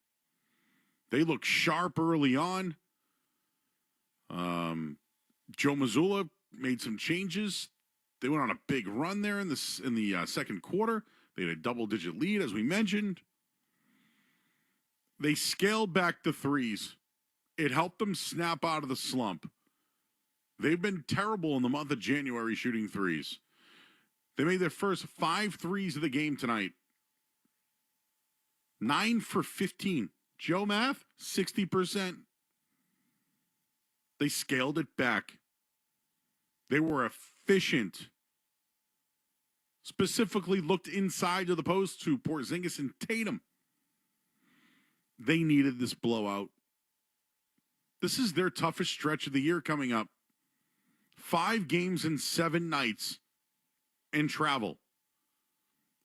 They look sharp early on. Joe Mazzulla made some changes. They went on a big run there in the second quarter. They had a double-digit lead, as we mentioned. They scaled back the threes. It helped them snap out of the slump. They've been terrible in the month of January shooting threes. They made their first 5 threes of the game tonight. 9 for 15. Joe Math, 60%. They scaled it back. They were efficient. Specifically looked inside of the post to Porzingis and Tatum. They needed this blowout. This is their toughest stretch of the year coming up. 5 games in 7 nights and travel.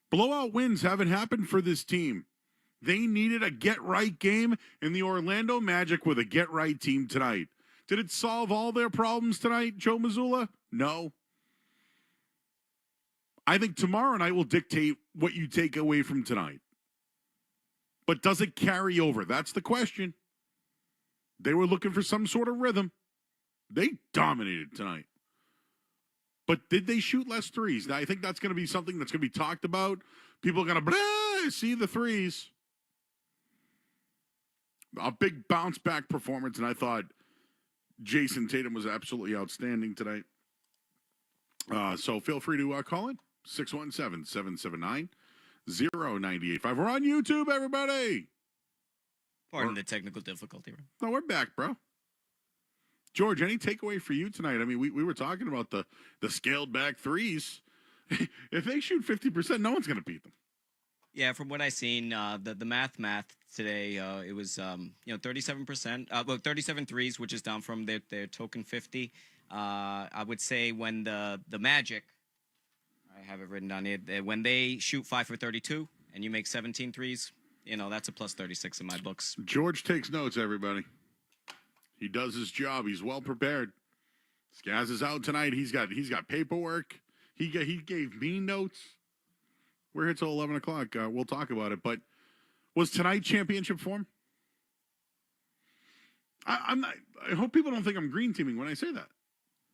Blowout wins haven't happened for this team. They needed a get-right game, and the Orlando Magic were the get-right team tonight. Did it solve all their problems tonight, Joe Mazzulla? No. I think tomorrow night will dictate what you take away from tonight. But does it carry over? That's the question. They were looking for some sort of rhythm. They dominated tonight. But did they shoot less threes? Now, I think that's going to be something that's going to be talked about. People are going to see the threes. A big bounce-back performance, and I thought Jason Tatum was absolutely outstanding tonight. So feel free to call in. 617-779-0985. We're on YouTube, everybody. Pardon the technical difficulty. No, we're back, bro. George, any takeaway for you tonight? I mean, we were talking about the scaled back threes. If they shoot 50%, no one's going to beat them. Yeah, from what I've seen, the math today, it was 37%. Well, 37 threes, which is down from their token 50. I would say when the Magic, I have it written down here, when they shoot 5 for 32 and you make 17 threes, that's a plus 36 in my books. George takes notes, everybody. He does his job. He's well prepared. Skaz is out tonight. He's got paperwork. He gave me notes. We're here till 11 o'clock. We'll talk about it. But was tonight championship form? I'm not. I hope people don't think I'm green teaming when I say that.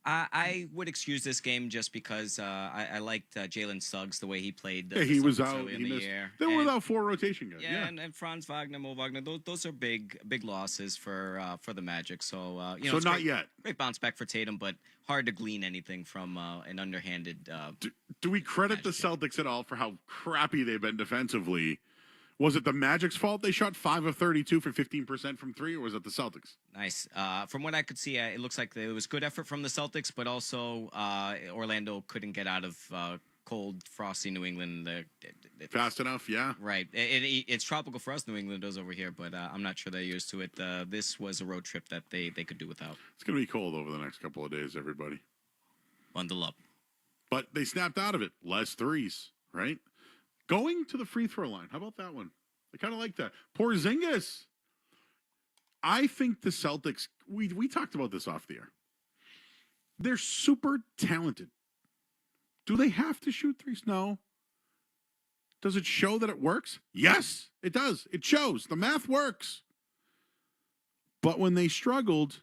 I would excuse this game just because I liked Jalen Suggs, the way he played. He was out. Early in the year. They were without 4 rotation guys. Yeah, and Franz Wagner, Mo Wagner, those are big losses for the Magic. So so not great, yet. Great bounce back for Tatum, but hard to glean anything from an underhanded. Do we credit the Celtics at all for how crappy they've been defensively? Was it the Magic's fault they shot 5 of 32 for 15% from 3, or was it the Celtics? Nice. From what I could see, it looks like it was good effort from the Celtics, but also Orlando couldn't get out of cold, frosty New England. Fast enough, yeah. Right. It's tropical for us New Englanders over here, but I'm not sure they're used to it. This was a road trip that they could do without. It's going to be cold over the next couple of days, everybody. Bundle up. But they snapped out of it. Less threes, right? Going to the free throw line. How about that one? I kind of like that. Porzingis. I think the Celtics, we talked about this off the air. They're super talented. Do they have to shoot threes? No. Does it show that it works? Yes, it does. It shows. The math works. But when they struggled,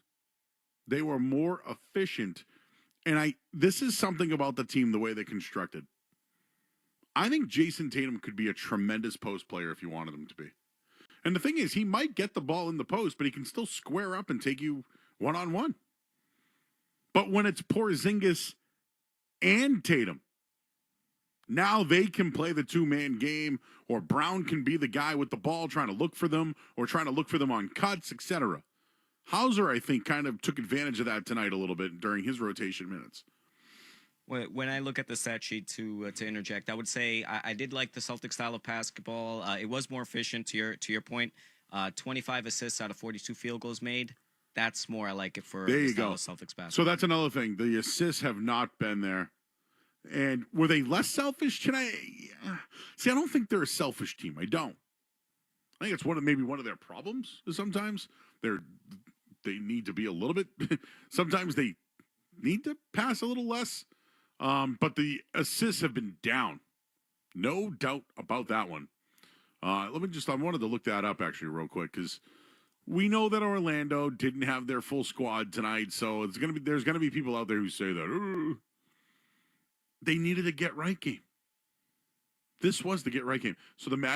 they were more efficient. And this is something about the team, the way they constructed. I think Jason Tatum could be a tremendous post player if you wanted him to be. And the thing is, he might get the ball in the post, but he can still square up and take you one-on-one. But when it's Porzingis and Tatum, now they can play the two-man game, or Brown can be the guy with the ball trying to look for them, or trying to look for them on cuts, etc. Hauser, I think, kind of took advantage of that tonight a little bit during his rotation minutes. When I look at the stat sheet to interject, I would say I did like the Celtic style of basketball. It was more efficient to your point. 25 assists out of 42 field goals made. That's more I like it for the style of Celtics basketball. So that's another thing. The assists have not been there. And were they less selfish tonight? See, I don't think they're a selfish team. I don't. I think it's maybe one of their problems. Sometimes they need to be a little bit. Sometimes they need to pass a little less. But the assists have been down. No doubt about that one. I wanted to look that up actually real quick because We know that Orlando didn't have their full squad tonight, so there's gonna be people out there who say that. Ooh. They needed a get right game. This was the get right game. So the Magic